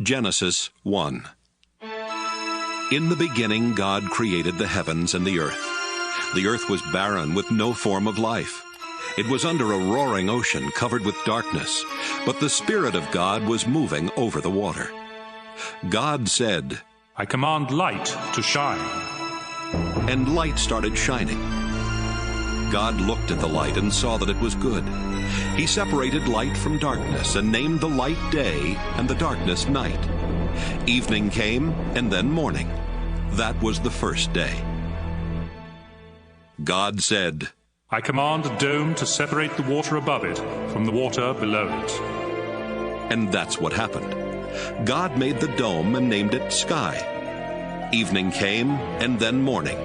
Genesis 1. In the beginning God created the heavens and the earth. The earth was barren with no form of life. It was under a roaring ocean covered with darkness, but the Spirit of God was moving over the water. God said, I command light to shine. And light started shining. God looked at the light and saw that it was good. He separated light from darkness and named the light day and the darkness night. Evening came and then morning. That was the first day. God said, I command a dome to separate the water above it from the water below it. And that's what happened. God made the dome and named it sky. Evening came and then morning.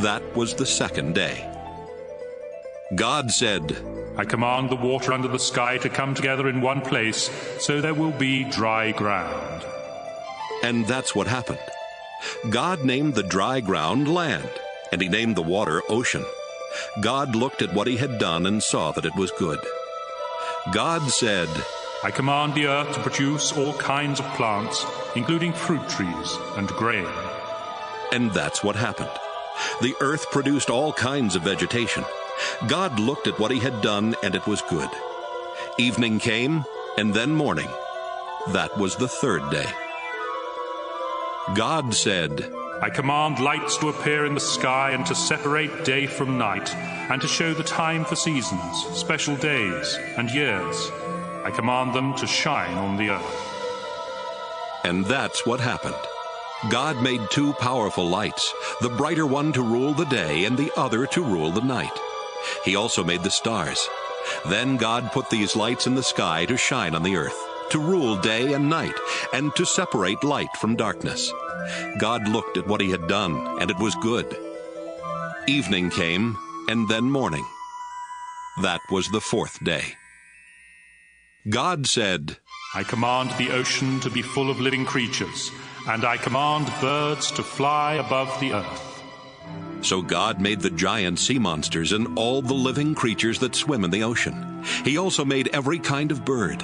That was the second day. God said, I command the water under the sky to come together in one place, so there will be dry ground. And that's what happened. God named the dry ground land, and he named the water ocean. God looked at what he had done and saw that it was good. God said, I command the earth to produce all kinds of plants, including fruit trees and grain. And that's what happened. The earth produced all kinds of vegetation. God looked at what he had done, and it was good. Evening came, and then morning. That was the third day. God said, I command lights to appear in the sky and to separate day from night, and to show the time for seasons, special days, and years. I command them to shine on the earth. And that's what happened. God made two powerful lights, the brighter one to rule the day and the other to rule the night. He also made the stars. Then God put these lights in the sky to shine on the earth, to rule day and night, and to separate light from darkness. God looked at what he had done, and it was good. Evening came, and then morning. That was the fourth day. God said, I command the ocean to be full of living creatures, and I command birds to fly above the earth. So God made the giant sea monsters and all the living creatures that swim in the ocean. He also made every kind of bird.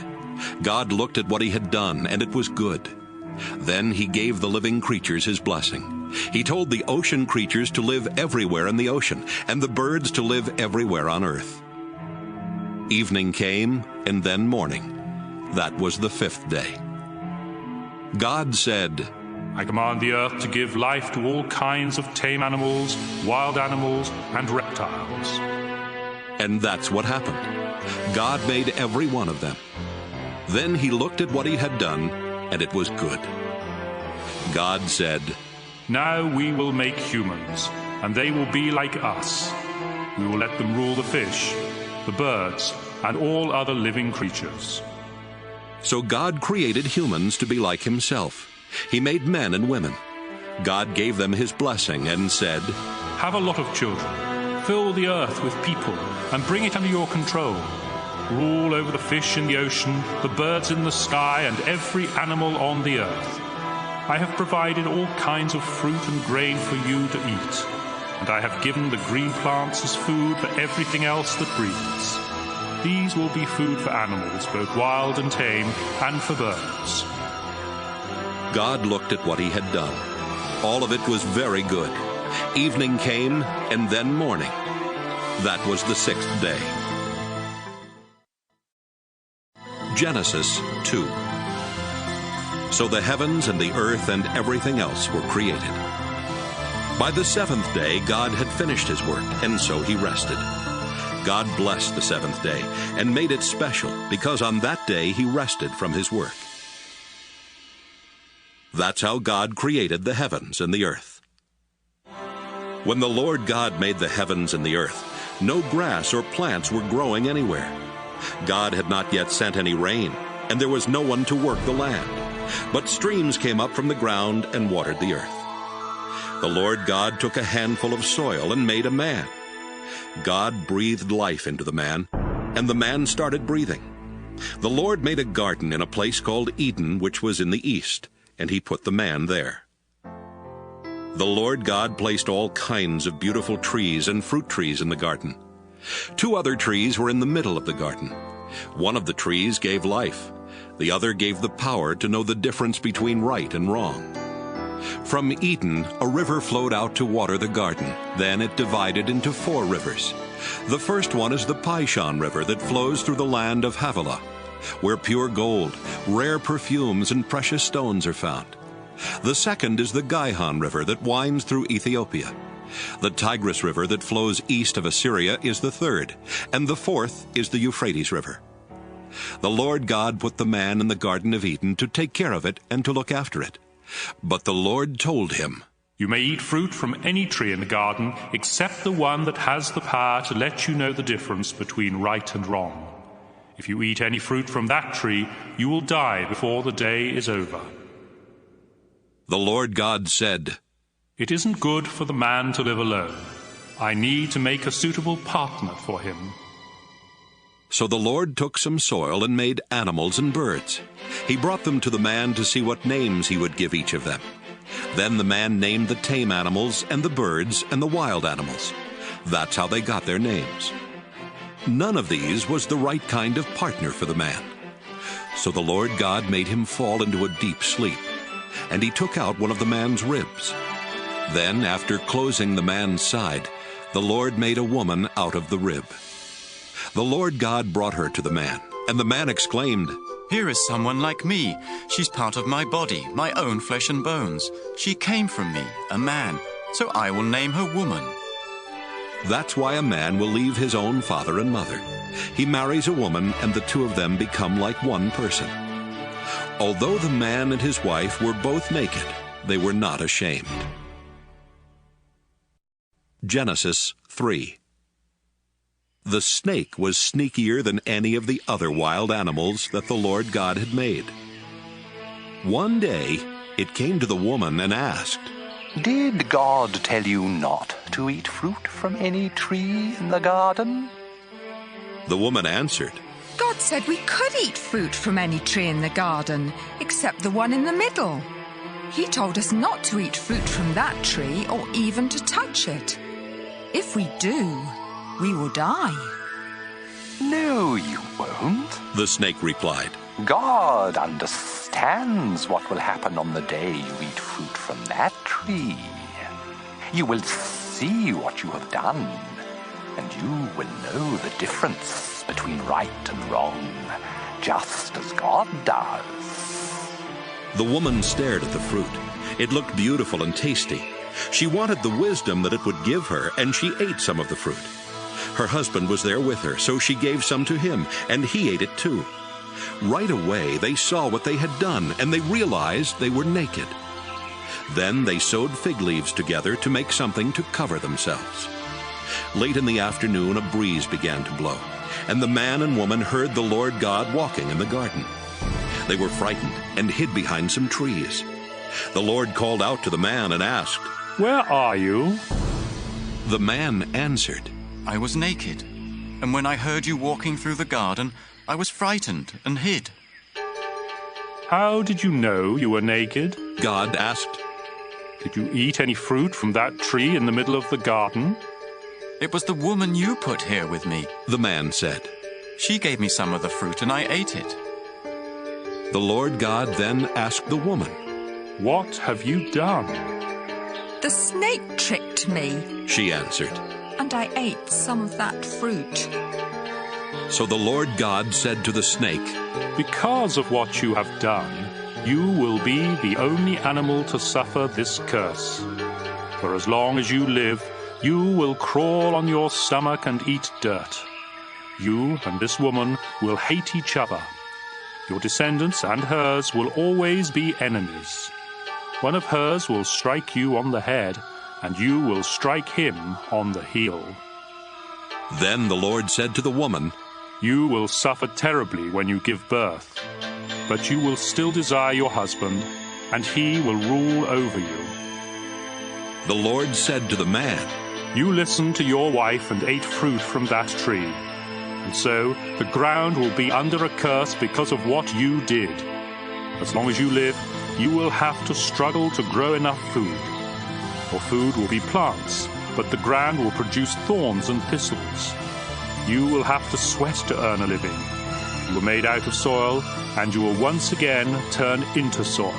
God looked at what he had done, and it was good. Then he gave the living creatures his blessing. He told the ocean creatures to live everywhere in the ocean, and the birds to live everywhere on earth. Evening came, and then morning. That was the fifth day. God said, I command the earth to give life to all kinds of tame animals, wild animals, and reptiles. And that's what happened. God made every one of them. Then he looked at what he had done, and it was good. God said, Now we will make humans, and they will be like us. We will let them rule the fish, the birds, and all other living creatures. So God created humans to be like himself. He made men and women. God gave them his blessing and said, Have a lot of children. Fill the earth with people, and bring it under your control. Rule over the fish in the ocean, the birds in the sky, and every animal on the earth. I have provided all kinds of fruit and grain for you to eat, and I have given the green plants as food for everything else that breathes. These will be food for animals, both wild and tame, and for birds. God looked at what he had done. All of it was very good. Evening came, and then morning. That was the sixth day. Genesis 2. So the heavens and the earth and everything else were created. By the seventh day God had finished his work, and so he rested. God blessed the seventh day and made it special, because on that day he rested from his work. That's how God created the heavens and the earth. When the Lord God made the heavens and the earth, no grass or plants were growing anywhere. God had not yet sent any rain, and there was no one to work the land. But streams came up from the ground and watered the earth. The Lord God took a handful of soil and made a man. God breathed life into the man, and the man started breathing. The Lord made a garden in a place called Eden, which was in the east, and he put the man there. The Lord God placed all kinds of beautiful trees and fruit trees in the garden. 2 other trees were in the middle of the garden. One of the trees gave life. The other gave the power to know the difference between right and wrong. From Eden, a river flowed out to water the garden. Then it divided into 4 rivers. The first one is the Pishon River that flows through the land of Havilah, where pure gold, rare perfumes, and precious stones are found. The second is the Gihon River that winds through Ethiopia. The Tigris River that flows east of Assyria is the third, and the fourth is the Euphrates River. The Lord God put the man in the Garden of Eden to take care of it and to look after it. But the Lord told him, You may eat fruit from any tree in the garden, except the one that has the power to let you know the difference between right and wrong. If you eat any fruit from that tree, you will die before the day is over. The Lord God said, It isn't good for the man to live alone. I need to make a suitable partner for him. So the Lord took some soil and made animals and birds. He brought them to the man to see what names he would give each of them. Then the man named the tame animals and the birds and the wild animals. That's how they got their names. None of these was the right kind of partner for the man. So the Lord God made him fall into a deep sleep, and he took out one of the man's ribs. Then, after closing the man's side, the Lord made a woman out of the rib. The Lord God brought her to the man, and the man exclaimed, Here is someone like me. She's part of my body, my own flesh and bones. She came from me, a man, so I will name her woman. That's why a man will leave his own father and mother. He marries a woman, and the two of them become like one person. Although the man and his wife were both naked, they were not ashamed. Genesis 3. The snake was sneakier than any of the other wild animals that the Lord God had made. One day, it came to the woman and asked, Did God tell you not to eat fruit from any tree in the garden? The woman answered, God said we could eat fruit from any tree in the garden, except the one in the middle. He told us not to eat fruit from that tree or even to touch it. If we do, we will die. No, you won't. the snake replied. God understands what will happen on the day you eat fruit from that tree. You will see what you have done, and you will know the difference between right and wrong, just as God does. The woman stared at the fruit. It looked beautiful and tasty. She wanted the wisdom that it would give her, and she ate some of the fruit. Her husband was there with her, so she gave some to him, and he ate it too. Right away they saw what they had done, and they realized they were naked. Then they sewed fig leaves together to make something to cover themselves. Late in the afternoon, a breeze began to blow, and the man and woman heard the Lord God walking in the garden. They were frightened and hid behind some trees. The Lord called out to the man and asked, "Where are you?" The man answered, I was naked, and when I heard you walking through the garden, I was frightened and hid. "How did you know you were naked? God asked. Did you eat any fruit from that tree in the middle of the garden?" It was the woman you put here with me. The man said. She gave me some of the fruit, and I ate it. The Lord God then asked the woman, "What have you done?" The snake tricked me, she answered. and I ate some of that fruit. So the Lord God said to the snake, "Because of what you have done, you will be the only animal to suffer this curse. For as long as you live, you will crawl on your stomach and eat dirt. You and this woman will hate each other. Your descendants and hers will always be enemies. One of hers will strike you on the head, and you will strike him on the heel." Then the Lord said to the woman, You will suffer terribly when you give birth, but you will still desire your husband, and he will rule over you. The Lord said to the man, You listened to your wife and ate fruit from that tree, and so the ground will be under a curse because of what you did. As long as you live, you will have to struggle to grow enough food. Your food will be plants, but the ground will produce thorns and thistles. You will have to sweat to earn a living. You were made out of soil, and you will once again turn into soil.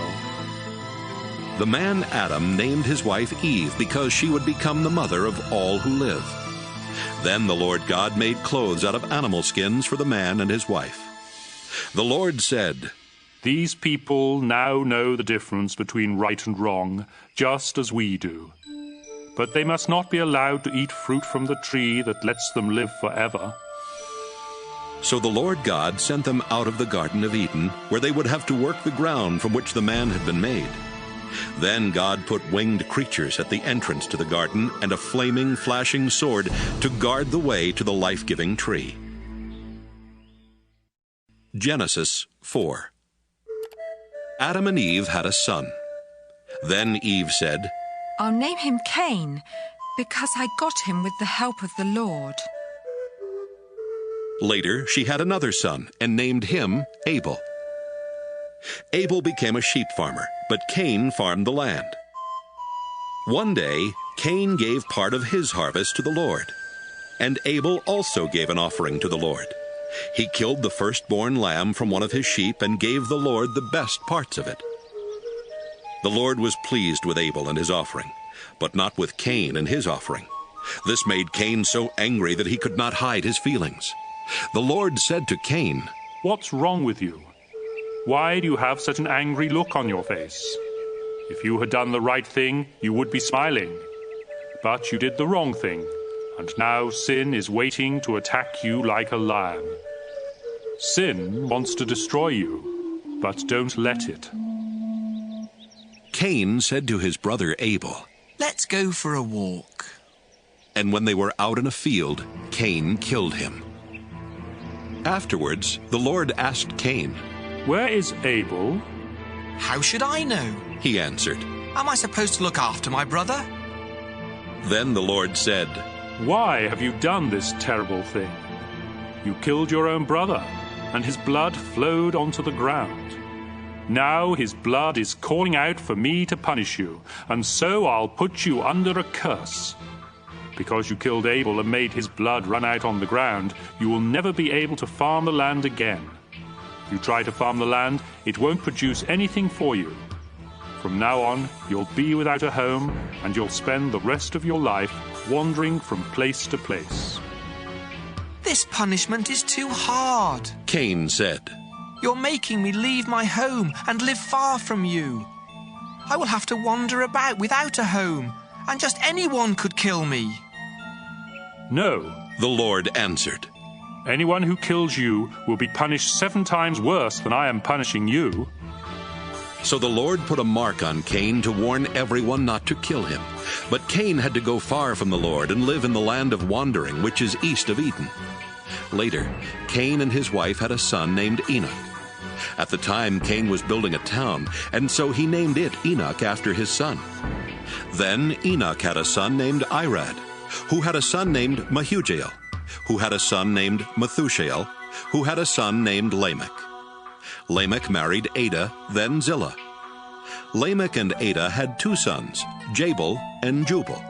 The man Adam named his wife Eve because she would become the mother of all who live. Then the Lord God made clothes out of animal skins for the man and his wife. The Lord said, These people now know the difference between right and wrong, just as we do. But they must not be allowed to eat fruit from the tree that lets them live forever. So the Lord God sent them out of the Garden of Eden, where they would have to work the ground from which the man had been made. Then God put winged creatures at the entrance to the garden and a flaming, flashing sword to guard the way to the life-giving tree. Genesis 4. Adam and Eve had a son. Then Eve said, I'll name him Cain, because I got him with the help of the Lord. Later she had another son and named him Abel. Abel became a sheep farmer, but Cain farmed the land. One day, Cain gave part of his harvest to the Lord, and Abel also gave an offering to the Lord. He killed the firstborn lamb from one of his sheep and gave the Lord the best parts of it. The Lord was pleased with Abel and his offering, but not with Cain and his offering. This made Cain so angry that he could not hide his feelings. The Lord said to Cain, What's wrong with you? Why do you have such an angry look on your face? If you had done the right thing, you would be smiling. But you did the wrong thing, and now sin is waiting to attack you like a lion. Sin wants to destroy you, but don't let it. Cain said to his brother Abel, Let's go for a walk. And when they were out in a field, Cain killed him. Afterwards, the Lord asked Cain, Where is Abel? How should I know? He answered. Am I supposed to look after my brother? Then the Lord said, Why have you done this terrible thing? You killed your own brother, and his blood flowed onto the ground. Now his blood is calling out for me to punish you, and so I'll put you under a curse. Because you killed Abel and made his blood run out on the ground, you will never be able to farm the land again. If you try to farm the land, it won't produce anything for you. From now on, you'll be without a home, and you'll spend the rest of your life wandering from place to place. This punishment is too hard. Cain said, You're making me leave my home and live far from you. I will have to wander about without a home, and just anyone could kill me. No, the Lord answered. Anyone who kills you will be punished 7 times worse than I am punishing you. So the Lord put a mark on Cain to warn everyone not to kill him. But Cain had to go far from the Lord and live in the land of wandering, which is east of Eden. Later, Cain and his wife had a son named Enoch. At the time, Cain was building a town, and so he named it Enoch after his son. Then Enoch had a son named Irad, who had a son named Mehujael, who had a son named Methushael, who had a son named Lamech. Lamech married Ada, then Zillah. Lamech and Ada had 2 sons, Jabal and Jubal.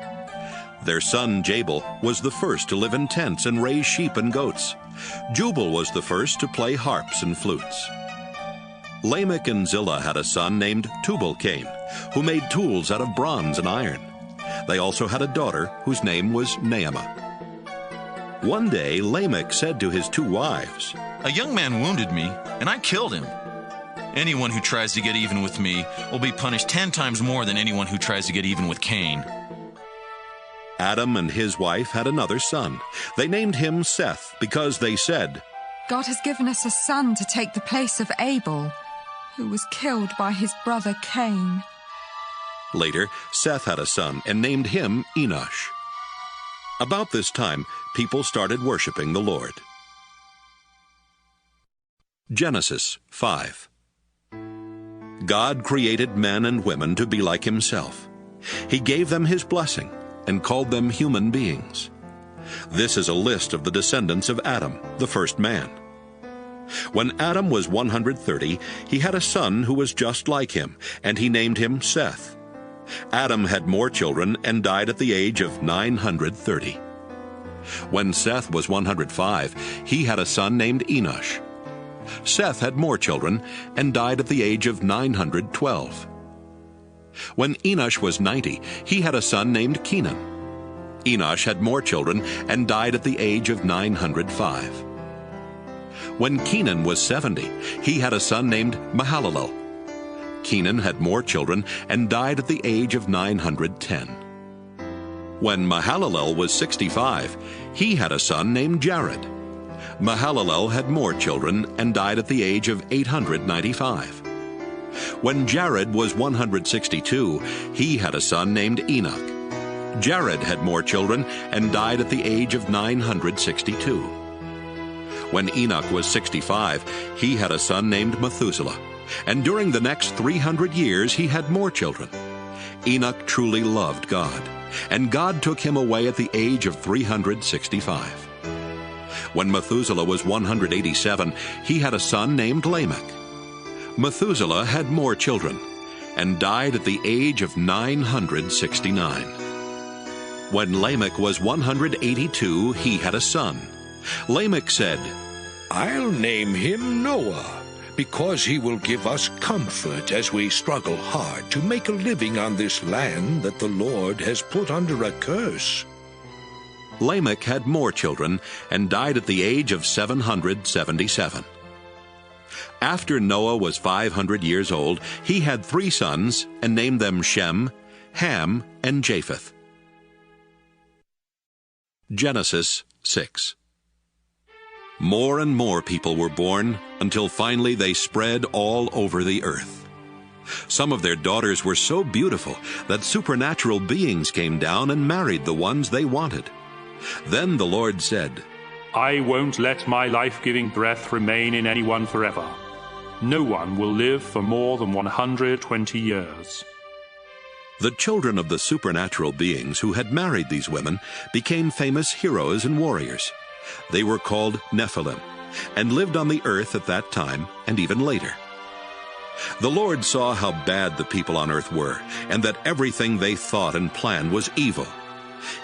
Their son Jabal was the first to live in tents and raise sheep and goats. Jubal was the first to play harps and flutes. Lamech and Zillah had a son named Tubal-Cain, who made tools out of bronze and iron. They also had a daughter whose name was Naamah. One day Lamech said to his 2 wives, A young man wounded me, and I killed him. Anyone who tries to get even with me will be punished 10 times more than anyone who tries to get even with Cain. Adam and his wife had another son. They named him Seth because they said, God has given us a son to take the place of Abel, who was killed by his brother Cain. Later, Seth had a son and named him Enosh. About this time, people started worshiping the Lord. Genesis 5. God created men and women to be like himself. He gave them his blessing and called them human beings. This is a list of the descendants of Adam, the first man. When Adam was 130, he had a son who was just like him, and he named him Seth. Adam had more children and died at the age of 930. When Seth was 105, he had a son named Enosh. Seth had more children and died at the age of 912. When Enosh was 90, he had a son named Kenan. Enosh had more children and died at the age of 905. When Kenan was 70, he had a son named Mahalalel. Kenan had more children and died at the age of 910. When Mahalalel was 65, he had a son named Jared. Mahalalel had more children and died at the age of 895. When Jared was 162, he had a son named Enoch. Jared had more children and died at the age of 962. When Enoch was 65, he had a son named Methuselah, and during the next 300 years he had more children. Enoch truly loved God, and God took him away at the age of 365. When Methuselah was 187, he had a son named Lamech. Methuselah had more children, and died at the age of 969. When Lamech was 182, he had a son. Lamech said, "I'll name him Noah, because he will give us comfort as we struggle hard to make a living on this land that the Lord has put under a curse." Lamech had more children and died at the age of 777. After Noah was 500 years old, he had 3 sons and named them Shem, Ham, and Japheth. Genesis 6. More and more people were born until finally they spread all over the earth. Some of their daughters were so beautiful that supernatural beings came down and married the ones they wanted. Then the Lord said, I won't let my life-giving breath remain in anyone forever. No one will live for more than 120 years. The children of the supernatural beings who had married these women became famous heroes and warriors. They were called Nephilim, and lived on the earth at that time and even later. The Lord saw how bad the people on earth were, and that everything they thought and planned was evil.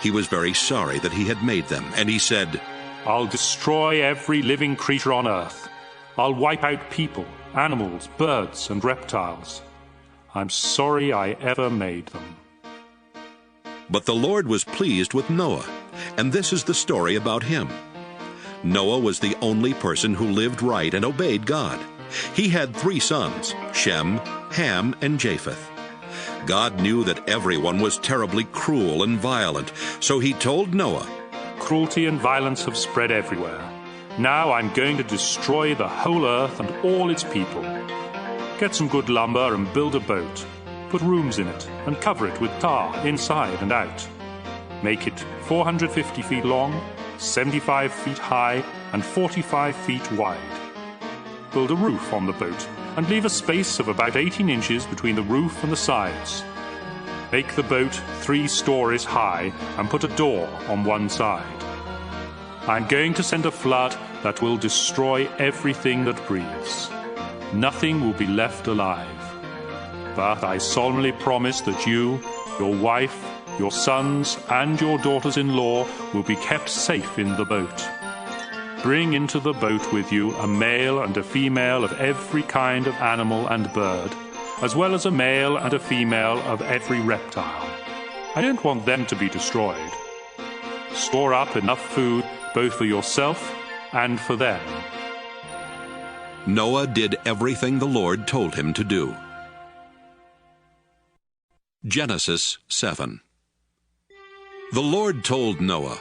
He was very sorry that he had made them, and he said, I'll destroy every living creature on earth. I'll wipe out people, animals, birds, and reptiles. I'm sorry I ever made them. But the Lord was pleased with Noah, and this is the story about him. Noah was the only person who lived right and obeyed God. He had 3 sons, Shem, Ham, and Japheth. God knew that everyone was terribly cruel and violent, so he told Noah, Cruelty and violence have spread everywhere. Now I'm going to destroy the whole earth and all its people. Get some good lumber and build a boat. Put rooms in it and cover it with tar inside and out. Make it 450 feet long, 75 feet high, and 45 feet wide. Build a roof on the boat and leave a space of about 18 inches between the roof and the sides. Make the boat 3 stories high and put a door on one side. I'm going to send a flood that will destroy everything that breathes. Nothing will be left alive. But I solemnly promise that you, your wife, your sons, and your daughters-in-law will be kept safe in the boat. Bring into the boat with you a male and a female of every kind of animal and bird, as well as a male and a female of every reptile. I don't want them to be destroyed. Store up enough food both for yourself and for them. Noah did everything the Lord told him to do. Genesis 7. The Lord told Noah,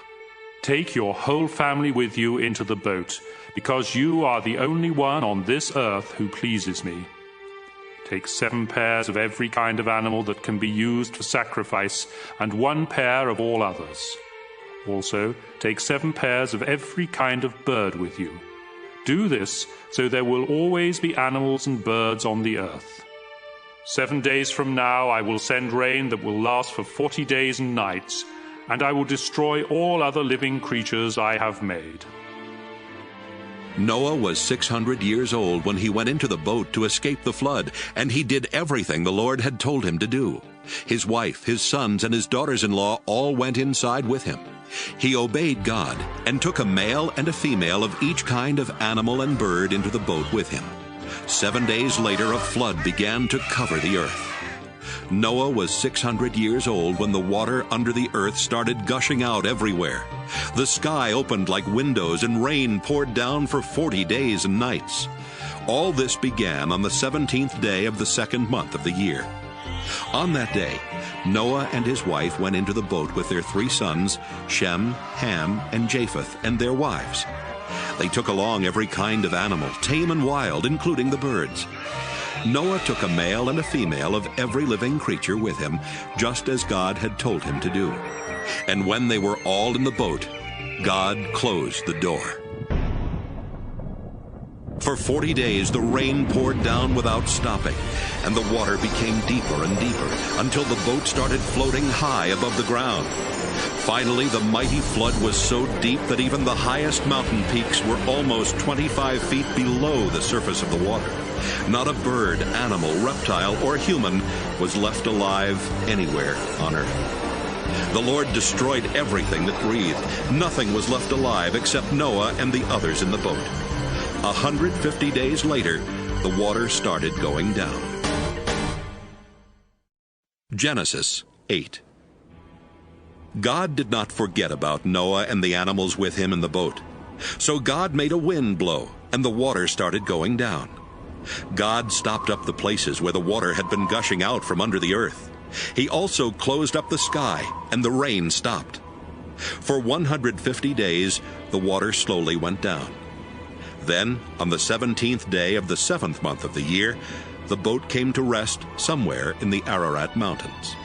Take your whole family with you into the boat, because you are the only one on this earth who pleases me. Take 7 pairs of every kind of animal that can be used for sacrifice, and 1 pair of all others. Also, take 7 pairs of every kind of bird with you. Do this so there will always be animals and birds on the earth. 7 days from now I will send rain that will last for 40 days and nights, and I will destroy all other living creatures I have made. Noah was 600 years old when he went into the boat to escape the flood, and he did everything the Lord had told him to do. His wife, his sons, and his daughters-in-law all went inside with him. He obeyed God and took a male and a female of each kind of animal and bird into the boat with him. 7 days later, a flood began to cover the earth. Noah was 600 years old when the water under the earth started gushing out everywhere. The sky opened like windows and rain poured down for 40 days and nights. All this began on the 17th day of the second month of the year. On that day, Noah and his wife went into the boat with their 3 sons, Shem, Ham, and Japheth, and their wives. They took along every kind of animal, tame and wild, including the birds. Noah took a male and a female of every living creature with him, just as God had told him to do. And when they were all in the boat, God closed the door. For 40 days the rain poured down without stopping, and the water became deeper and deeper, until the boat started floating high above the ground. Finally, the mighty flood was so deep that even the highest mountain peaks were almost 25 feet below the surface of the water. Not a bird, animal, reptile, or human was left alive anywhere on earth. The Lord destroyed everything that breathed. Nothing was left alive except Noah and the others in the boat. 150 days later, the water started going down. Genesis 8. God did not forget about Noah and the animals with him in the boat. So God made a wind blow, and the water started going down. God stopped up the places where the water had been gushing out from under the earth. He also closed up the sky, and the rain stopped. For 150 days, the water slowly went down. Then, on the 17th day of the 7th month of the year, the boat came to rest somewhere in the Ararat Mountains.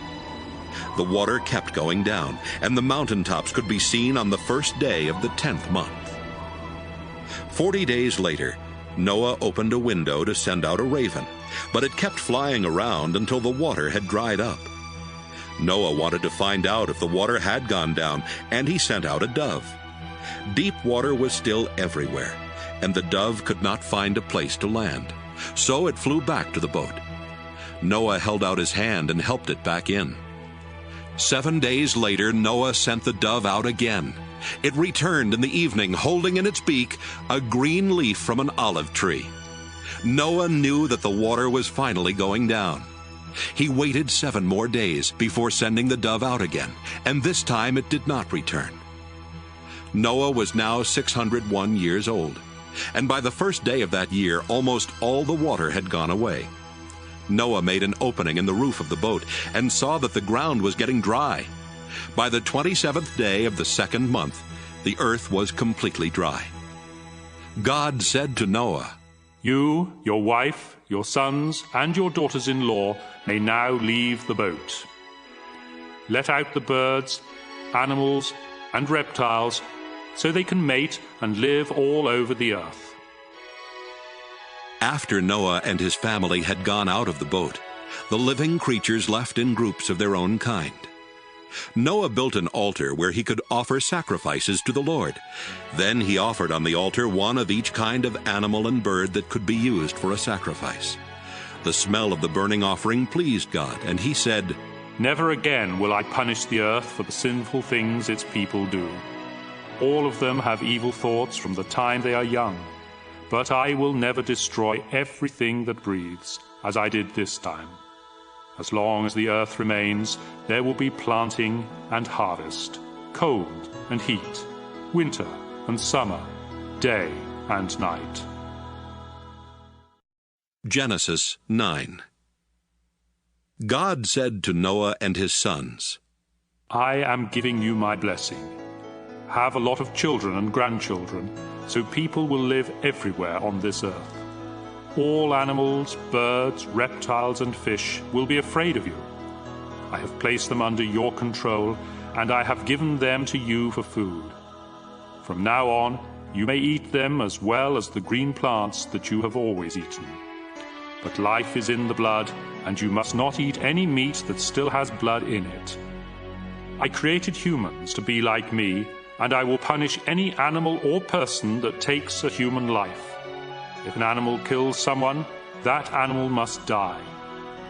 The water kept going down, and the mountaintops could be seen on the first day of the 10th month. 40 days later, Noah opened a window to send out a raven, but it kept flying around until the water had dried up. Noah wanted to find out if the water had gone down, and he sent out a dove. Deep water was still everywhere, and the dove could not find a place to land, so it flew back to the boat. Noah held out his hand and helped it back in. 7 days later, Noah sent the dove out again. It returned in the evening, holding in its beak a green leaf from an olive tree. Noah knew that the water was finally going down. He waited 7 more days before sending the dove out again, and this time it did not return. Noah was now 601 years old, and by the first day of that year, almost all the water had gone away. Noah made an opening in the roof of the boat and saw that the ground was getting dry. By the 27th day of the 2nd month, the earth was completely dry. God said to Noah, "You, your wife, your sons, and your daughters-in-law may now leave the boat. Let out the birds, animals, and reptiles, so they can mate and live all over the earth." After Noah and his family had gone out of the boat, the living creatures left in groups of their own kind. Noah built an altar where he could offer sacrifices to the Lord. Then he offered on the altar one of each kind of animal and bird that could be used for a sacrifice. The smell of the burning offering pleased God, and he said, "Never again will I punish the earth for the sinful things its people do. All of them have evil thoughts from the time they are young. But I will never destroy everything that breathes, as I did this time. As long as the earth remains, there will be planting and harvest, cold and heat, winter and summer, day and night." Genesis 9. God said to Noah and his sons, "I am giving you my blessing. Have a lot of children and grandchildren, so people will live everywhere on this earth. All animals, birds, reptiles, and fish will be afraid of you. I have placed them under your control, and I have given them to you for food. From now on, you may eat them as well as the green plants that you have always eaten. But life is in the blood, and you must not eat any meat that still has blood in it. I created humans to be like me, and I will punish any animal or person that takes a human life. If an animal kills someone, that animal must die.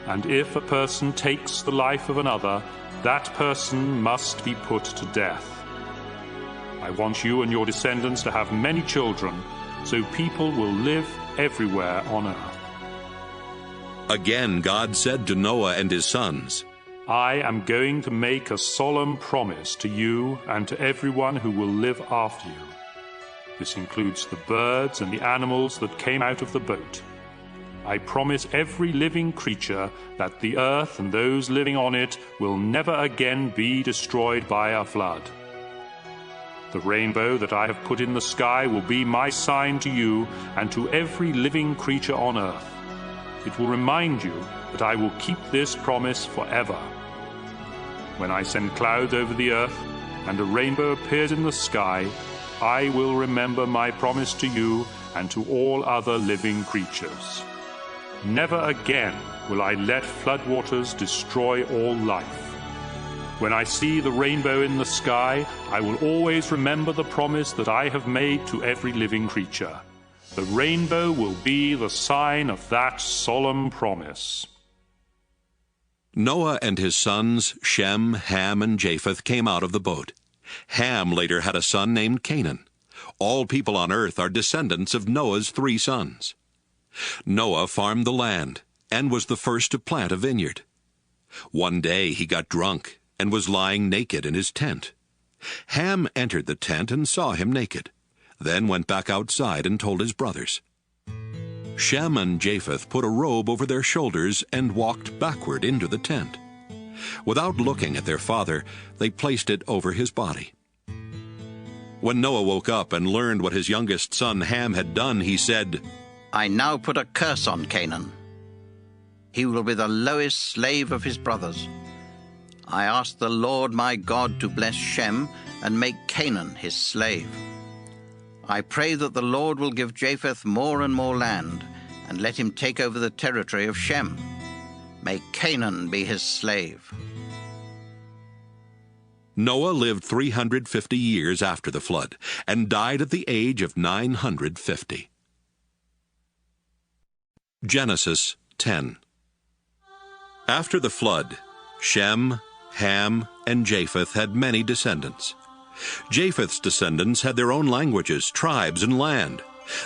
And if a person takes the life of another, that person must be put to death. I want you and your descendants to have many children, so people will live everywhere on earth. Again God said to Noah and his sons, I am going to make a solemn promise to you and to everyone who will live after you. This includes the birds and the animals that came out of the boat. I promise every living creature that the earth and those living on it will never again be destroyed by a flood. The rainbow that I have put in the sky will be my sign to you and to every living creature on earth. It will remind you that I will keep this promise forever. When I send clouds over the earth and a rainbow appears in the sky, I will remember my promise to you and to all other living creatures. Never again will I let floodwaters destroy all life. When I see the rainbow in the sky, I will always remember the promise that I have made to every living creature. The rainbow will be the sign of that solemn promise. Noah and his sons, Shem, Ham, and Japheth, came out of the boat. Ham later had a son named Canaan. All people on earth are descendants of Noah's 3 sons. Noah farmed the land and was the first to plant a vineyard. One day he got drunk and was lying naked in his tent. Ham entered the tent and saw him naked, then went back outside and told his brothers. Shem and Japheth put a robe over their shoulders and walked backward into the tent. Without looking at their father, they placed it over his body. When Noah woke up and learned what his youngest son Ham had done, he said, I now put a curse on Canaan. He will be the lowest slave of his brothers. I ask the Lord my God to bless Shem and make Canaan his slave. I pray that the Lord will give Japheth more and more land, and let him take over the territory of Shem. May Canaan be his slave. Noah lived 350 years after the flood, and died at the age of 950. Genesis 10. After the flood, Shem, Ham, and Japheth had many descendants. Japheth's descendants had their own languages, tribes, and land.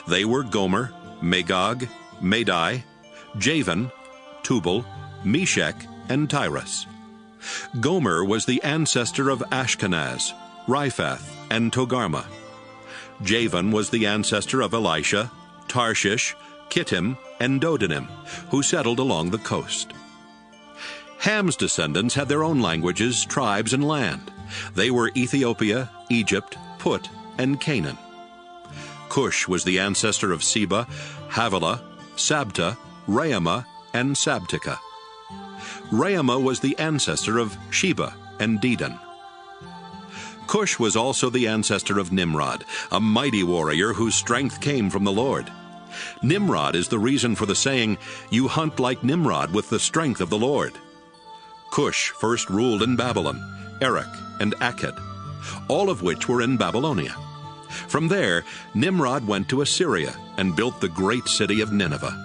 They were Gomer, Magog, Madai, Javan, Tubal, Meshech, and Tyrus. Gomer was the ancestor of Ashkenaz, Riphath, and Togarmah. Javan was the ancestor of Elisha, Tarshish, Kittim, and Dodanim, who settled along the coast. Ham's descendants had their own languages, tribes, and land. They were Ethiopia, Egypt, Put, and Canaan. Cush was the ancestor of Seba, Havilah, Sabta, Raamah, and Sabteka. Raamah was the ancestor of Sheba and Dedan. Cush was also the ancestor of Nimrod, a mighty warrior whose strength came from the Lord. Nimrod is the reason for the saying, "You hunt like Nimrod with the strength of the Lord." Cush first ruled in Babylon, Erech, and Akkad, all of which were in Babylonia. From there, Nimrod went to Assyria and built the great city of Nineveh.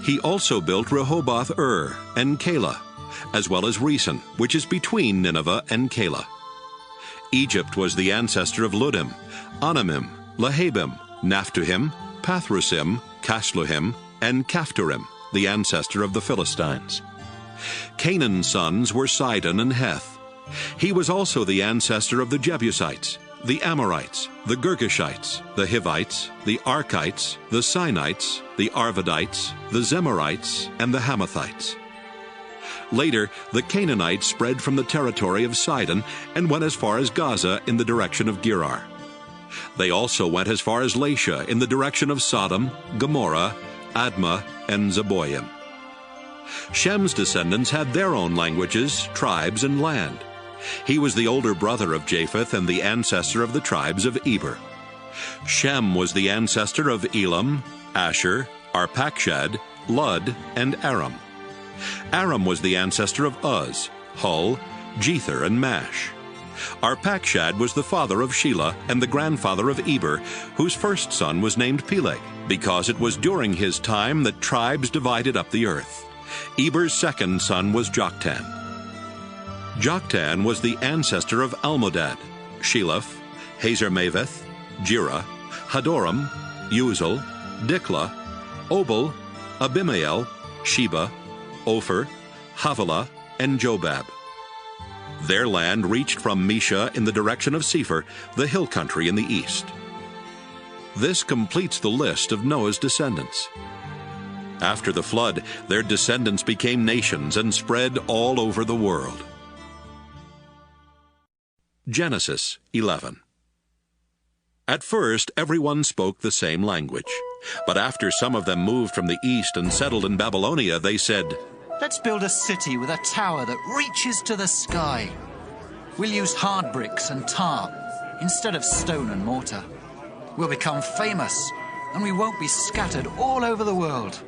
He also built Rehoboth-ur and Calah, as well as Resen, which is between Nineveh and Calah. Egypt was the ancestor of Ludim, Anamim, Lahabim, Naphtuhim, Pathrusim, Casluhim, and Caphtorim, the ancestor of the Philistines. Canaan's sons were Sidon and Heth. He was also the ancestor of the Jebusites, the Amorites, the Girgashites, the Hivites, the Arkites, the Sinites, the Arvadites, the Zemarites, and the Hamathites. Later, the Canaanites spread from the territory of Sidon and went as far as Gaza in the direction of Gerar. They also went as far as Lasha in the direction of Sodom, Gomorrah, Admah, and Zeboim. Shem's descendants had their own languages, tribes, and land. He was the older brother of Japheth and the ancestor of the tribes of Eber. Shem was the ancestor of Elam, Asher, Arpachshad, Lud, and Aram. Aram was the ancestor of Uz, Hul, Jether, and Mash. Arpachshad was the father of Shelah and the grandfather of Eber, whose first son was named Peleg, because it was during his time that tribes divided up the earth. Eber's second son was Joktan. Joktan was the ancestor of Almodad, Sheleph, Hazarmaveth, Jerah, Hadoram, Uzal, Diklah, Obal, Abimael, Sheba, Ophir, Havilah, and Jobab. Their land reached from Mesha in the direction of Sephir, the hill country in the east. This completes the list of Noah's descendants. After the flood, their descendants became nations and spread all over the world. Genesis 11. At first, everyone spoke the same language. But after some of them moved from the east and settled in Babylonia, they said, "Let's build a city with a tower that reaches to the sky. We'll use hard bricks and tar instead of stone and mortar. We'll become famous, and we won't be scattered all over the world."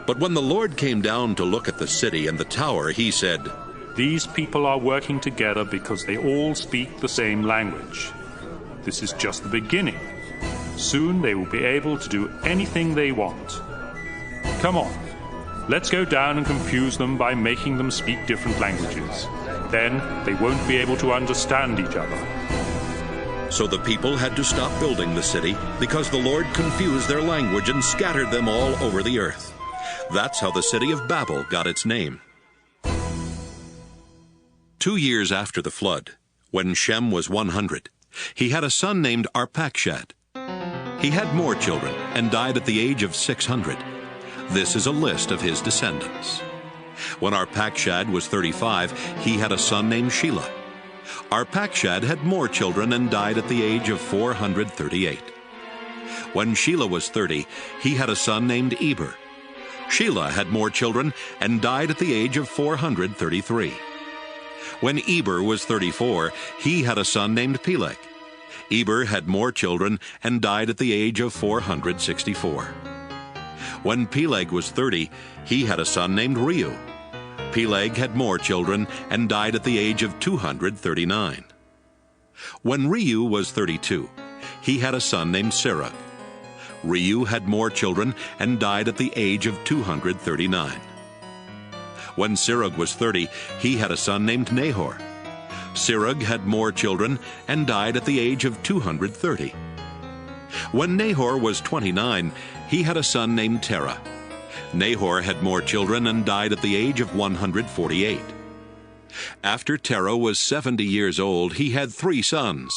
But when the Lord came down to look at the city and the tower, he said, These people are working together because they all speak the same language. This is just the beginning. Soon they will be able to do anything they want. Come on, let's go down and confuse them by making them speak different languages. Then they won't be able to understand each other. So the people had to stop building the city because the Lord confused their language and scattered them all over the earth. That's how the city of Babel got its name. 2 years after the flood, when Shem was 100, he had a son named Arpachshad. He had more children and died at the age of 600. This is a list of his descendants. When Arpachshad was 35, he had a son named Shelah. Arpachshad had more children and died at the age of 438. When Shelah was 30, he had a son named Eber. Shelah had more children and died at the age of 433. When Eber was 34, he had a son named Peleg. Eber had more children and died at the age of 464. When Peleg was 30, he had a son named Reu. Peleg had more children and died at the age of 239. When Reu was 32, he had a son named Serug. Reu had more children and died at the age of 239. When Serug was 30, he had a son named Nahor. Serug had more children and died at the age of 230. When Nahor was 29, he had a son named Terah. Nahor had more children and died at the age of 148. After Terah was 70 years old, he had 3 sons,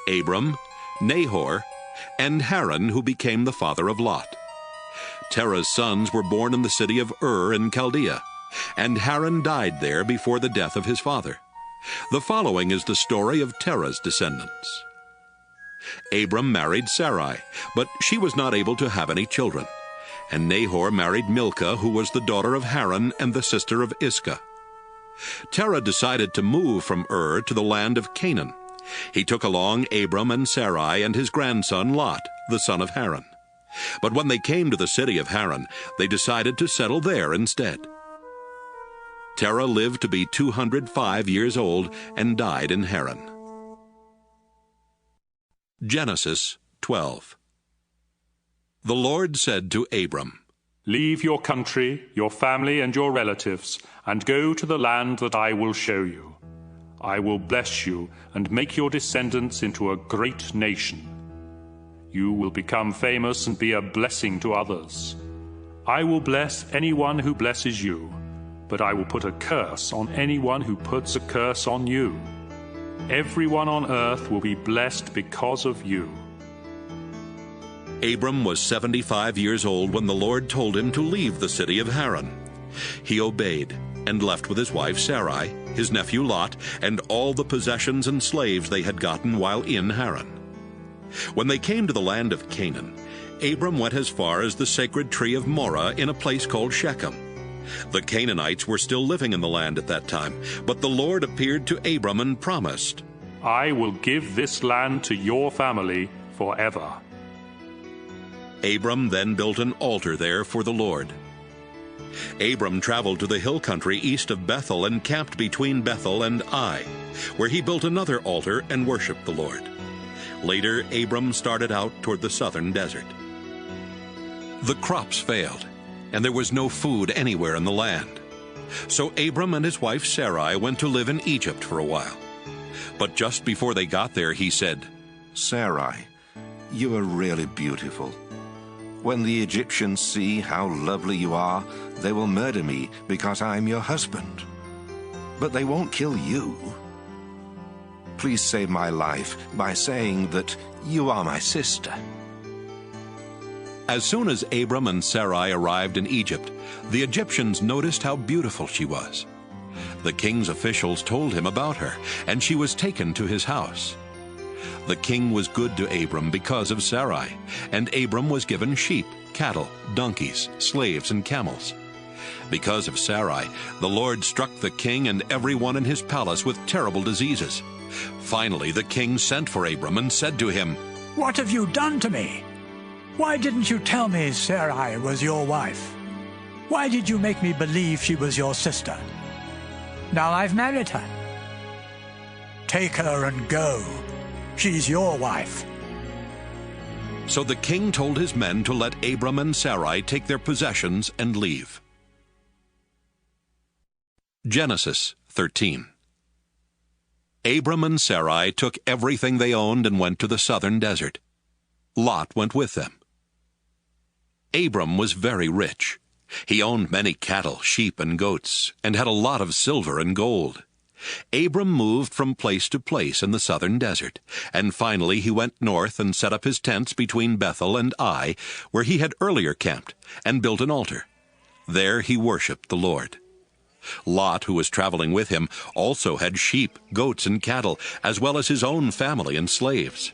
Abram, Nahor, and Haran, who became the father of Lot. Terah's sons were born in the city of Ur in Chaldea, and Haran died there before the death of his father. The following is the story of Terah's descendants. Abram married Sarai, but she was not able to have any children. And Nahor married Milcah, who was the daughter of Haran and the sister of Iscah. Terah decided to move from Ur to the land of Canaan. He took along Abram and Sarai and his grandson Lot, the son of Haran. But when they came to the city of Haran, they decided to settle there instead. Terah lived to be 205 years old and died in Haran. Genesis 12. The Lord said to Abram, Leave your country, your family, and your relatives, and go to the land that I will show you. I will bless you and make your descendants into a great nation. You will become famous and be a blessing to others. I will bless anyone who blesses you, but I will put a curse on anyone who puts a curse on you. Everyone on earth will be blessed because of you. Abram was 75 years old when the Lord told him to leave the city of Haran. He obeyed and left with his wife Sarai, his nephew Lot, and all the possessions and slaves they had gotten while in Haran. When they came to the land of Canaan, Abram went as far as the sacred tree of Moreh in a place called Shechem. The Canaanites were still living in the land at that time, but the Lord appeared to Abram and promised, I will give this land to your family forever. Abram then built an altar there for the Lord. Abram traveled to the hill country east of Bethel and camped between Bethel and Ai, where he built another altar and worshipped the Lord. Later, Abram started out toward the southern desert. The crops failed, and there was no food anywhere in the land. So Abram and his wife Sarai went to live in Egypt for a while. But just before they got there, he said, "Sarai, you are really beautiful. When the Egyptians see how lovely you are, they will murder me because I am your husband. But they won't kill you. Please save my life by saying that you are my sister." As soon as Abram and Sarai arrived in Egypt, the Egyptians noticed how beautiful she was. The king's officials told him about her, and she was taken to his house. The king was good to Abram because of Sarai, and Abram was given sheep, cattle, donkeys, slaves, and camels. Because of Sarai, the Lord struck the king and everyone in his palace with terrible diseases. Finally, the king sent for Abram and said to him, "What have you done to me? Why didn't you tell me Sarai was your wife? Why did you make me believe she was your sister? Now I've married her. Take her and go. She's your wife." So the king told his men to let Abram and Sarai take their possessions and leave. Genesis 13. Abram and Sarai took everything they owned and went to the southern desert. Lot went with them. Abram was very rich. He owned many cattle, sheep, and goats, and had a lot of silver and gold. Abram moved from place to place in the southern desert, and finally he went north and set up his tents between Bethel and Ai, where he had earlier camped, and built an altar. There he worshipped the Lord. Lot, who was traveling with him, also had sheep, goats, and cattle, as well as his own family and slaves.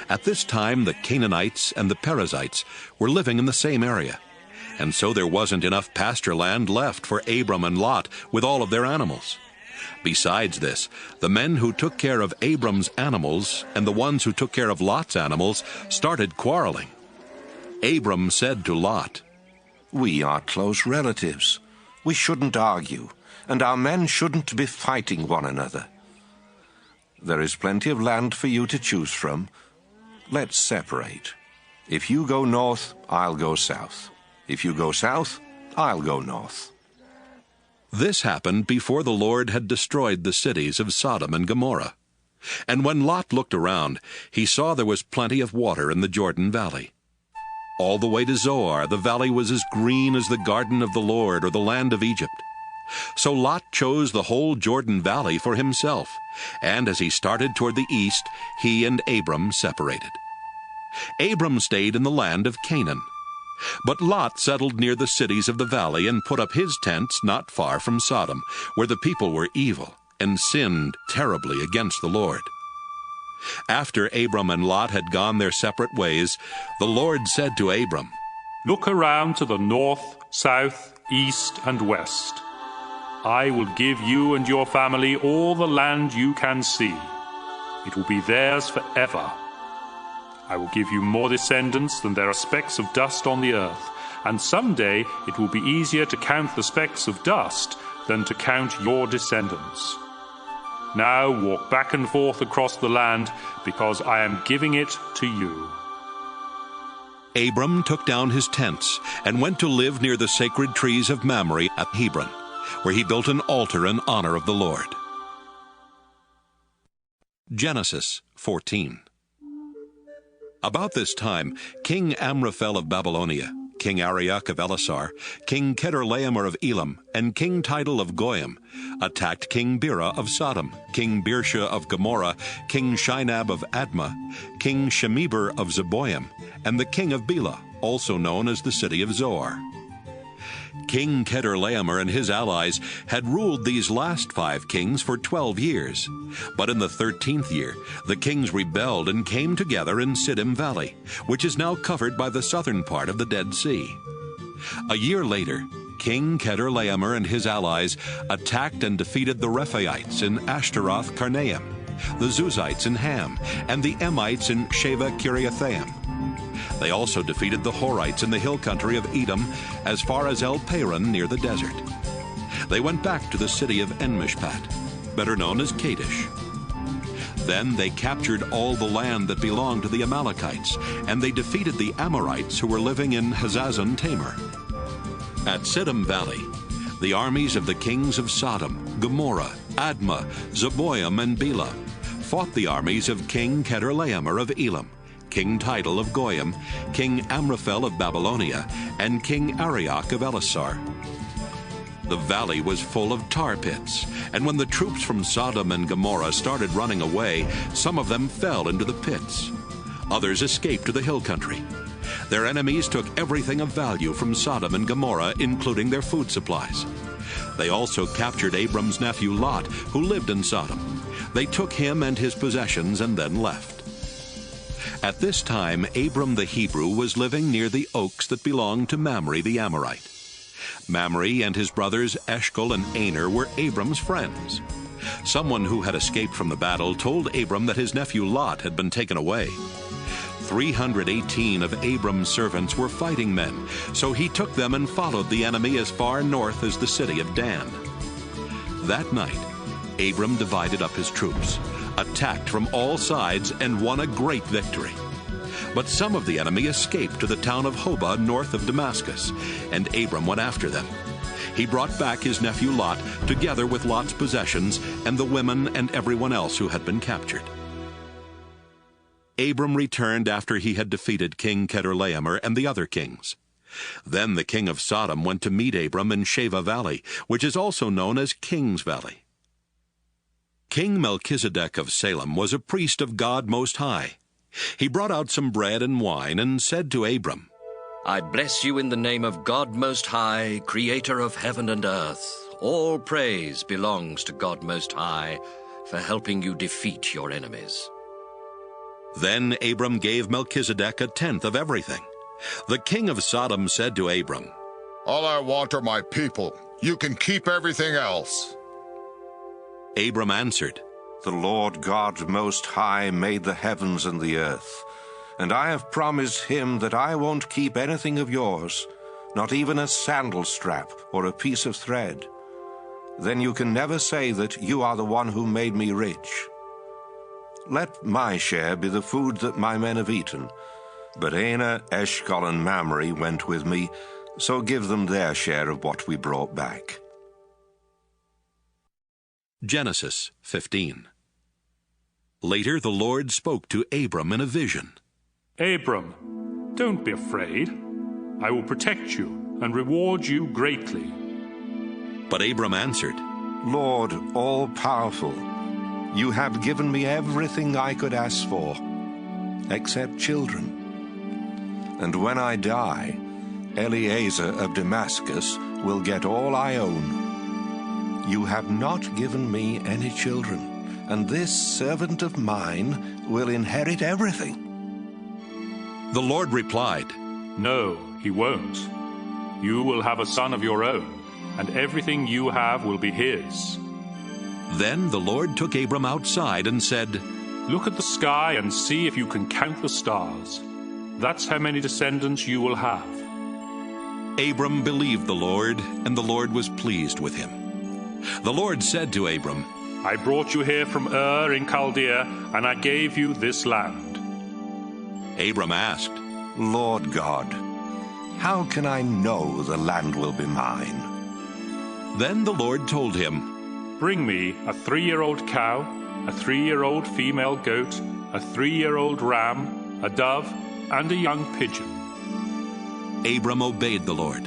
At this time the Canaanites and the Perizzites were living in the same area, and so there wasn't enough pasture land left for Abram and Lot with all of their animals. Besides this, the men who took care of Abram's animals and the ones who took care of Lot's animals started quarreling. Abram said to Lot, "We are close relatives. We shouldn't argue, and our men shouldn't be fighting one another. There is plenty of land for you to choose from. Let's separate. If you go north, I'll go south. If you go south, I'll go north." This happened before the Lord had destroyed the cities of Sodom and Gomorrah. And when Lot looked around, he saw there was plenty of water in the Jordan Valley. All the way to Zoar, the valley was as green as the garden of the Lord or the land of Egypt. So Lot chose the whole Jordan Valley for himself, and as he started toward the east, he and Abram separated. Abram stayed in the land of Canaan. But Lot settled near the cities of the valley and put up his tents not far from Sodom, where the people were evil and sinned terribly against the Lord. After Abram and Lot had gone their separate ways, the Lord said to Abram, "Look around to the north, south, east, and west. I will give you and your family all the land you can see. It will be theirs forever. I will give you more descendants than there are specks of dust on the earth, and someday it will be easier to count the specks of dust than to count your descendants. Now walk back and forth across the land, because I am giving it to you." Abram took down his tents and went to live near the sacred trees of Mamre at Hebron, where he built an altar in honor of the Lord. Genesis 14. About this time, King Amraphel of Babylonia, King Arioch of Ellasar, King Chedorlaomer of Elam, and King Tidal of Goyim attacked King Bera of Sodom, King Birsha of Gomorrah, King Shinab of Admah, King Shemeber of Zeboim, and the king of Bela, also known as the city of Zoar. King Chedorlaomer and his allies had ruled these last 5 kings for 12 years. But in the 13th year, the kings rebelled and came together in CEDON Valley, which is now covered by the southern part of the Dead Sea. A year later, King Chedorlaomer and his allies attacked and defeated the Rephaites in Ashtaroth Karnaim, the Zuzites in Ham, and the Emites in Sheva Kiriathaim. They also defeated the Horites in the hill country of Edom as far as El Paran near the desert. They went back to the city of En-Mishpat, better known as Kadesh. Then they captured all the land that belonged to the Amalekites, and they defeated the Amorites who were living in Hazazon Tamar. At Siddim Valley, the armies of the kings of Sodom, Gomorrah, Admah, Zeboim, and Bela fought the armies of King Chedorlaomer of Elam, King Tidal of Goyim, King Amraphel of Babylonia, and King Arioch of Elasar. The valley was full of tar pits, and when the troops from Sodom and Gomorrah started running away, some of them fell into the pits. Others escaped to the hill country. Their enemies took everything of value from Sodom and Gomorrah, including their food supplies. They also captured Abram's nephew Lot, who lived in Sodom. They took him and his possessions and then left. At this time, Abram the Hebrew was living near the oaks that belonged to Mamre the Amorite. Mamre and his brothers Eshcol and Aner were Abram's friends. Someone who had escaped from the battle told Abram that his nephew Lot had been taken away. 318 of Abram's servants were fighting men, so he took them and followed the enemy as far north as the city of Dan. That night, Abram divided up his troops, attacked from all sides, and won a great victory. But some of the enemy escaped to the town of Hobah north of Damascus, and Abram went after them. He brought back his nephew Lot, together with Lot's possessions and the women and everyone else who had been captured. Abram returned after he had defeated King Chedorlaomer and the other kings. Then the king of Sodom went to meet Abram in Sheva Valley, which is also known as King's Valley. King Melchizedek of Salem was a priest of God Most High. He brought out some bread and wine and said to Abram, I bless you in the name of God Most High, creator of heaven and earth. All praise belongs to God Most High for helping you defeat your enemies. Then Abram gave Melchizedek a tenth of everything. The king of Sodom said to Abram, All I want are my people. You can keep everything else. Abram answered, The Lord God Most High made the heavens and the earth, and I have promised him that I won't keep anything of yours, not even a sandal strap or a piece of thread. Then you can never say that you are the one who made me rich. Let my share be the food that my men have eaten. But Aner, Eshcol, and Mamre went with me, so give them their share of what we brought back. Genesis 15. Later the Lord spoke to Abram in a vision. Abram, don't be afraid. I will protect you and reward you greatly. But Abram answered, Lord, all-powerful, you have given me everything I could ask for, except children. And when I die, Eliezer of Damascus will get all I own. You have not given me any children, and this servant of mine will inherit everything. The Lord replied, No, he won't. You will have a son of your own, and everything you have will be his. Then the Lord took Abram outside and said, Look at the sky and see if you can count the stars. That's how many descendants you will have. Abram believed the Lord, and the Lord was pleased with him. The Lord said to Abram, I brought you here from Ur in Chaldea, and I gave you this land. Abram asked, Lord God, how can I know the land will be mine? Then the Lord told him, Bring me a 3-year-old cow, a 3-year-old female goat, a 3-year-old ram, a dove, and a young pigeon. Abram obeyed the Lord.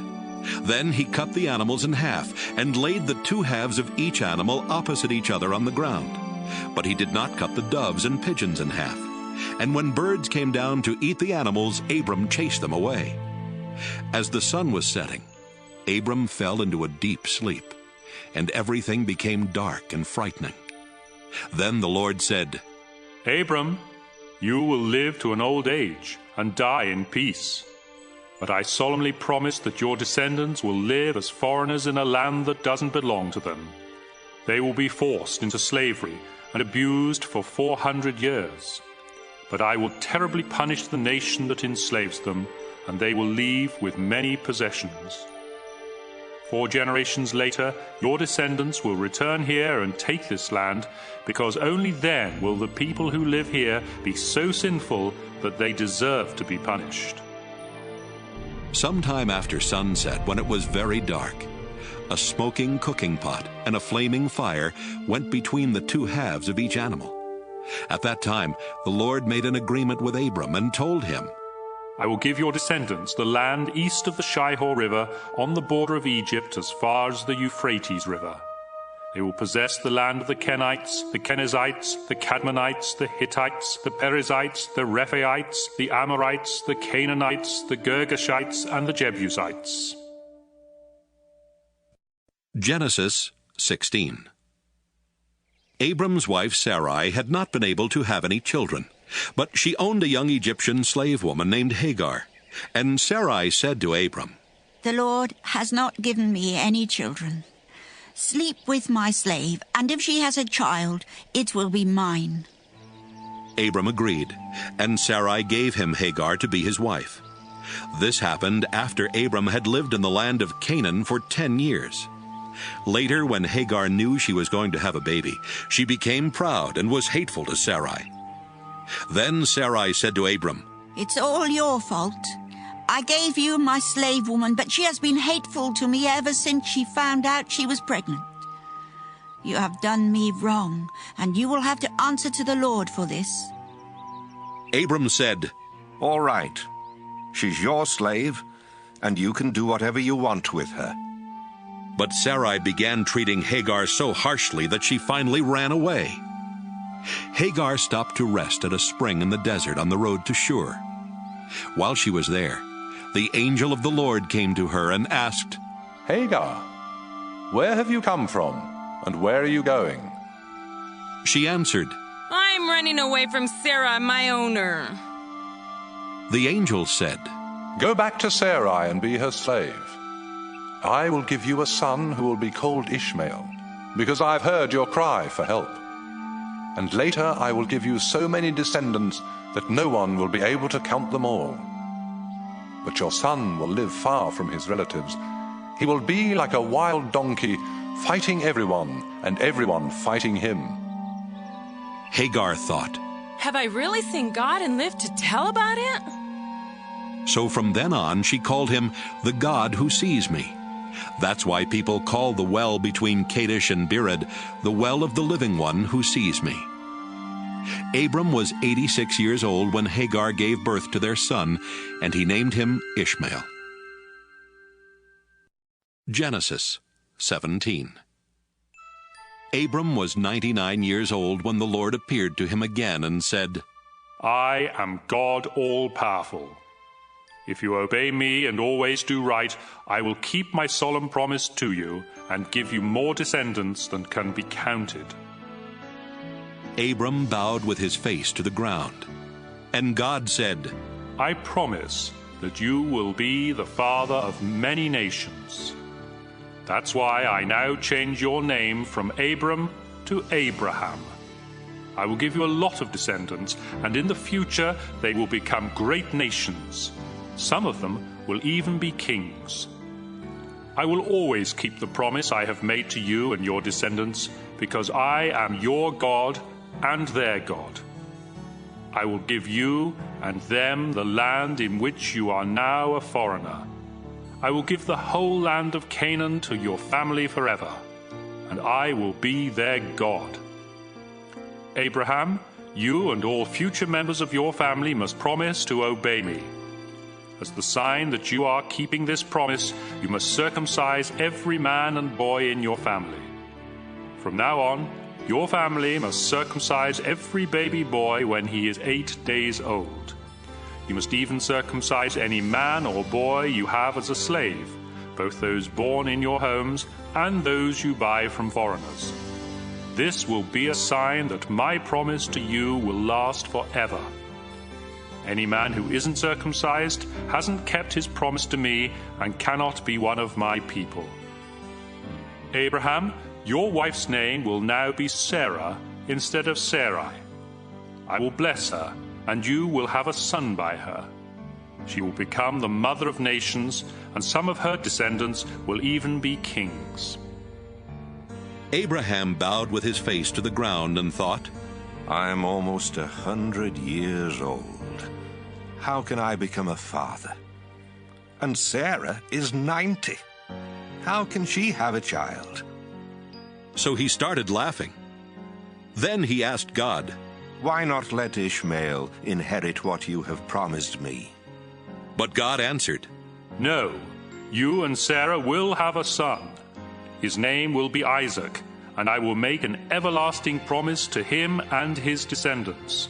Then he cut the animals in half and laid the 2 halves of each animal opposite each other on the ground. But he did not cut the doves and pigeons in half. And when birds came down to eat the animals, Abram chased them away. As the sun was setting, Abram fell into a deep sleep, and everything became dark and frightening. Then the Lord said, Abram, you will live to an old age and die in peace. But I solemnly promise that your descendants will live as foreigners in a land that doesn't belong to them. They will be forced into slavery and abused for 400 years. But I will terribly punish the nation that enslaves them, and they will leave with many possessions. 4 generations later, your descendants will return here and take this land, because only then will the people who live here be so sinful that they deserve to be punished. Sometime after sunset, when it was very dark, a smoking cooking pot and a flaming fire went between the 2 halves of each animal. At that time, the Lord made an agreement with Abram and told him, I will give your descendants the land east of the Shihor River on the border of Egypt as far as the Euphrates River. They will possess the land of the Kenites, the Kenizzites, the Cadmonites, the Hittites, the Perizzites, the Rephaites, the Amorites, the Canaanites, the Girgashites, and the Jebusites. Genesis 16. Abram's wife Sarai had not been able to have any children, but she owned a young Egyptian slave woman named Hagar. And Sarai said to Abram, The Lord has not given me any children. Sleep with my slave, and if she has a child, it will be mine. Abram agreed, and Sarai gave him Hagar to be his wife. This happened after Abram had lived in the land of Canaan for 10 years. Later, when Hagar knew she was going to have a baby, she became proud and was hateful to Sarai. Then Sarai said to Abram, It's all your fault. I gave you my slave woman, but she has been hateful to me ever since she found out she was pregnant. You have done me wrong, and you will have to answer to the Lord for this. Abram said, All right. She's your slave, and you can do whatever you want with her. But Sarai began treating Hagar so harshly that she finally ran away. Hagar stopped to rest at a spring in the desert on the road to Shur. While she was there, the angel of the Lord came to her and asked, Hagar, where have you come from, and where are you going? She answered, I'm running away from Sarah, my owner. The angel said, Go back to Sarai and be her slave. I will give you a son who will be called Ishmael, because I've heard your cry for help. And later I will give you so many descendants that no one will be able to count them all. But your son will live far from his relatives. He will be like a wild donkey, fighting everyone, and everyone fighting him. Hagar thought, Have I really seen God and lived to tell about it? So from then on she called him the God who sees me. That's why people call the well between Kadesh and Bered the well of the living one who sees me. Abram was 86 years old when Hagar gave birth to their son, and he named him Ishmael. Genesis 17. Abram was 99 years old when the Lord appeared to him again and said, I am God all-powerful. If you obey me and always do right, I will keep my solemn promise to you and give you more descendants than can be counted. Abram bowed with his face to the ground. And God said, I promise that you will be the father of many nations. That's why I now change your name from Abram to Abraham. I will give you a lot of descendants, and in the future they will become great nations. Some of them will even be kings. I will always keep the promise I have made to you and your descendants, because I am your God and their God. I will give you and them the land in which you are now a foreigner. I will give the whole land of Canaan to your family forever, and I will be their God. Abraham, you and all future members of your family must promise to obey me. As the sign that you are keeping this promise, you must circumcise every man and boy in your family. From now on, your family must circumcise every baby boy when he is 8 days old. You must even circumcise any man or boy you have as a slave, both those born in your homes and those you buy from foreigners. This will be a sign that my promise to you will last forever. Any man who isn't circumcised hasn't kept his promise to me and cannot be one of my people. Abraham, your wife's name will now be Sarah instead of Sarai. I will bless her, and you will have a son by her. She will become the mother of nations, and some of her descendants will even be kings." Abraham bowed with his face to the ground and thought, I am almost 100 years old. How can I become a father? And Sarah is 90. How can she have a child? So he started laughing. Then he asked God, Why not let Ishmael inherit what you have promised me? But God answered, "No, you and Sarah will have a son. His name will be Isaac, and I will make an everlasting promise to him and his descendants.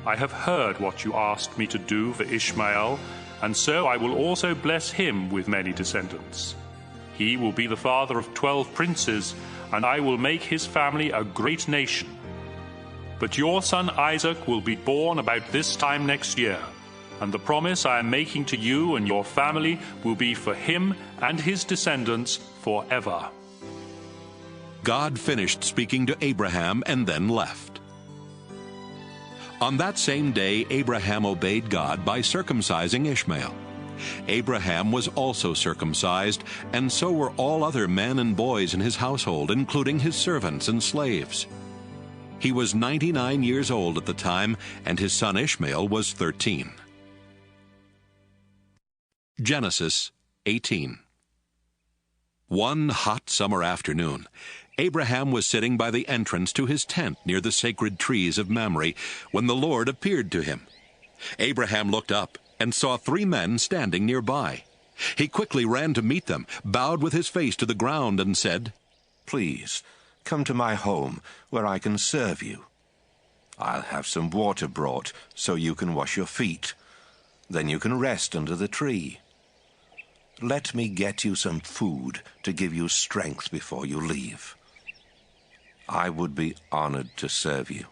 I have heard what you asked me to do for Ishmael, and so I will also bless him with many descendants. He will be the father of 12 princes, and I will make his family a great nation. But your son Isaac will be born about this time next year, and the promise I am making to you and your family will be for him and his descendants forever." God finished speaking to Abraham and then left. On that same day, Abraham obeyed God by circumcising Ishmael. Abraham was also circumcised, and so were all other men and boys in his household, including his servants and slaves. He was 99 years old at the time, and his son Ishmael was 13. Genesis 18. One hot summer afternoon, Abraham was sitting by the entrance to his tent near the sacred trees of Mamre when the Lord appeared to him. Abraham looked up and saw 3 men standing nearby. He quickly ran to meet them, bowed with his face to the ground, and said, Please, come to my home where I can serve you. I'll have some water brought so you can wash your feet. Then you can rest under the tree. Let me get you some food to give you strength before you leave. I would be honored to serve you.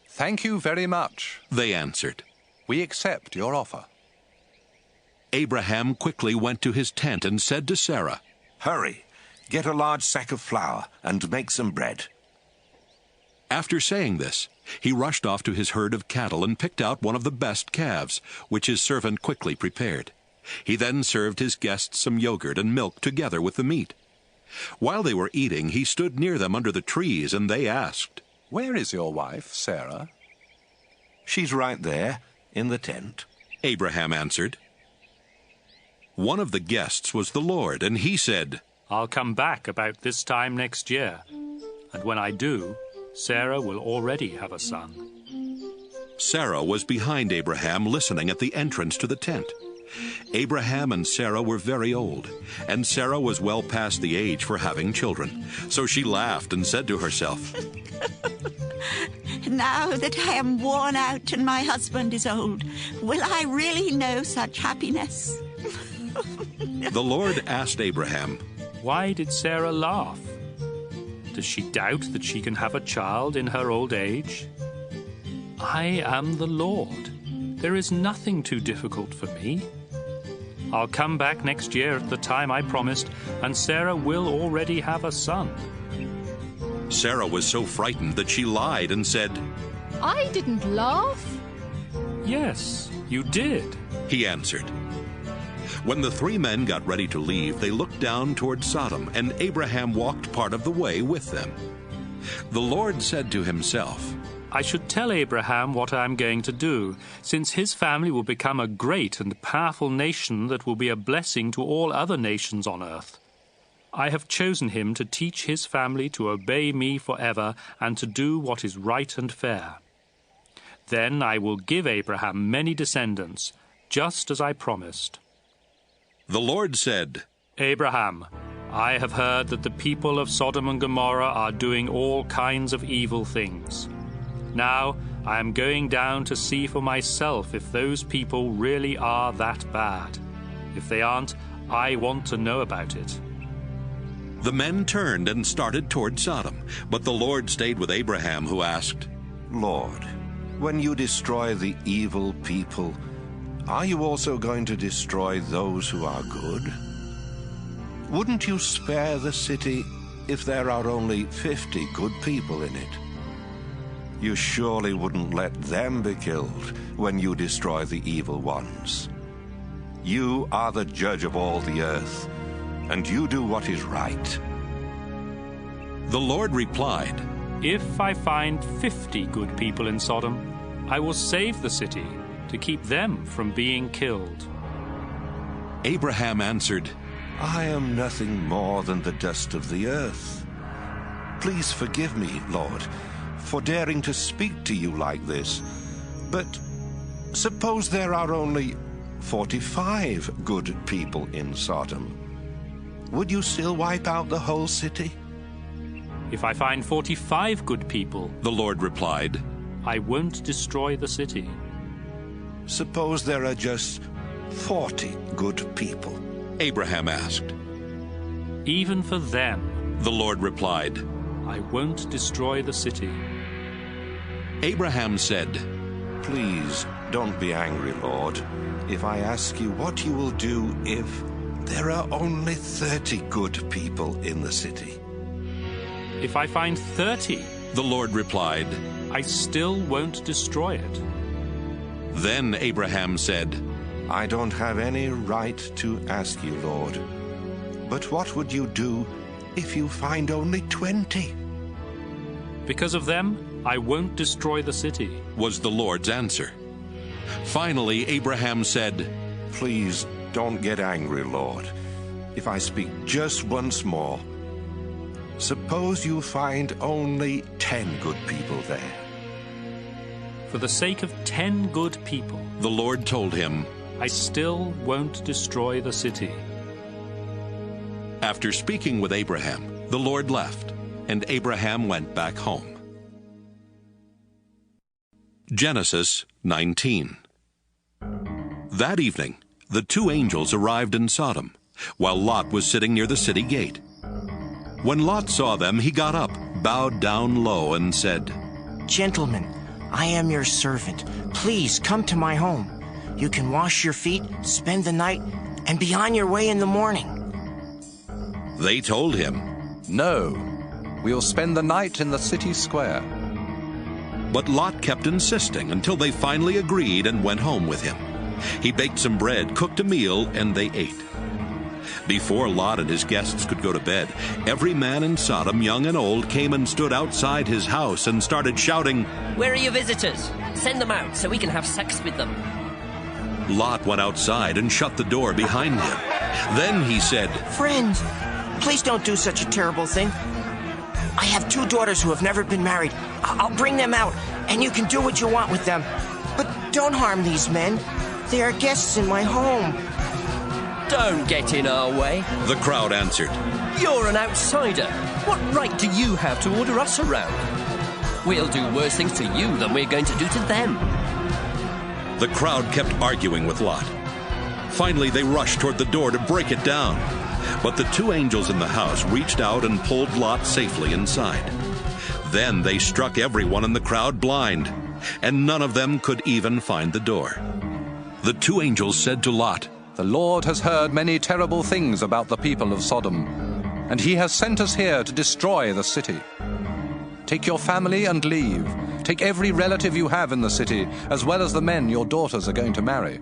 Thank you very much, they answered. We accept your offer. Abraham quickly went to his tent and said to Sarah, Hurry, get a large sack of flour and make some bread. After saying this, he rushed off to his herd of cattle and picked out one of the best calves, which his servant quickly prepared. He then served his guests some yogurt and milk together with the meat. While they were eating, he stood near them under the trees, and they asked, Where is your wife, Sarah? She's right there, in the tent. Abraham answered. One of the guests was the Lord, and he said, I'll come back about this time next year, and when I do, Sarah will already have a son. Sarah was behind Abraham, listening at the entrance to the tent. Abraham and Sarah were very old, and Sarah was well past the age for having children. So she laughed and said to herself, Now that I am worn out and my husband is old, will I really know such happiness? The Lord asked Abraham, Why did Sarah laugh? Does she doubt that she can have a child in her old age? I am the Lord. There is nothing too difficult for me. I'll come back next year at the time I promised, and Sarah will already have a son. Sarah was so frightened that she lied and said, I didn't laugh. Yes, you did, he answered. When the 3 men got ready to leave, they looked down toward Sodom, and Abraham walked part of the way with them. The Lord said to himself, I should tell Abraham what I am going to do, since his family will become a great and powerful nation that will be a blessing to all other nations on earth. I have chosen him to teach his family to obey me forever and to do what is right and fair. Then I will give Abraham many descendants, just as I promised. The Lord said, Abraham, I have heard that the people of Sodom and Gomorrah are doing all kinds of evil things. Now I am going down to see for myself if those people really are that bad. If they aren't, I want to know about it. The men turned and started toward Sodom, but the Lord stayed with Abraham, who asked, Lord, when you destroy the evil people, are you also going to destroy those who are good? Wouldn't you spare the city if there are only 50 good people in it? You surely wouldn't let them be killed when you destroy the evil ones. You are the judge of all the earth, and you do what is right. The Lord replied, If I find 50 good people in Sodom, I will save the city to keep them from being killed. Abraham answered, I am nothing more than the dust of the earth. Please forgive me, Lord, for daring to speak to you like this. But suppose there are only 45 good people in Sodom. Would you still wipe out the whole city? If I find 45 good people, the Lord replied, I won't destroy the city. Suppose there are just 40 good people, Abraham asked. Even for them, the Lord replied, I won't destroy the city. Abraham said, Please don't be angry, Lord, if I ask you what you will do if there are only 30 good people in the city. If I find 30, the Lord replied, I still won't destroy it. Then Abraham said, I don't have any right to ask you, Lord, but what would you do if you find only 20? Because of them, I won't destroy the city, was the Lord's answer. Finally, Abraham said, Please don't get angry, Lord, if I speak just once more. Suppose you find only 10 good people there. For the sake of 10 good people, the Lord told him, I still won't destroy the city. After speaking with Abraham, the Lord left, and Abraham went back home. Genesis 19. That evening, the two angels arrived in Sodom, while Lot was sitting near the city gate. When Lot saw them, he got up, bowed down low, and said, Gentlemen, I am your servant. Please come to my home. You can wash your feet, spend the night, and be on your way in the morning. They told him, No, we'll spend the night in the city square. But Lot kept insisting until they finally agreed and went home with him. He baked some bread, cooked a meal, and they ate. Before Lot and his guests could go to bed, every man in Sodom, young and old, came and stood outside his house and started shouting, Where are your visitors? Send them out so we can have sex with them. Lot went outside and shut the door behind him. Then he said, Friend, please don't do such a terrible thing. I have 2 daughters who have never been married. I'll bring them out, and you can do what you want with them. But don't harm these men. They are guests in my home. Don't get in our way, the crowd answered. You're an outsider. What right do you have to order us around? We'll do worse things to you than we're going to do to them. The crowd kept arguing with Lot. Finally, they rushed toward the door to break it down. But the two angels in the house reached out and pulled Lot safely inside. Then they struck everyone in the crowd blind, and none of them could even find the door. The two angels said to Lot, The Lord has heard many terrible things about the people of Sodom, and he has sent us here to destroy the city. Take your family and leave. Take every relative you have in the city, as well as the men your daughters are going to marry.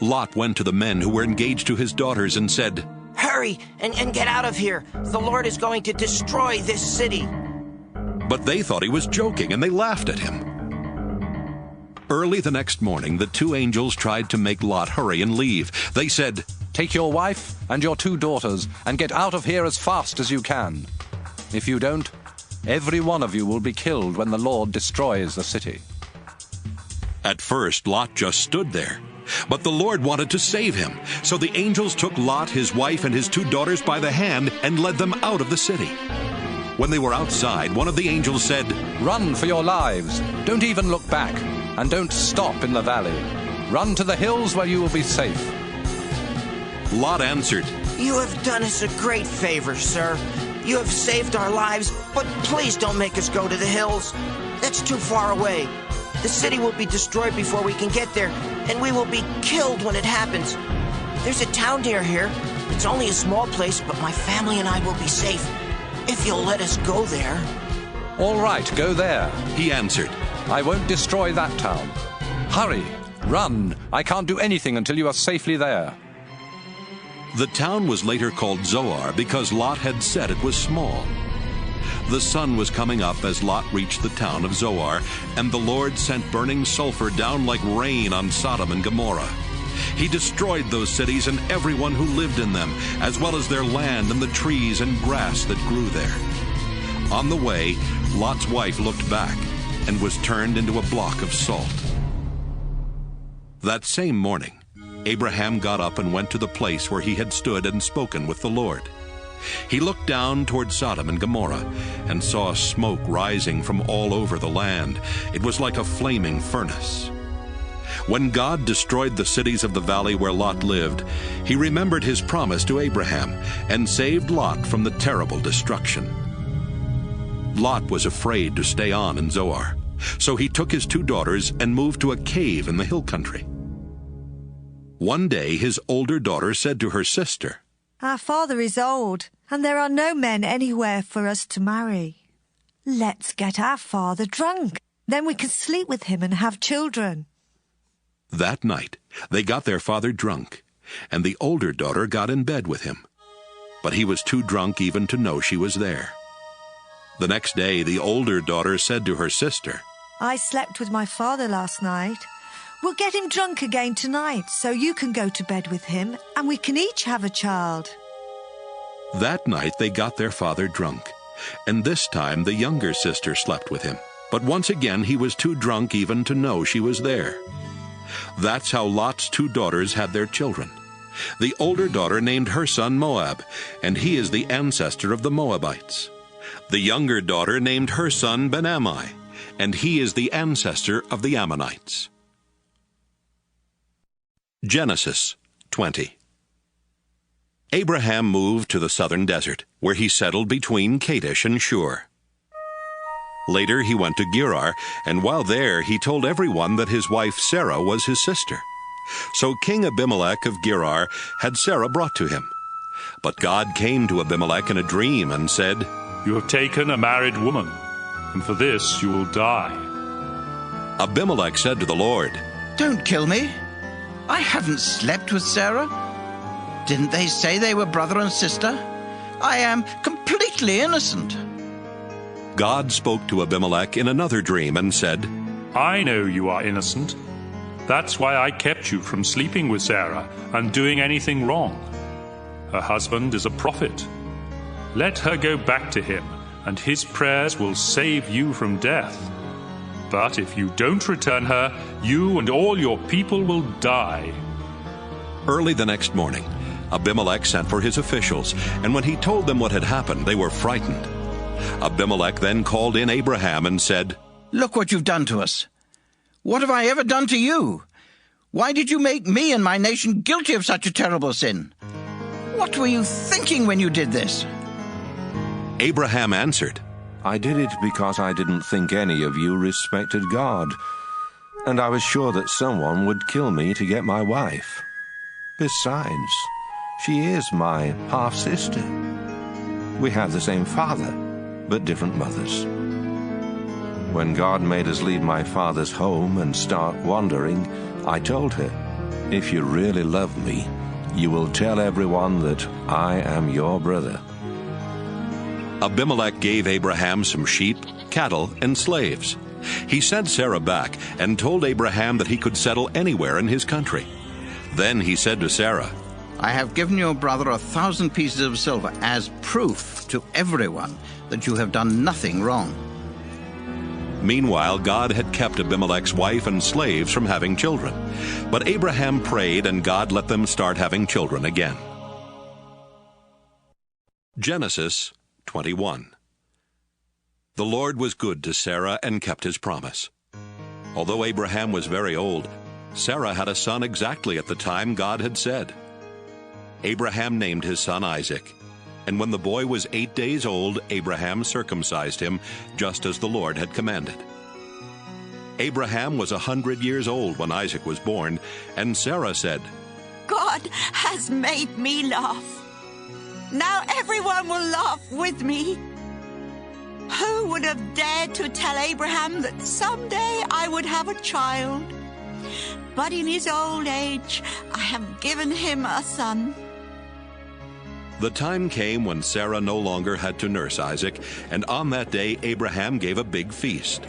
Lot went to the men who were engaged to his daughters and said, Hurry and get out of here. The Lord is going to destroy this city. But they thought he was joking, and they laughed at him. Early the next morning, the two angels tried to make Lot hurry and leave. They said, Take your wife and your 2 daughters and get out of here as fast as you can. If you don't, every one of you will be killed when the Lord destroys the city. At first, Lot just stood there. But the Lord wanted to save him. So the angels took Lot, his wife, and his 2 daughters by the hand and led them out of the city. When they were outside, one of the angels said, Run for your lives. Don't even look back. And don't stop in the valley. Run to the hills where you will be safe. Lot answered, You have done us a great favor, sir. You have saved our lives, but please don't make us go to the hills. That's too far away. The city will be destroyed before we can get there, and we will be killed when it happens. There's a town near here. It's only a small place, but my family and I will be safe if you'll let us go there. All right, go there. He answered, I won't destroy that town. Hurry, run. I can't do anything until you are safely there. The town was later called Zoar because Lot had said it was small. The sun was coming up as Lot reached the town of Zoar, and the Lord sent burning sulfur down like rain on Sodom and Gomorrah. He destroyed those cities and everyone who lived in them, as well as their land and the trees and grass that grew there. On the way, Lot's wife looked back and was turned into a block of salt. That same morning, Abraham got up and went to the place where he had stood and spoken with the Lord. He looked down toward Sodom and Gomorrah and saw smoke rising from all over the land. It was like a flaming furnace. When God destroyed the cities of the valley where Lot lived, he remembered his promise to Abraham and saved Lot from the terrible destruction. Lot was afraid to stay on in Zoar, so he took his 2 daughters and moved to a cave in the hill country. One day his older daughter said to her sister, Our father is old, and there are no men anywhere for us to marry. Let's get our father drunk. Then we can sleep with him and have children. That night they got their father drunk, and the older daughter got in bed with him. But he was too drunk even to know she was there. The next day the older daughter said to her sister, I slept with my father last night. We'll get him drunk again tonight, so you can go to bed with him, and we can each have a child. That night they got their father drunk, and this time the younger sister slept with him. But once again he was too drunk even to know she was there. That's how Lot's 2 daughters had their children. The older daughter named her son Moab, and he is the ancestor of the Moabites. The younger daughter named her son Ben-Ammi, and he is the ancestor of the Ammonites. Genesis 20. Abraham moved to the southern desert, where he settled between Kadesh and Shur. Later he went to Gerar, and while there he told everyone that his wife Sarah was his sister. So King Abimelech of Gerar had Sarah brought to him. But God came to Abimelech in a dream and said, You have taken a married woman, and for this you will die. Abimelech said to the Lord, Don't kill me. I haven't slept with Sarah. Didn't they say they were brother and sister? I am completely innocent. God spoke to Abimelech in another dream and said, I know you are innocent. That's why I kept you from sleeping with Sarah and doing anything wrong. Her husband is a prophet. Let her go back to him, and his prayers will save you from death. But if you don't return her, you and all your people will die. Early the next morning, Abimelech sent for his officials, and when he told them what had happened, they were frightened. Abimelech then called in Abraham and said, Look what you've done to us. What have I ever done to you? Why did you make me and my nation guilty of such a terrible sin? What were you thinking when you did this? Abraham answered, I did it because I didn't think any of you respected God, and I was sure that someone would kill me to get my wife. Besides, she is my half-sister. We have the same father, but different mothers. When God made us leave my father's home and start wandering, I told her, If you really love me, you will tell everyone that I am your brother. Abimelech gave Abraham some sheep, cattle, and slaves. He sent Sarah back and told Abraham that he could settle anywhere in his country. Then he said to Sarah, I have given your brother 1,000 pieces of silver as proof to everyone that you have done nothing wrong. Meanwhile, God had kept Abimelech's wife and slaves from having children. But Abraham prayed, and God let them start having children again. Genesis 21. The Lord was good to Sarah and kept his promise. Although Abraham was very old, Sarah had a son exactly at the time God had said. Abraham named his son Isaac, and when the boy was 8 days old, Abraham circumcised him, just as the Lord had commanded. Abraham was 100 years old when Isaac was born, and Sarah said, God has made me laugh. Now everyone will laugh with me. Who would have dared to tell Abraham that someday I would have a child? But in his old age, I have given him a son. The time came when Sarah no longer had to nurse Isaac, and on that day Abraham gave a big feast.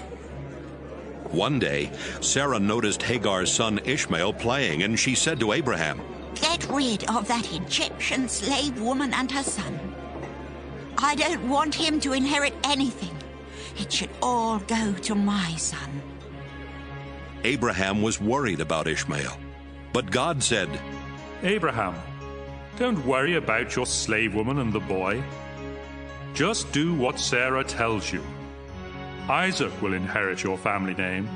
One day, Sarah noticed Hagar's son Ishmael playing, and she said to Abraham, Get rid of that Egyptian slave woman and her son. I don't want him to inherit anything. It should all go to my son. Abraham was worried about Ishmael, but God said, Abraham, don't worry about your slave woman and the boy. Just do what Sarah tells you. Isaac will inherit your family name,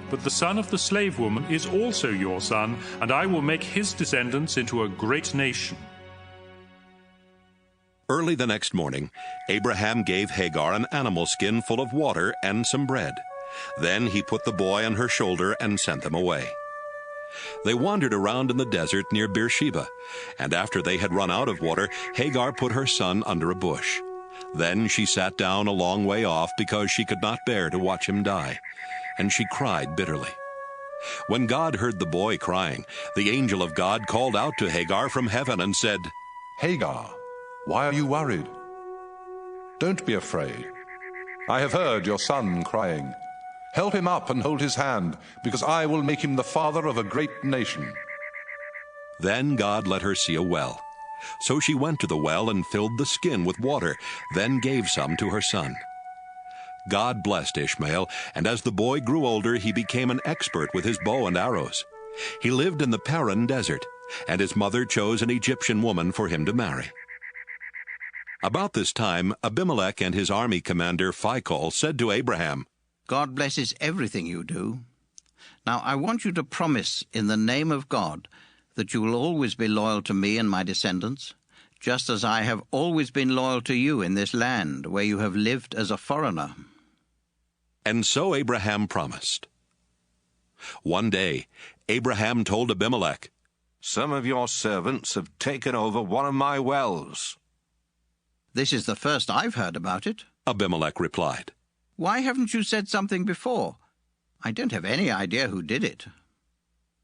but the son of the slave woman is also your son, and I will make his descendants into a great nation. Early the next morning, Abraham gave Hagar an animal skin full of water and some bread. Then he put the boy on her shoulder and sent them away. They wandered around in the desert near Beersheba, and after they had run out of water, Hagar put her son under a bush. Then she sat down a long way off because she could not bear to watch him die, and she cried bitterly. When God heard the boy crying, the angel of God called out to Hagar from heaven and said, Hagar, why are you worried? Don't be afraid. I have heard your son crying. Help him up and hold his hand, because I will make him the father of a great nation. Then God let her see a well. So she went to the well and filled the skin with water, then gave some to her son. God blessed Ishmael, and as the boy grew older, he became an expert with his bow and arrows. He lived in the Paran desert, and his mother chose an Egyptian woman for him to marry. About this time, Abimelech and his army commander Phicol said to Abraham, God blesses everything you do. Now I want you to promise in the name of God that you will always be loyal to me and my descendants, just as I have always been loyal to you in this land where you have lived as a foreigner. And so Abraham promised. One day, Abraham told Abimelech, Some of your servants have taken over one of my wells. This is the first I've heard about it, Abimelech replied. Why haven't you said something before? I don't have any idea who did it.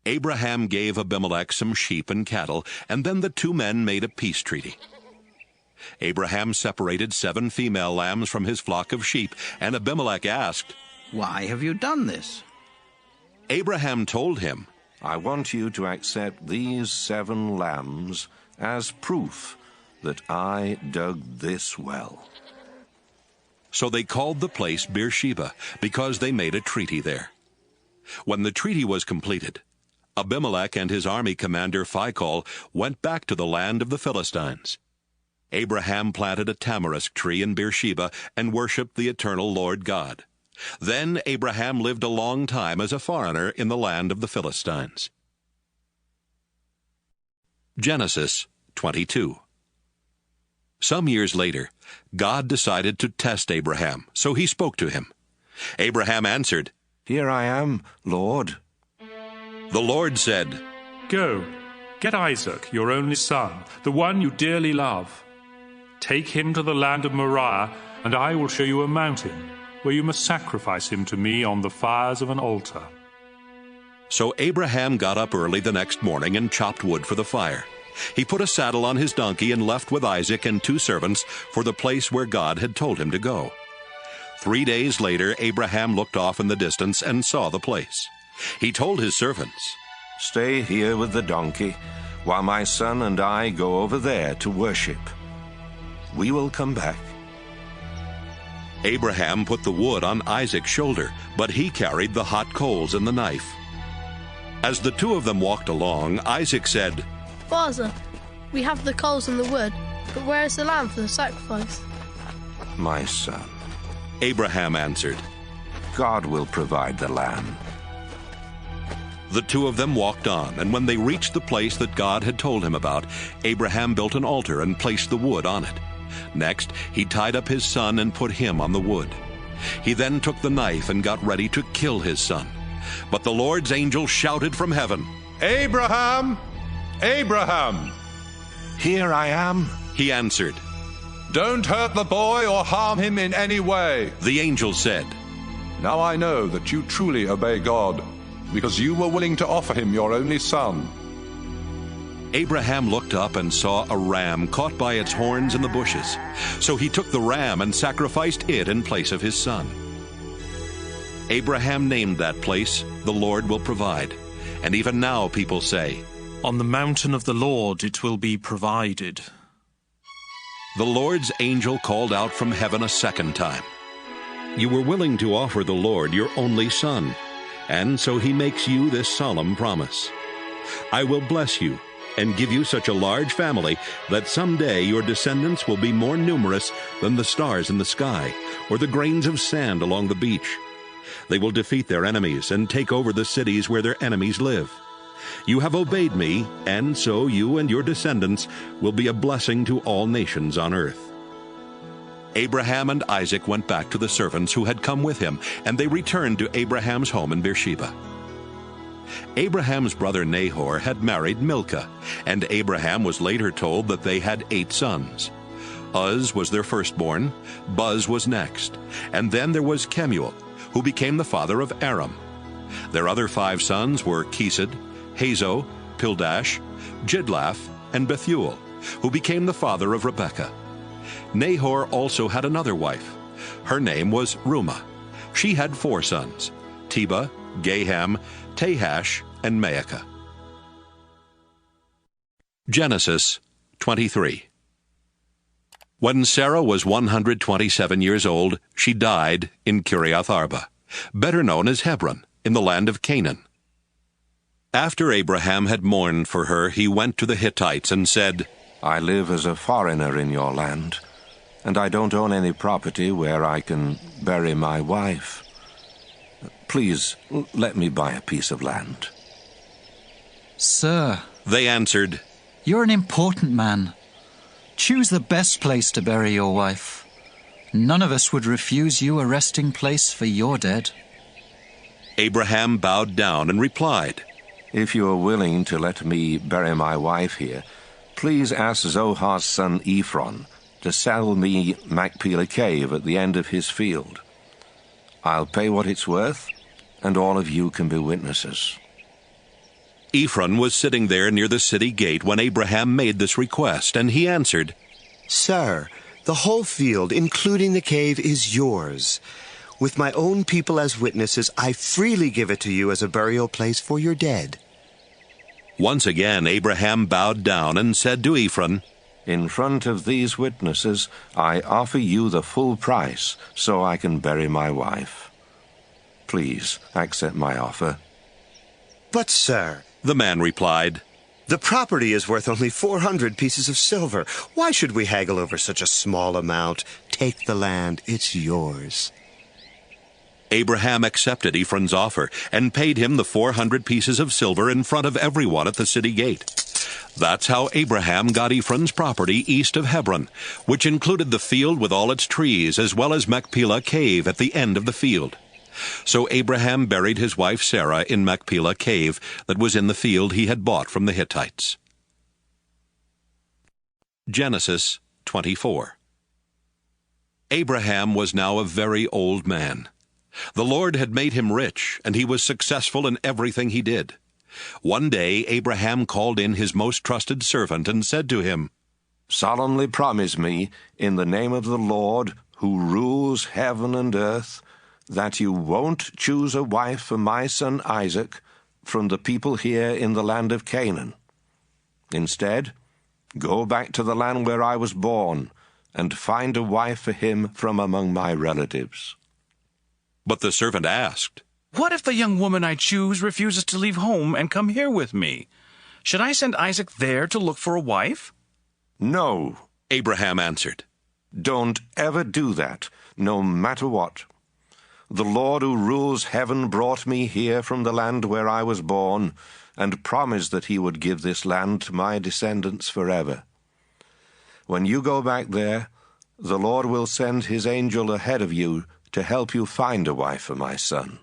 Abraham gave Abimelech some sheep and cattle, and then the two men made a peace treaty. Abraham separated 7 female lambs from his flock of sheep, and Abimelech asked, Why have you done this? Abraham told him, I want you to accept these 7 lambs as proof that I dug this well. So they called the place Beersheba, because they made a treaty there. When the treaty was completed, Abimelech and his army commander Phicol went back to the land of the Philistines. Abraham planted a tamarisk tree in Beersheba and worshipped the eternal Lord God. Then Abraham lived a long time as a foreigner in the land of the Philistines. Genesis 22. Some years later, God decided to test Abraham, so he spoke to him. Abraham answered, Here I am, Lord. The Lord said, Go, get Isaac, your only son, the one you dearly love. Take him to the land of Moriah, and I will show you a mountain, where you must sacrifice him to me on the fires of an altar. So Abraham got up early the next morning and chopped wood for the fire. He put a saddle on his donkey and left with Isaac and 2 servants for the place where God had told him to go. 3 days later, Abraham looked off in the distance and saw the place. He told his servants, Stay here with the donkey, while my son and I go over there to worship. We will come back. Abraham put the wood on Isaac's shoulder, but he carried the hot coals and the knife. As the 2 of them walked along, Isaac said, Father, we have the coals and the wood, but where is the lamb for the sacrifice? My son, Abraham answered, God will provide the lamb. The 2 of them walked on, and when they reached the place that God had told him about, Abraham built an altar and placed the wood on it. Next, he tied up his son and put him on the wood. He then took the knife and got ready to kill his son. But the Lord's angel shouted from heaven, Abraham! Abraham! Here I am, he answered. Don't hurt the boy or harm him in any way. The angel said, Now I know that you truly obey God, because you were willing to offer him your only son. Abraham looked up and saw a ram caught by its horns in the bushes. So he took the ram and sacrificed it in place of his son. Abraham named that place, "The Lord will provide." And even now people say, "On the mountain of the Lord it will be provided." The Lord's angel called out from heaven a second time. You were willing to offer the Lord your only son, and so he makes you this solemn promise. I will bless you and give you such a large family that someday your descendants will be more numerous than the stars in the sky or the grains of sand along the beach. They will defeat their enemies and take over the cities where their enemies live. You have obeyed me, and so you and your descendants will be a blessing to all nations on earth. Abraham and Isaac went back to the servants who had come with him, and they returned to Abraham's home in Beersheba. Abraham's brother Nahor had married Milcah, and Abraham was later told that they had 8 sons. Uz was their firstborn, Buz was next, and then there was Kemuel, who became the father of Aram. Their other 5 sons were Kesed, Hazo, Pildash, Jidlaph, and Bethuel, who became the father of Rebekah. Nahor also had another wife. Her name was Rumah. She had 4 sons, Tebah, Gaham, Tahash, and Maacah. Genesis 23. When Sarah was 127 years old, she died in Kiriath Arba, better known as Hebron, in the land of Canaan. After Abraham had mourned for her, he went to the Hittites and said, I live as a foreigner in your land, and I don't own any property where I can bury my wife. Please, let me buy a piece of land. Sir, they answered, you're an important man. Choose the best place to bury your wife. None of us would refuse you a resting place for your dead. Abraham bowed down and replied, If you are willing to let me bury my wife here, please ask Zohar's son Ephraim to sell me Machpelah Cave at the end of his field. I'll pay what it's worth, and all of you can be witnesses. Ephraim was sitting there near the city gate when Abraham made this request, and he answered, Sir, the whole field, including the cave, is yours. With my own people as witnesses, I freely give it to you as a burial place for your dead. Once again Abraham bowed down and said to Ephraim, In front of these witnesses, I offer you the full price so I can bury my wife. Please accept my offer. But, sir, the man replied, the property is worth only 400 pieces of silver. Why should we haggle over such a small amount? Take the land, it's yours. Abraham accepted Ephraim's offer and paid him the 400 pieces of silver in front of everyone at the city gate. That's how Abraham got Ephraim's property east of Hebron, which included the field with all its trees, as well as Machpelah Cave at the end of the field. So Abraham buried his wife Sarah in Machpelah Cave that was in the field he had bought from the Hittites. Genesis 24. Abraham was now a very old man. The Lord had made him rich, and he was successful in everything he did. One day Abraham called in his most trusted servant and said to him, Solemnly promise me, in the name of the Lord, who rules heaven and earth, that you won't choose a wife for my son Isaac from the people here in the land of Canaan. Instead, go back to the land where I was born and find a wife for him from among my relatives. But the servant asked, What if the young woman I choose refuses to leave home and come here with me? Should I send Isaac there to look for a wife? No, Abraham answered. Don't ever do that, no matter what. The Lord who rules heaven brought me here from the land where I was born, and promised that he would give this land to my descendants forever. When you go back there, the Lord will send his angel ahead of you to help you find a wife for my son.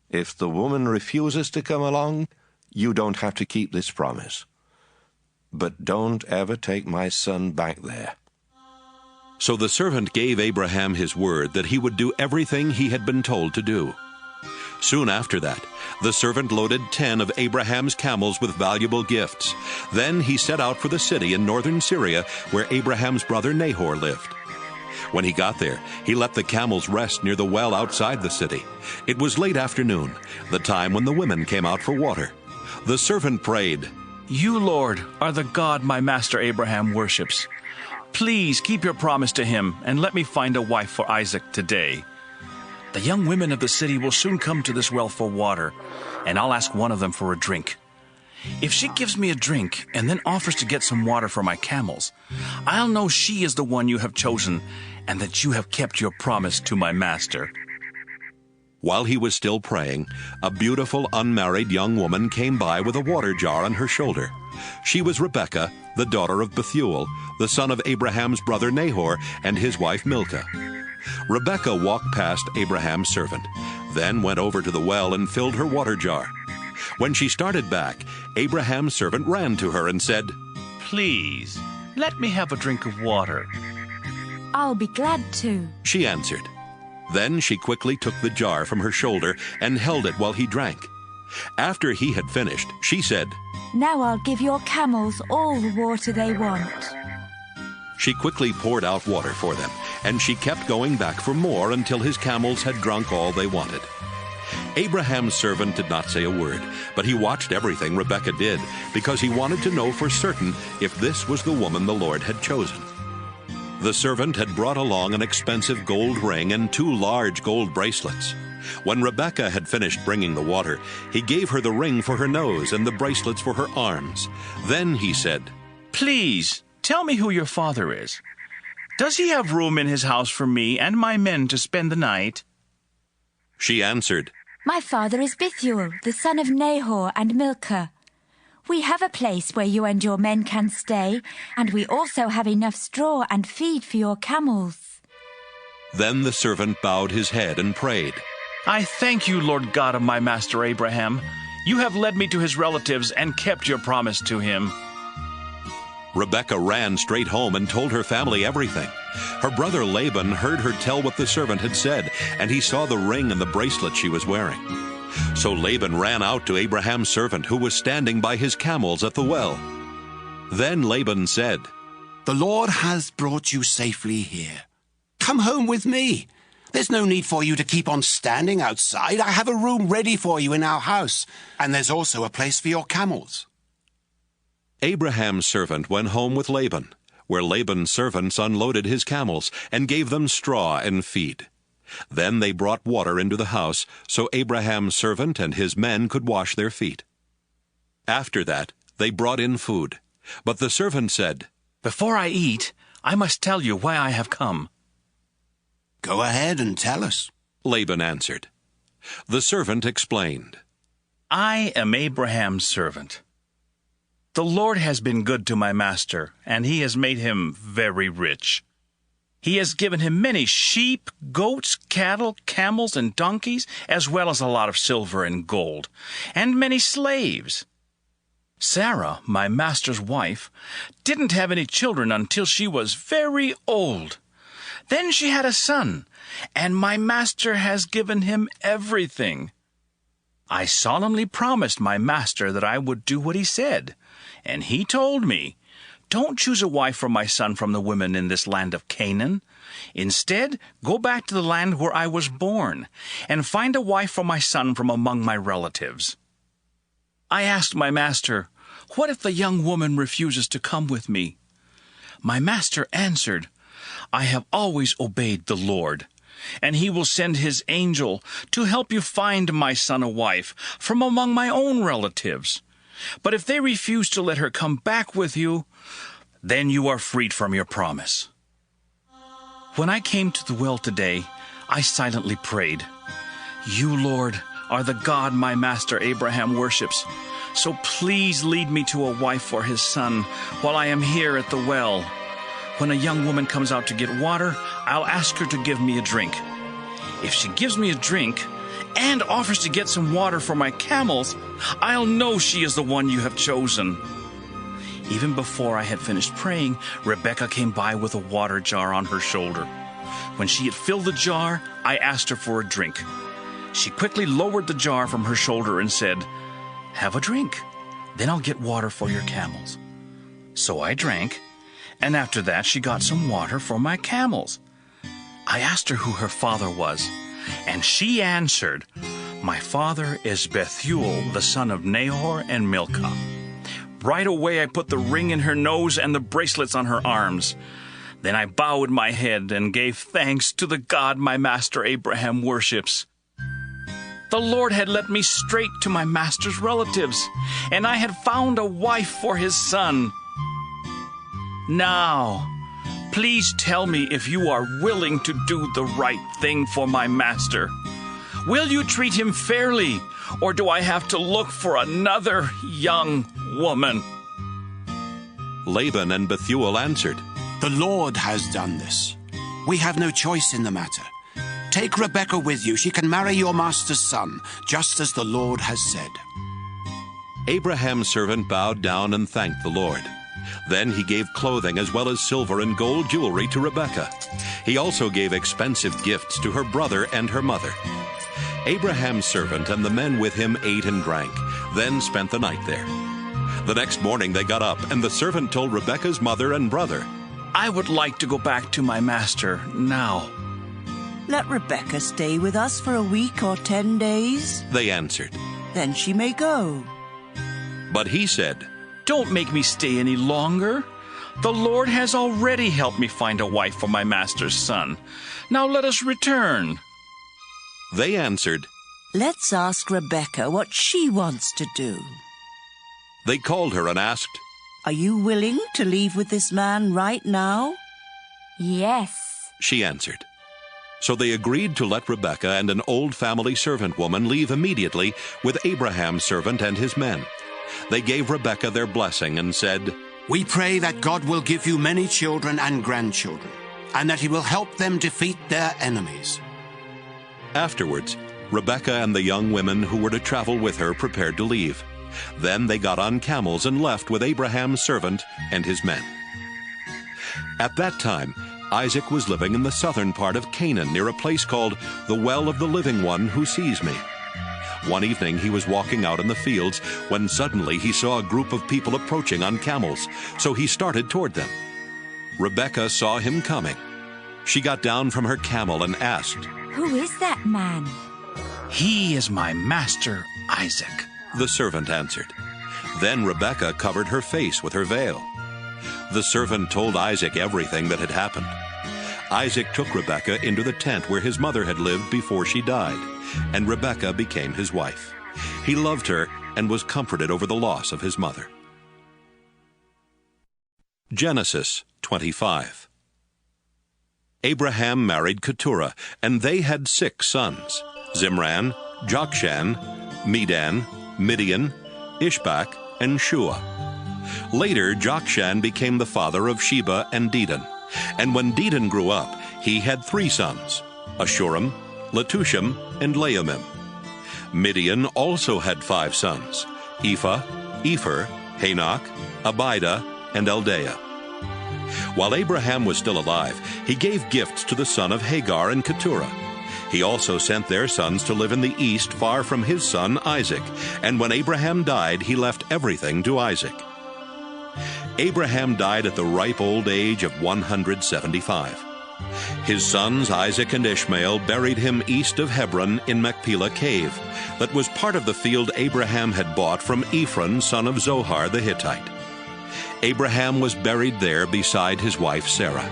If the woman refuses to come along, you don't have to keep this promise. But don't ever take my son back there. So the servant gave Abraham his word that he would do everything he had been told to do. Soon after that, the servant loaded 10 of Abraham's camels with valuable gifts. Then he set out for the city in northern Syria where Abraham's brother Nahor lived. When he got there, he let the camels rest near the well outside the city. It was late afternoon, the time when the women came out for water. The servant prayed, "You, Lord, are the God my master Abraham worships. Please keep your promise to him and let me find a wife for Isaac today. The young women of the city will soon come to this well for water, and I'll ask one of them for a drink. If she gives me a drink and then offers to get some water for my camels, I'll know she is the one you have chosen and that you have kept your promise to my master." While he was still praying, a beautiful unmarried young woman came by with a water jar on her shoulder. She was Rebekah, the daughter of Bethuel, the son of Abraham's brother Nahor, and his wife Milcah. Rebekah walked past Abraham's servant, then went over to the well and filled her water jar. When she started back, Abraham's servant ran to her and said, "Please, let me have a drink of water." "I'll be glad to," she answered. Then she quickly took the jar from her shoulder and held it while he drank. After he had finished, she said, "Now I'll give your camels all the water they want." She quickly poured out water for them, and she kept going back for more until his camels had drunk all they wanted. Abraham's servant did not say a word, but he watched everything Rebekah did, because he wanted to know for certain if this was the woman the Lord had chosen. The servant had brought along an expensive gold ring and 2 large gold bracelets. When Rebekah had finished bringing the water, he gave her the ring for her nose and the bracelets for her arms. Then he said, "Please, tell me who your father is. Does he have room in his house for me and my men to spend the night?" She answered, "My father is Bethuel, the son of Nahor and Milcah. We have a place where you and your men can stay, and we also have enough straw and feed for your camels." Then the servant bowed his head and prayed, "I thank you, Lord God of my master Abraham. You have led me to his relatives and kept your promise to him." Rebekah ran straight home and told her family everything. Her brother Laban heard her tell what the servant had said, and he saw the ring and the bracelet she was wearing. So Laban ran out to Abraham's servant, who was standing by his camels at the well. Then Laban said, "The Lord has brought you safely here. Come home with me. There's no need for you to keep on standing outside. I have a room ready for you in our house, and there's also a place for your camels." Abraham's servant went home with Laban, where Laban's servants unloaded his camels and gave them straw and feed. Then they brought water into the house, so Abraham's servant and his men could wash their feet. After that, they brought in food. But the servant said, "Before I eat, I must tell you why I have come." "Go ahead and tell us," Laban answered. The servant explained, "I am Abraham's servant. The Lord has been good to my master, and he has made him very rich. He has given him many sheep, goats, cattle, camels, and donkeys, as well as a lot of silver and gold, and many slaves. Sarah, my master's wife, didn't have any children until she was very old. Then she had a son, and my master has given him everything. I solemnly promised my master that I would do what he said, and he told me, 'Don't choose a wife for my son from the women in this land of Canaan. Instead, go back to the land where I was born, and find a wife for my son from among my relatives.' I asked my master, 'What if the young woman refuses to come with me?' My master answered, 'I have always obeyed the Lord, and he will send his angel to help you find my son a wife from among my own relatives. But if they refuse to let her come back with you, then you are freed from your promise.' When I came to the well today, I silently prayed, 'You, Lord, are the God my master Abraham worships, so please lead me to a wife for his son while I am here at the well. When a young woman comes out to get water, I'll ask her to give me a drink. If she gives me a drink and offers to get some water for my camels, I'll know she is the one you have chosen. Even before I had finished praying, Rebekah came by with a water jar on her shoulder. When she had filled the jar, I asked her for a drink. She quickly lowered the jar from her shoulder and said, "Have a drink, then I'll get water for your camels." So I drank, and after that she got some water for my camels. I asked her who her father was, and she answered, "My father is Bethuel, the son of Nahor and Milcah." Right away I put the ring in her nose and the bracelets on her arms. Then I bowed my head and gave thanks to the God my master Abraham worships. The Lord had led me straight to my master's relatives, and I had found a wife for his son. Now, please tell me if you are willing to do the right thing for my master. Will you treat him fairly, or do I have to look for another young woman?" Laban and Bethuel answered, "The Lord has done this. We have no choice in the matter. Take Rebekah with you. She can marry your master's son, just as the Lord has said." Abraham's servant bowed down and thanked the Lord. Then he gave clothing as well as silver and gold jewelry to Rebekah. He also gave expensive gifts to her brother and her mother. Abraham's servant and the men with him ate and drank, then spent the night there. The next morning they got up, and the servant told Rebekah's mother and brother, "I would like to go back to my master now." "Let Rebekah stay with us for a week or 10 days. They answered. Then she may go." But he said, "Don't make me stay any longer. The Lord has already helped me find a wife for my master's son. Now let us return." They answered, "Let's ask Rebekah what she wants to do." They called her and asked, "Are you willing to leave with this man right now?" "Yes," she answered. So they agreed to let Rebekah and an old family servant woman leave immediately with Abraham's servant and his men. They gave Rebekah their blessing and said, "We pray that God will give you many children and grandchildren, and that he will help them defeat their enemies." Afterwards, Rebekah and the young women who were to travel with her prepared to leave. Then they got on camels and left with Abraham's servant and his men. At that time, Isaac was living in the southern part of Canaan near a place called the Well of the Living One Who Sees Me. One evening he was walking out in the fields when suddenly he saw a group of people approaching on camels, so he started toward them. Rebekah saw him coming. She got down from her camel and asked, "Who is that man?" "He is my master, Isaac," the servant answered. Then Rebekah covered her face with her veil. The servant told Isaac everything that had happened. Isaac took Rebekah into the tent where his mother had lived before she died, and Rebekah became his wife. He loved her and was comforted over the loss of his mother. Genesis 25. Abraham married Keturah, and they had 6 sons: Zimran, Jokshan, Medan, Midian, Ishbak, and Shua. Later, Jokshan became the father of Sheba and Dedan. And when Dedan grew up, he had 3 sons, Ashurim, Letushim, and Laamim. Midian also had 5 sons, Ephah, Epher, Hanok, Abida, and Eldaah. While Abraham was still alive, he gave gifts to the son of Hagar and Keturah. He also sent their sons to live in the east far from his son Isaac, and when Abraham died, he left everything to Isaac. Abraham died at the ripe old age of 175. His sons Isaac and Ishmael buried him east of Hebron in Machpelah cave, that was part of the field Abraham had bought from Ephraim, son of Zohar the Hittite. Abraham was buried there beside his wife Sarah.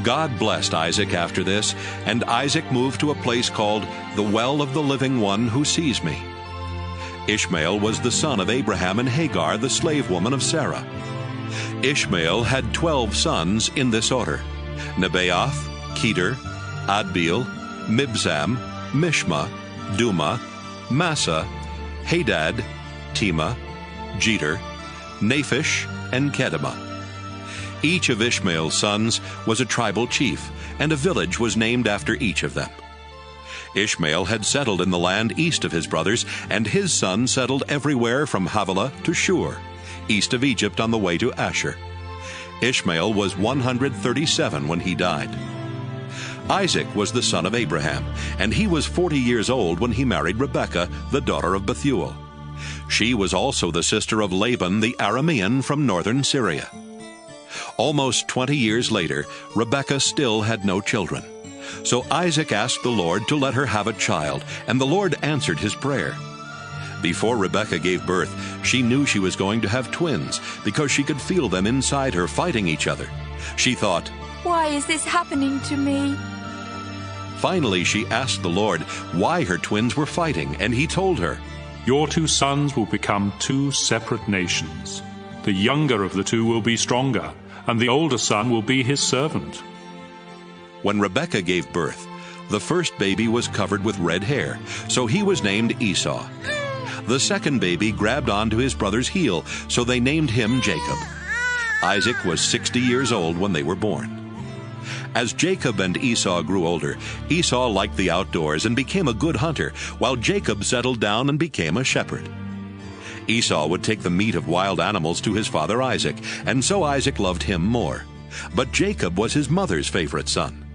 God blessed Isaac after this, and Isaac moved to a place called the Well of the Living One Who Sees Me. Ishmael was the son of Abraham and Hagar, the slave woman of Sarah. Ishmael had 12 sons in this order: Nebaioth, Kedar, Adbeel, Mibsam, Mishma, Duma, Massa, Hadad, Tema, Jeter, Naphish, and Kedemah. Each of Ishmael's sons was a tribal chief, and a village was named after each of them. Ishmael had settled in the land east of his brothers, and his sons settled everywhere from Havilah to Shur. east of Egypt on the way to Asher. Ishmael was 137 when he died. Isaac was the son of Abraham, and he was 40 years old when he married Rebekah, the daughter of Bethuel. She was also the sister of Laban the Aramean from northern Syria. Almost 20 years later, Rebekah still had no children. So Isaac asked the Lord to let her have a child, and the Lord answered his prayer. Before Rebekah gave birth, she knew she was going to have twins because she could feel them inside her fighting each other. She thought, "Why is this happening to me?" Finally, she asked the Lord why her twins were fighting, and he told her, "Your 2 sons will become 2 separate nations. The younger of the 2 will be stronger, and the older son will be his servant." When Rebekah gave birth, the first baby was covered with red hair, so he was named Esau. The second baby grabbed onto his brother's heel, so they named him Jacob. Isaac was 60 years old when they were born. As Jacob and Esau grew older, Esau liked the outdoors and became a good hunter, while Jacob settled down and became a shepherd. Esau would take the meat of wild animals to his father Isaac, and so Isaac loved him more. But Jacob was his mother's favorite son.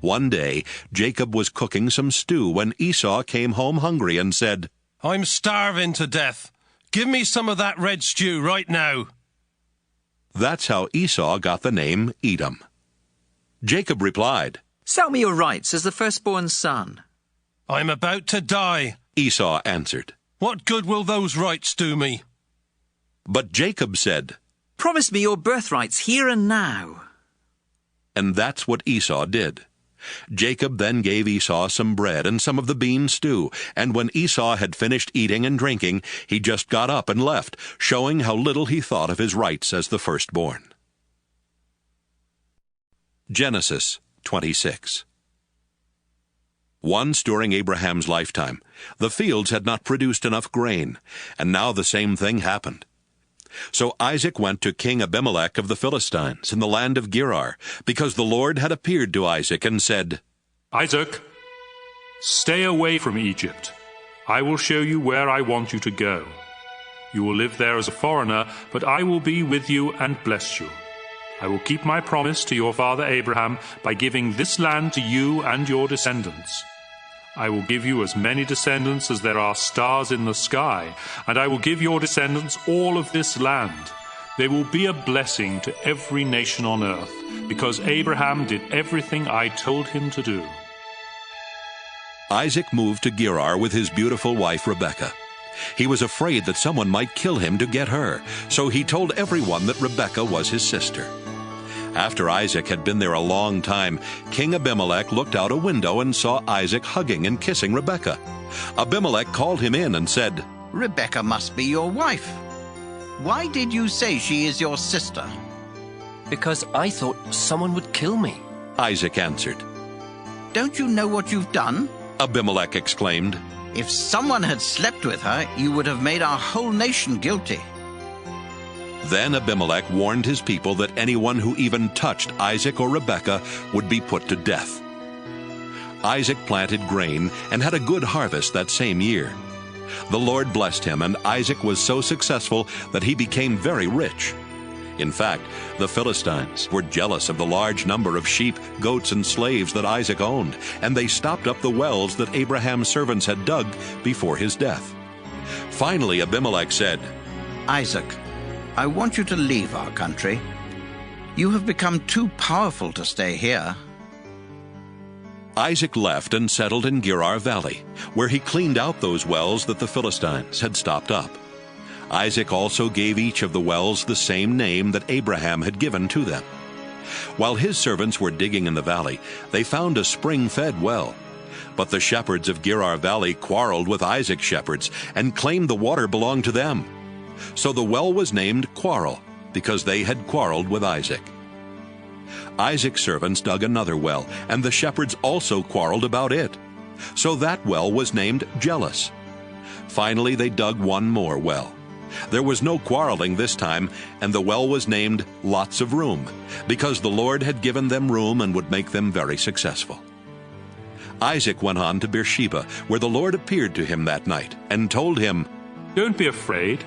One day, Jacob was cooking some stew when Esau came home hungry and said, "I'm starving to death. Give me some of that red stew right now." That's how Esau got the name Edom. Jacob replied, "Sell me your rights as the firstborn son." "I'm about to die," Esau answered. "What good will those rights do me?" But Jacob said, "Promise me your birthrights here and now." And that's what Esau did. Jacob then gave Esau some bread and some of the bean stew, and when Esau had finished eating and drinking, he just got up and left, showing how little he thought of his rights as the firstborn. Genesis 26. Once during Abraham's lifetime, the fields had not produced enough grain, and now the same thing happened. So Isaac went to King Abimelech of the Philistines in the land of Gerar, because the Lord had appeared to Isaac and said, "Isaac, stay away from Egypt. I will show you where I want you to go. You will live there as a foreigner, but I will be with you and bless you. I will keep my promise to your father Abraham by giving this land to you and your descendants. I will give you as many descendants as there are stars in the sky, and I will give your descendants all of this land. They will be a blessing to every nation on earth, because Abraham did everything I told him to do." Isaac moved to Gerar with his beautiful wife Rebekah. He was afraid that someone might kill him to get her, so he told everyone that Rebekah was his sister. After Isaac had been there a long time, King Abimelech looked out a window and saw Isaac hugging and kissing Rebekah. Abimelech called him in and said, "Rebekah must be your wife. Why did you say she is your sister?" "Because I thought someone would kill me," Isaac answered. "Don't you know what you've done?" Abimelech exclaimed. "If someone had slept with her, you would have made our whole nation guilty." Then Abimelech warned his people that anyone who even touched Isaac or Rebekah would be put to death. Isaac planted grain and had a good harvest that same year. The Lord blessed him, and Isaac was so successful that he became very rich. In fact, the Philistines were jealous of the large number of sheep, goats, and slaves that Isaac owned, and they stopped up the wells that Abraham's servants had dug before his death. Finally, Abimelech said, "Isaac, I want you to leave our country. You have become too powerful to stay here." Isaac left and settled in Gerar Valley, where he cleaned out those wells that the Philistines had stopped up. Isaac also gave each of the wells the same name that Abraham had given to them. While his servants were digging in the valley, they found a spring-fed well. But the shepherds of Gerar Valley quarreled with Isaac's shepherds and claimed the water belonged to them. So the well was named Quarrel, because they had quarreled with Isaac. Isaac's servants dug another well, and the shepherds also quarreled about it. So that well was named Jealous. Finally, they dug one more well. There was no quarreling this time, and the well was named Lots of Room, because the Lord had given them room and would make them very successful. Isaac went on to Beersheba, where the Lord appeared to him that night, and told him, "Don't be afraid.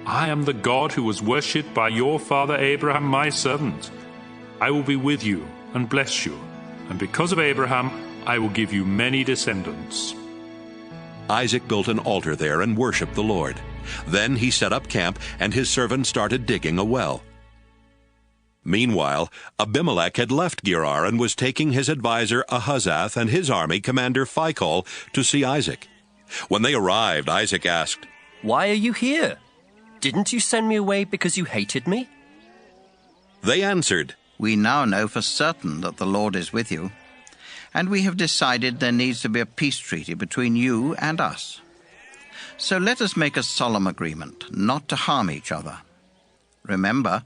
I am the God who was worshipped by your father Abraham, my servant. I will be with you and bless you, and because of Abraham, I will give you many descendants." Isaac built an altar there and worshipped the Lord. Then he set up camp, and his servant started digging a well. Meanwhile, Abimelech had left Gerar and was taking his adviser Ahuzzath and his army commander Phicol to see Isaac. When they arrived, Isaac asked, "Why are you here? Didn't you send me away because you hated me?" They answered, "We now know for certain that the Lord is with you, and we have decided there needs to be a peace treaty between you and us. So let us make a solemn agreement not to harm each other. Remember,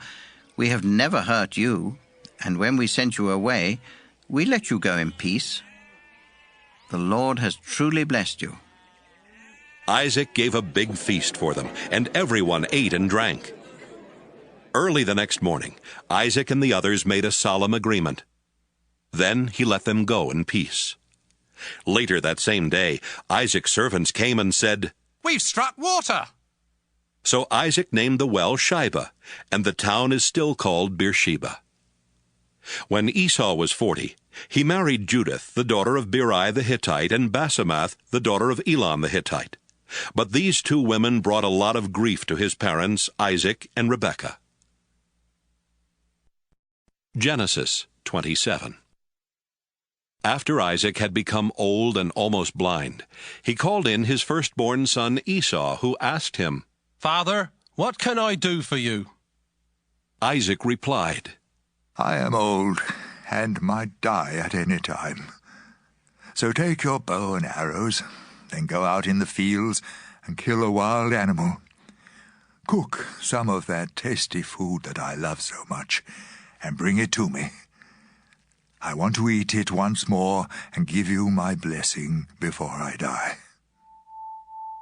we have never hurt you, and when we sent you away, we let you go in peace. The Lord has truly blessed you." Isaac gave a big feast for them, and everyone ate and drank. Early the next morning, Isaac and the others made a solemn agreement. Then he let them go in peace. Later that same day, Isaac's servants came and said, "We've struck water." So Isaac named the well Shibah, and the town is still called Beersheba. When Esau was 40, he married Judith, the daughter of Beeri the Hittite, and Basemath, the daughter of Elon the Hittite. But these two women brought a lot of grief to his parents, Isaac and Rebekah. Genesis 27. After Isaac had become old and almost blind, he called in his firstborn son Esau, who asked him, "Father, what can I do for you?" Isaac replied, "I am old and might die at any time. So take your bow and arrows, then go out in the fields and kill a wild animal. Cook some of that tasty food that I love so much and bring it to me. I want to eat it once more and give you my blessing before I die."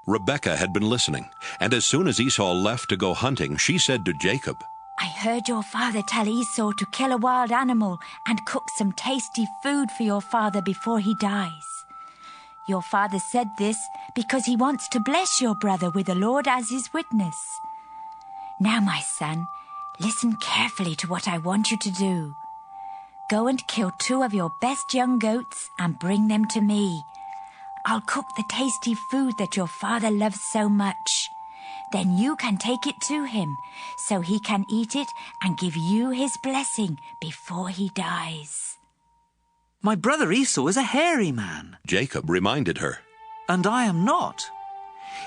Rebekah had been listening, and as soon as Esau left to go hunting, she said to Jacob, "I heard your father tell Esau to kill a wild animal and cook some tasty food for your father before he dies. Your father said this because he wants to bless your brother with the Lord as his witness. Now, my son, listen carefully to what I want you to do. Go and kill 2 of your best young goats and bring them to me. I'll cook the tasty food that your father loves so much. Then you can take it to him so he can eat it and give you his blessing before he dies." My brother Esau is a hairy man. Jacob reminded her, "And I am not.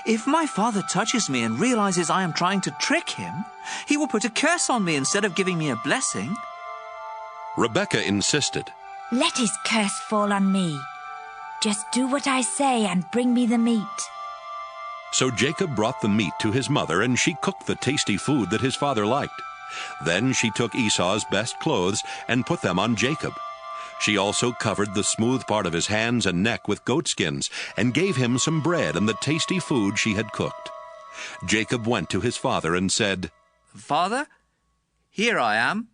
If my father touches me and realizes I am trying to trick him, he will put a curse on me instead of giving me a blessing." Rebekah insisted, "Let his curse fall on me. Just do what I say and bring me the meat." So Jacob brought the meat to his mother, and she cooked the tasty food that his father liked. Then she took Esau's best clothes and put them on Jacob. She also covered the smooth part of his hands and neck with goatskins, and gave him some bread and the tasty food she had cooked. Jacob went to his father and said, "Father, here I am."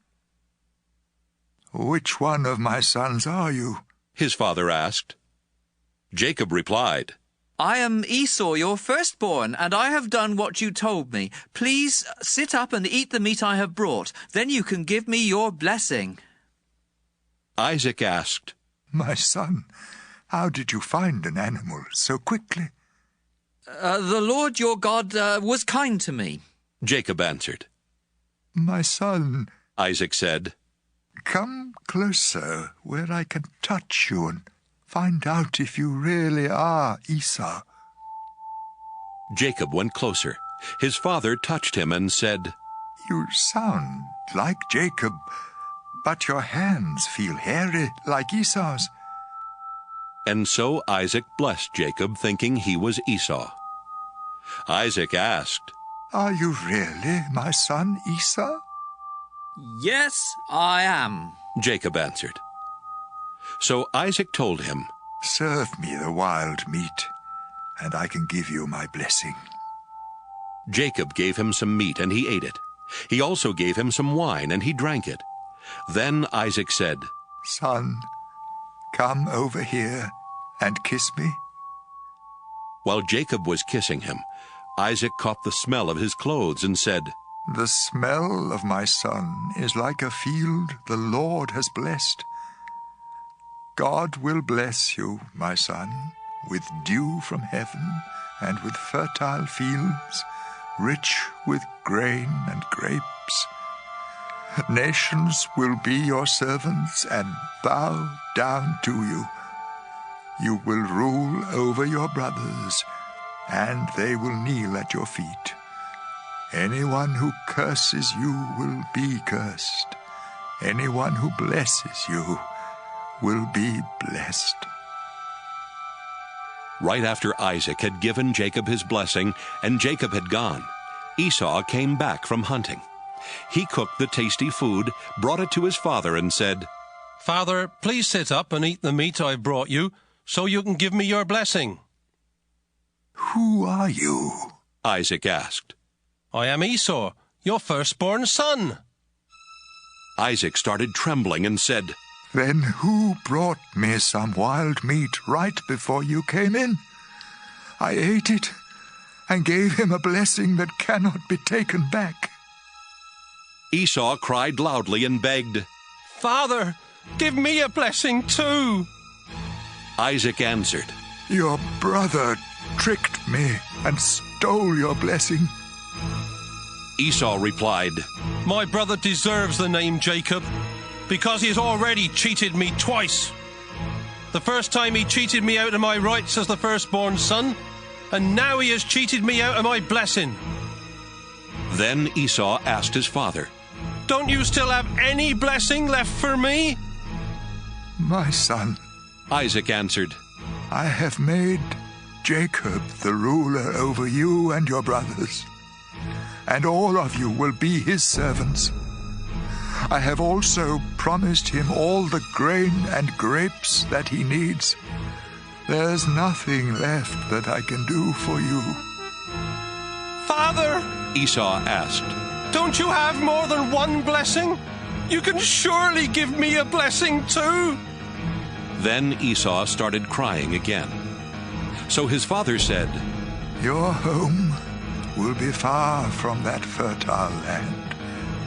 "Which one of my sons are you?" his father asked. Jacob replied, "I am Esau, your firstborn, and I have done what you told me. Please sit up and eat the meat I have brought. Then you can give me your blessing." Isaac asked, "My son, how did you find an animal so quickly?" The Lord your God was kind to me," Jacob answered. "My son," Isaac said, "come closer where I can touch you and find out if you really are Esau." Jacob went closer. His father touched him and said, "You sound like Jacob, but your hands feel hairy like Esau's." And so Isaac blessed Jacob, thinking he was Esau. Isaac asked, "Are you really my son Esau?" "Yes, I am," Jacob answered. So Isaac told him, "Serve me the wild meat, and I can give you my blessing." Jacob gave him some meat, and he ate it. He also gave him some wine, and he drank it. Then Isaac said, "Son, come over here and kiss me." While Jacob was kissing him, Isaac caught the smell of his clothes and said, "The smell of my son is like a field the Lord has blessed. God will bless you, my son, with dew from heaven and with fertile fields, rich with grain and grapes. Nations will be your servants and bow down to you. You will rule over your brothers, and they will kneel at your feet. Anyone who curses you will be cursed. Anyone who blesses you will be blessed." Right after Isaac had given Jacob his blessing and Jacob had gone, Esau came back from hunting. He cooked the tasty food, brought it to his father, and said, "Father, please sit up and eat the meat I brought you, so you can give me your blessing." "Who are you?" Isaac asked. "I am Esau, your firstborn son." Isaac started trembling and said, "Then who brought me some wild meat right before you came in? I ate it and gave him a blessing that cannot be taken back." Esau cried loudly and begged, "Father, give me a blessing too." Isaac answered, "Your brother tricked me and stole your blessing." Esau replied, "My brother deserves the name Jacob, because he has already cheated me twice. The first time he cheated me out of my rights as the firstborn son, and now he has cheated me out of my blessing." Then Esau asked his father, "Don't you still have any blessing left for me?" "My son," Isaac answered, "I have made Jacob the ruler over you and your brothers, and all of you will be his servants. I have also promised him all the grain and grapes that he needs. There's nothing left that I can do for you." "Father," Esau asked, "don't you have more than one blessing? You can surely give me a blessing too." Then Esau started crying again. So his father said, "Your home will be far from that fertile land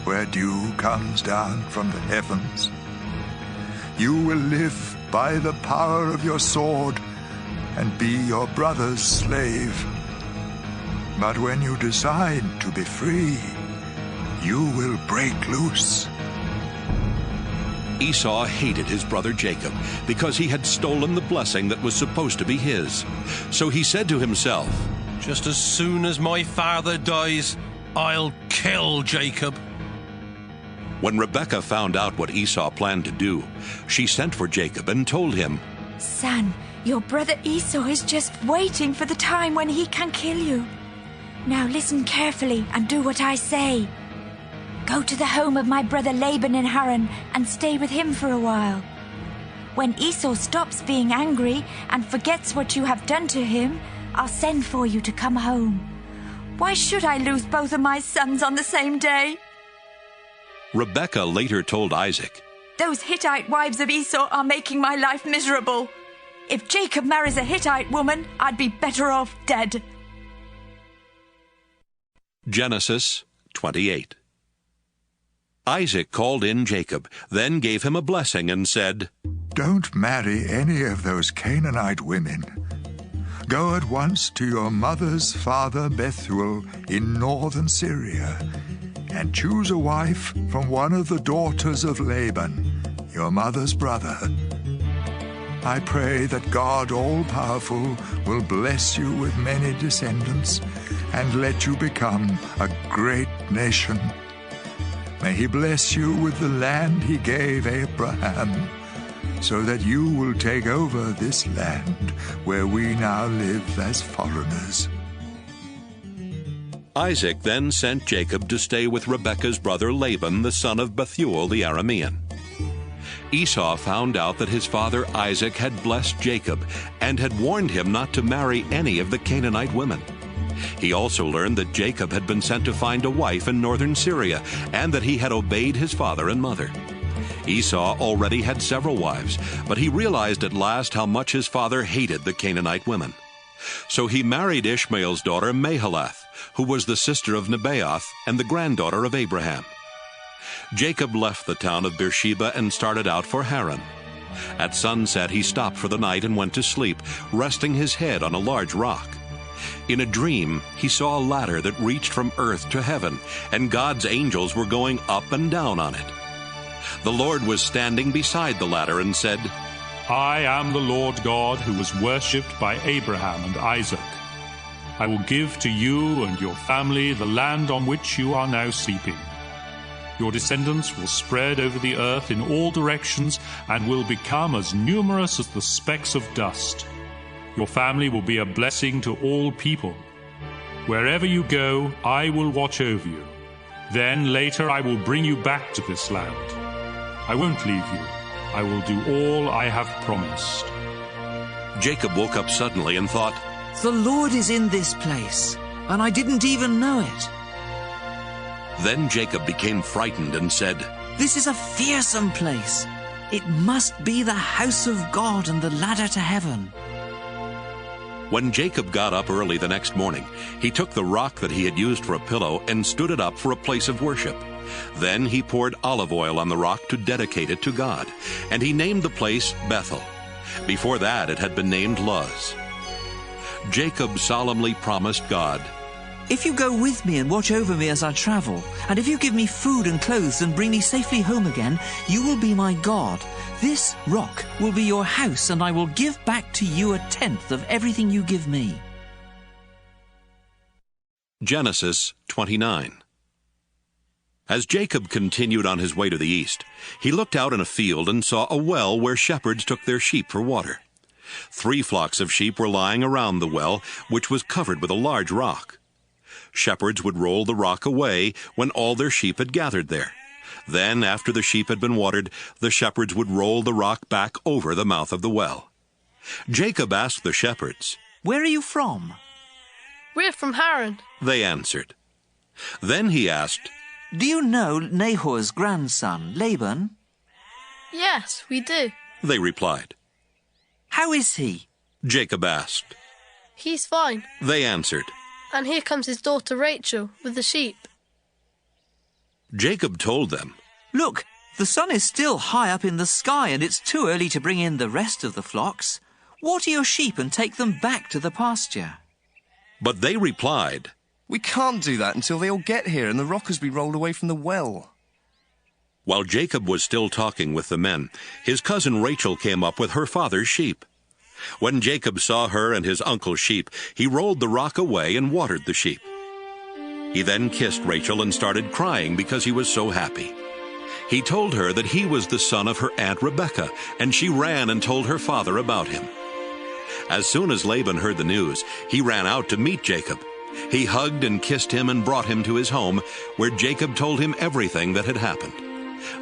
where dew comes down from the heavens. You will live by the power of your sword and be your brother's slave. But when you decide to be free, you will break loose." Esau hated his brother Jacob because he had stolen the blessing that was supposed to be his. So he said to himself, "Just as soon as my father dies, I'll kill Jacob." When Rebekah found out what Esau planned to do, she sent for Jacob and told him, "Son, your brother Esau is just waiting for the time when he can kill you. Now listen carefully and do what I say. Go to the home of my brother Laban in Haran and stay with him for a while. When Esau stops being angry and forgets what you have done to him, I'll send for you to come home. Why should I lose both of my sons on the same day?" Rebekah later told Isaac, "Those Hittite wives of Esau are making my life miserable. If Jacob marries a Hittite woman, I'd be better off dead." Genesis 28. Isaac called in Jacob, then gave him a blessing and said, "Don't marry any of those Canaanite women. Go at once to your mother's father Bethuel in northern Syria, and choose a wife from one of the daughters of Laban, your mother's brother. I pray that God all-powerful will bless you with many descendants and let you become a great nation. May he bless you with the land he gave Abraham, so that you will take over this land where we now live as foreigners." Isaac then sent Jacob to stay with Rebekah's brother Laban, the son of Bethuel the Aramean. Esau found out that his father Isaac had blessed Jacob and had warned him not to marry any of the Canaanite women. He also learned that Jacob had been sent to find a wife in northern Syria and that he had obeyed his father and mother. Esau already had several wives, but he realized at last how much his father hated the Canaanite women. So he married Ishmael's daughter Mahalath, who was the sister of Nebaioth and the granddaughter of Abraham. Jacob left the town of Beersheba and started out for Haran. At sunset he stopped for the night and went to sleep, resting his head on a large rock. In a dream he saw a ladder that reached from earth to heaven, and God's angels were going up and down on it. The Lord was standing beside the ladder and said, I am the Lord God who was worshipped by Abraham and Isaac. I will give to you and your family the land on which you are now sleeping. Your descendants will spread over the earth in all directions and will become as numerous as the specks of dust. Your family will be a blessing to all people. Wherever you go, I will watch over you. Then later I will bring you back to this land. I won't leave you. I will do all I have promised. Jacob woke up suddenly and thought, The Lord is in this place, and I didn't even know it. Then Jacob became frightened and said, This is a fearsome place. It must be the house of God and the ladder to heaven. When Jacob got up early the next morning, he took the rock that he had used for a pillow and stood it up for a place of worship. Then he poured olive oil on the rock to dedicate it to God, and he named the place Bethel. Before that it had been named Luz. Jacob solemnly promised God, If you go with me and watch over me as I travel, and if you give me food and clothes and bring me safely home again, you will be my God. This rock will be your house, and I will give back to you 1/10 of everything you give me. Genesis 29. As Jacob continued on his way to the east, he looked out in a field and saw a well where shepherds took their sheep for water. 3 flocks of sheep were lying around the well, which was covered with a large rock. Shepherds would roll the rock away when all their sheep had gathered there. Then, after the sheep had been watered, the shepherds would roll the rock back over the mouth of the well. Jacob asked the shepherds, Where are you from? We're from Haran. They answered. Then he asked, Do you know Nahor's grandson, Laban? Yes, we do. They replied. How is he? Jacob asked. He's fine. They answered. And here comes his daughter Rachel with the sheep. Jacob told them, Look, the sun is still high up in the sky, and it's too early to bring in the rest of the flocks. Water your sheep and take them back to the pasture. But they replied, We can't do that until they all get here and the rock has been rolled away from the well. While Jacob was still talking with the men, his cousin Rachel came up with her father's sheep. When Jacob saw her and his uncle's sheep, he rolled the rock away and watered the sheep. He then kissed Rachel and started crying because he was so happy. He told her that he was the son of her aunt Rebekah, and she ran and told her father about him. As soon as Laban heard the news, he ran out to meet Jacob. He hugged and kissed him and brought him to his home, where Jacob told him everything that had happened.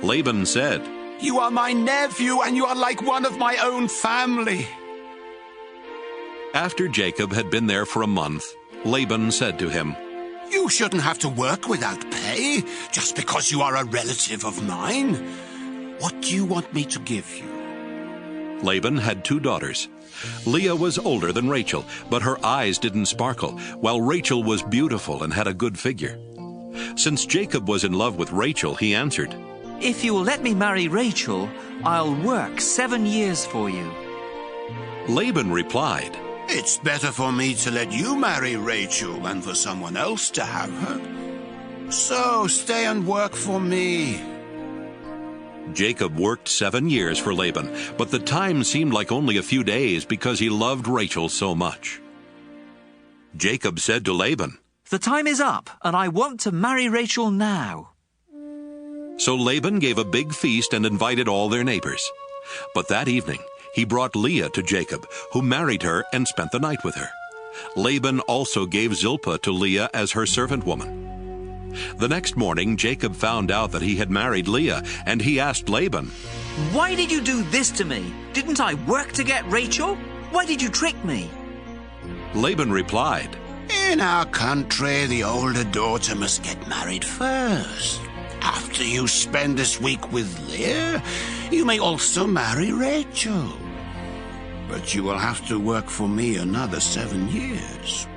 Laban said, You are my nephew, and you are like one of my own family. After Jacob had been there for a month, Laban said to him, You shouldn't have to work without pay, just because you are a relative of mine. What do you want me to give you? Laban had 2 daughters. Leah was older than Rachel, but her eyes didn't sparkle, while Rachel was beautiful and had a good figure. Since Jacob was in love with Rachel, he answered, If you will let me marry Rachel, I'll work 7 years for you. Laban replied, It's better for me to let you marry Rachel than for someone else to have her. So stay and work for me. Jacob worked 7 years for Laban, but the time seemed like only a few days because he loved Rachel so much. Jacob said to Laban, The time is up, and I want to marry Rachel now. So Laban gave a big feast and invited all their neighbors. But that evening, he brought Leah to Jacob, who married her and spent the night with her. Laban also gave Zilpah to Leah as her servant woman. The next morning, Jacob found out that he had married Leah, and he asked Laban, Why did you do this to me? Didn't I work to get Rachel? Why did you trick me? Laban replied, In our country, the older daughter must get married first. After you spend this week with Leah, you may also marry Rachel. But you will have to work for me another 7 years.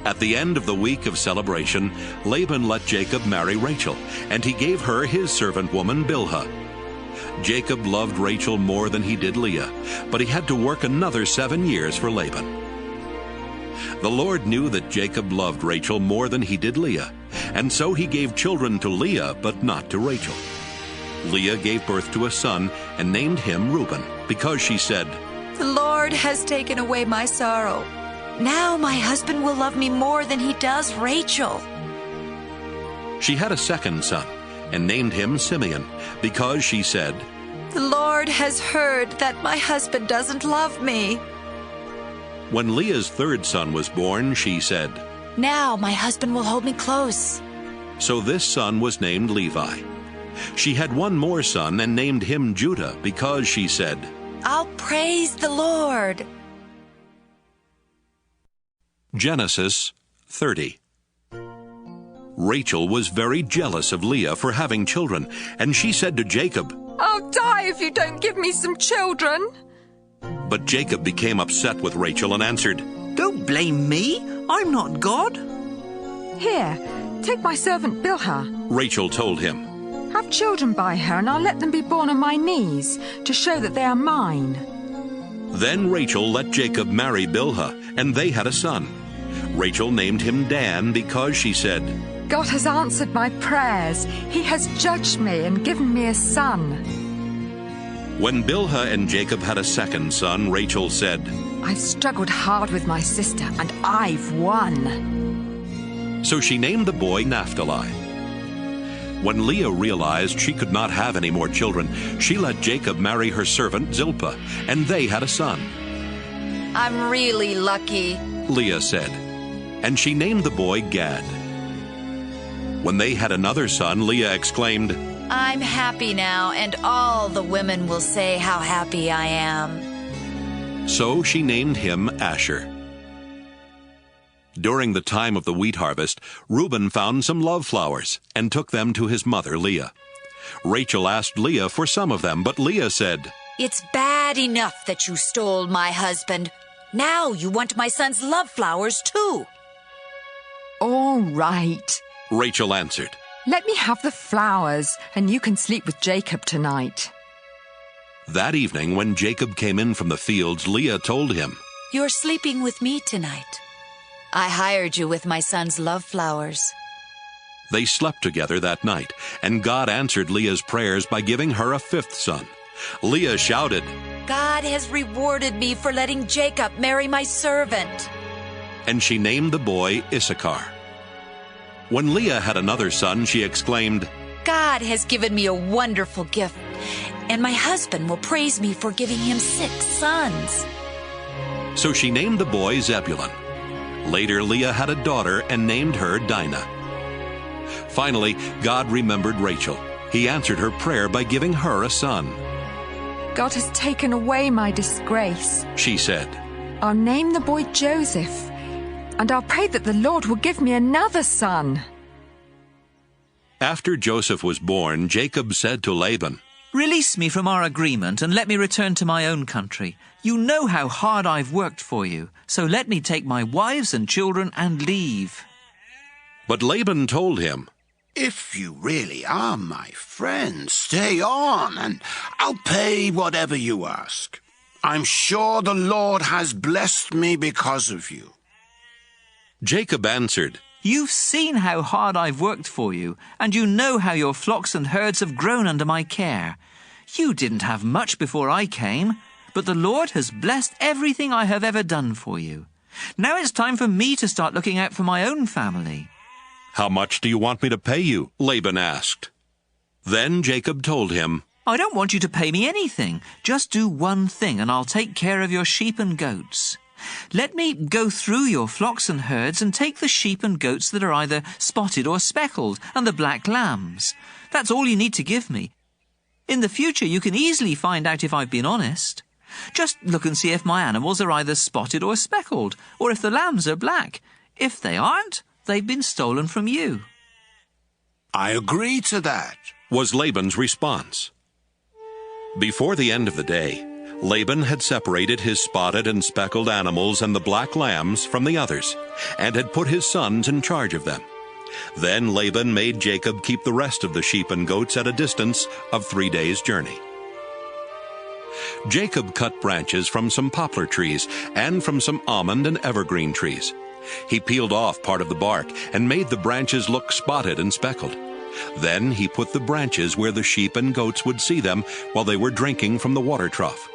At the end of the week of celebration, Laban let Jacob marry Rachel, and he gave her his servant woman Bilhah. Jacob loved Rachel more than he did Leah, but he had to work another 7 years for Laban. The Lord knew that Jacob loved Rachel more than he did Leah, and so he gave children to Leah, but not to Rachel. Leah gave birth to a son and named him Reuben, because she said, "The Lord has taken away my sorrow. Now my husband will love me more than he does Rachel." She had a second son and named him Simeon, because she said, "The Lord has heard that my husband doesn't love me." When Leah's third son was born, she said, "Now my husband will hold me close." So this son was named Levi. She had one more son and named him Judah, because she said, "I'll praise the Lord." Genesis 30. Rachel was very jealous of Leah for having children, and she said to Jacob, "I'll die if you don't give me some children." But Jacob became upset with Rachel and answered, "Don't blame me. I'm not God." "Here, take my servant Bilhah. Rachel told him. Have children by her, and I'll let them be born on my knees, to show that they are mine." Then Rachel let Jacob marry Bilhah, and they had a son. Rachel named him Dan, because she said, "God has answered my prayers. He has judged me and given me a son." When Bilhah and Jacob had a second son, Rachel said, "I've struggled hard with my sister, and I've won." So she named the boy Naphtali. When Leah realized she could not have any more children, she let Jacob marry her servant Zilpah, and they had a son. "I'm really lucky," Leah said, and she named the boy Gad. When they had another son, Leah exclaimed, "I'm happy now, and all the women will say how happy I am." So she named him Asher. During the time of the wheat harvest, Reuben found some love flowers and took them to his mother Leah. Rachel asked Leah for some of them, but Leah said, "It's bad enough that you stole my husband. Now you want my son's love flowers too." "All right," Rachel answered. "Let me have the flowers, and you can sleep with Jacob tonight." That evening, when Jacob came in from the fields, Leah told him, "You're sleeping with me tonight. I hired you with my son's love flowers." They slept together that night, and God answered Leah's prayers by giving her a fifth son. Leah shouted, "God has rewarded me for letting Jacob marry my servant." And she named the boy Issachar. When Leah had another son, she exclaimed, "God has given me a wonderful gift, and my husband will praise me for giving him 6 sons." So she named the boy Zebulun. Later, Leah had a daughter and named her Dinah. Finally, God remembered Rachel. He answered her prayer by giving her a son. "God has taken away my disgrace," she said. "I'll name the boy Joseph, and I'll pray that the Lord will give me another son." After Joseph was born, Jacob said to Laban, "Release me from our agreement and let me return to my own country. You know how hard I've worked for you, so let me take my wives and children and leave." But Laban told him, "If you really are my friend, stay on, and I'll pay whatever you ask. I'm sure the Lord has blessed me because of you." Jacob answered, "You've seen how hard I've worked for you, and you know how your flocks and herds have grown under my care. You didn't have much before I came, but the Lord has blessed everything I have ever done for you. Now it's time for me to start looking out for my own family." "How much do you want me to pay you?" Laban asked. Then Jacob told him, "I don't want you to pay me anything. Just do one thing, and I'll take care of your sheep and goats. Let me go through your flocks and herds and take the sheep and goats that are either spotted or speckled, and the black lambs. That's all you need to give me. In the future, you can easily find out if I've been honest. Just look and see if my animals are either spotted or speckled, or if the lambs are black. If they aren't, they've been stolen from you." "I agree to that," was Laban's response. Before the end of the day, Laban had separated his spotted and speckled animals and the black lambs from the others, and had put his sons in charge of them. Then Laban made Jacob keep the rest of the sheep and goats at a distance of 3 days' journey. Jacob cut branches from some poplar trees and from some almond and evergreen trees. He peeled off part of the bark and made the branches look spotted and speckled. Then he put the branches where the sheep and goats would see them while they were drinking from the water trough.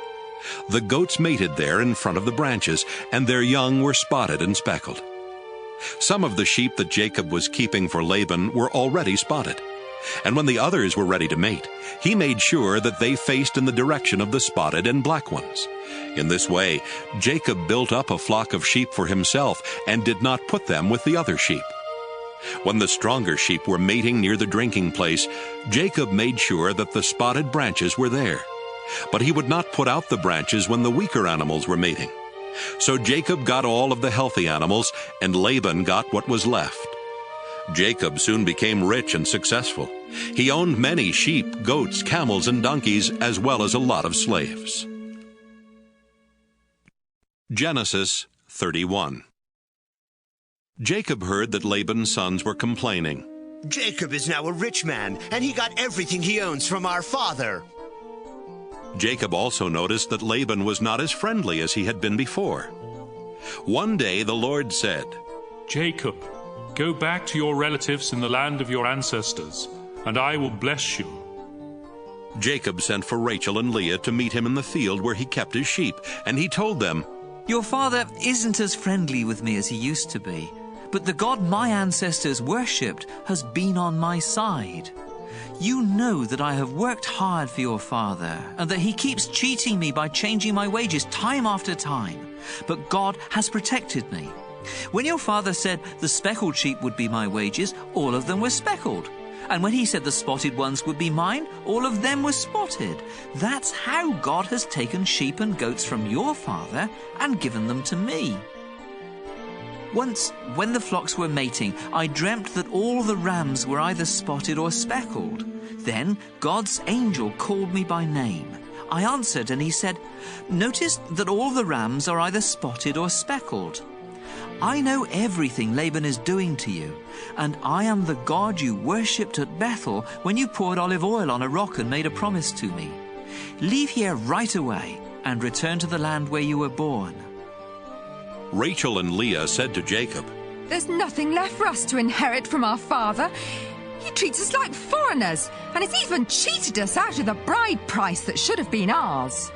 The goats mated there in front of the branches, and their young were spotted and speckled. Some of the sheep that Jacob was keeping for Laban were already spotted, and when the others were ready to mate, he made sure that they faced in the direction of the spotted and black ones. In this way, Jacob built up a flock of sheep for himself and did not put them with the other sheep. When the stronger sheep were mating near the drinking place, Jacob made sure that the spotted branches were there. But he would not put out the branches when the weaker animals were mating. So Jacob got all of the healthy animals, and Laban got what was left. Jacob soon became rich and successful. He owned many sheep, goats, camels, and donkeys, as well as a lot of slaves. Genesis 31. Jacob heard that Laban's sons were complaining. Jacob is now a rich man, and he got everything he owns from our father. Jacob also noticed that Laban was not as friendly as he had been before. One day the Lord said, Jacob, go back to your relatives in the land of your ancestors, and I will bless you. Jacob sent for Rachel and Leah to meet him in the field where he kept his sheep, and he told them, Your father isn't as friendly with me as he used to be, but the God my ancestors worshipped has been on my side. You know that I have worked hard for your father, and that he keeps cheating me by changing my wages time after time. But God has protected me. When your father said the speckled sheep would be my wages, all of them were speckled. And when he said the spotted ones would be mine, all of them were spotted. That's how God has taken sheep and goats from your father and given them to me. Once, when the flocks were mating, I dreamt that all the rams were either spotted or speckled. Then God's angel called me by name. I answered, and he said, Notice that all the rams are either spotted or speckled. I know everything Laban is doing to you, and I am the God you worshipped at Bethel when you poured olive oil on a rock and made a promise to me. Leave here right away and return to the land where you were born. Rachel and Leah said to Jacob, There's nothing left for us to inherit from our father. He treats us like foreigners, and has even cheated us out of the bride price that should have been ours.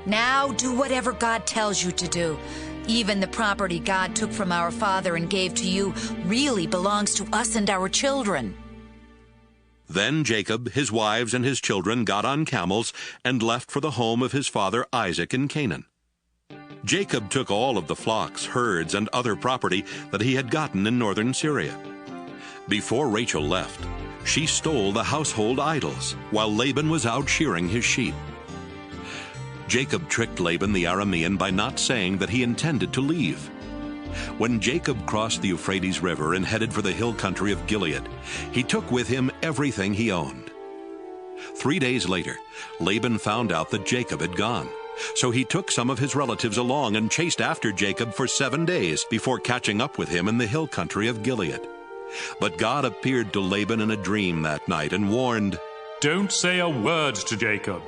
Now do whatever God tells you to do. Even the property God took from our father and gave to you really belongs to us and our children. Then Jacob, his wives, and his children got on camels and left for the home of his father Isaac in Canaan. Jacob took all of the flocks, herds, and other property that he had gotten in northern Syria. Before Rachel left, she stole the household idols while Laban was out shearing his sheep. Jacob tricked Laban the Aramean by not saying that he intended to leave. When Jacob crossed the Euphrates River and headed for the hill country of Gilead, he took with him everything he owned. 3 days later, Laban found out that Jacob had gone. So he took some of his relatives along and chased after Jacob for 7 days before catching up with him in the hill country of Gilead. But God appeared to Laban in a dream that night and warned, Don't say a word to Jacob.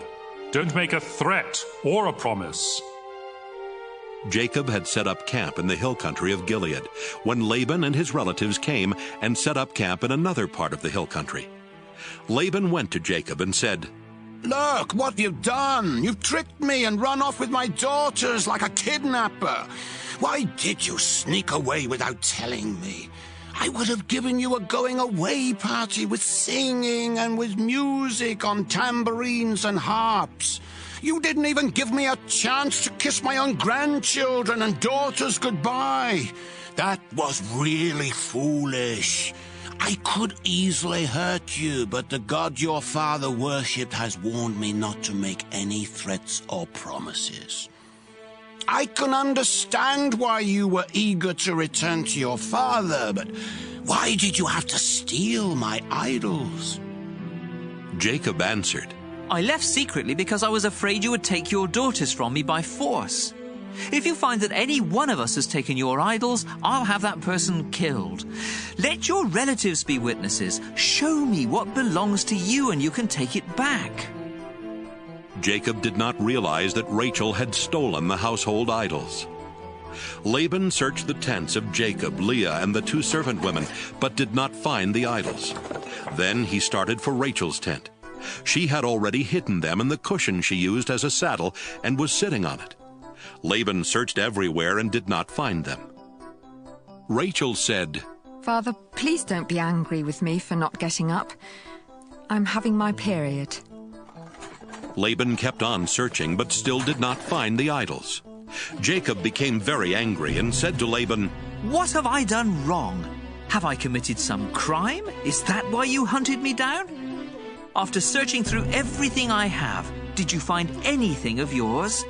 Don't make a threat or a promise. Jacob had set up camp in the hill country of Gilead when Laban and his relatives came and set up camp in another part of the hill country. Laban went to Jacob and said, Look, what have you done? You've tricked me and run off with my daughters like a kidnapper. Why did you sneak away without telling me? I would have given you a going-away party with singing and with music on tambourines and harps. You didn't even give me a chance to kiss my own grandchildren and daughters goodbye. That was really foolish. I could easily hurt you, but the God your father worshipped has warned me not to make any threats or promises. I can understand why you were eager to return to your father, but why did you have to steal my idols? Jacob answered, I left secretly because I was afraid you would take your daughters from me by force. If you find that any one of us has taken your idols, I'll have that person killed. Let your relatives be witnesses. Show me what belongs to you and you can take it back." Jacob did not realize that Rachel had stolen the household idols. Laban searched the tents of Jacob, Leah, and the 2 servant women, but did not find the idols. Then he started for Rachel's tent. She had already hidden them in the cushion she used as a saddle and was sitting on it. Laban searched everywhere and did not find them. Rachel said, "Father, please don't be angry with me for not getting up. I'm having my period." Laban kept on searching, but still did not find the idols. Jacob became very angry and said to Laban, "What have I done wrong? Have I committed some crime? Is that why you hunted me down? After searching through everything I have, did you find anything of yours?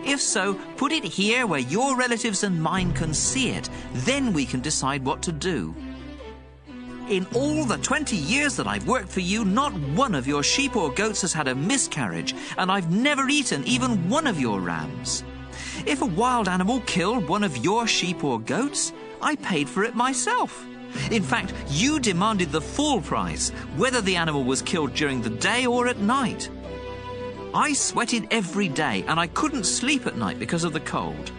If so, put it here where your relatives and mine can see it. Then we can decide what to do. In all the 20 years that I've worked for you, not one of your sheep or goats has had a miscarriage, and I've never eaten even one of your rams. If a wild animal killed one of your sheep or goats, I paid for it myself. In fact, you demanded the full price, whether the animal was killed during the day or at night. I sweated every day, and I couldn't sleep at night because of the cold.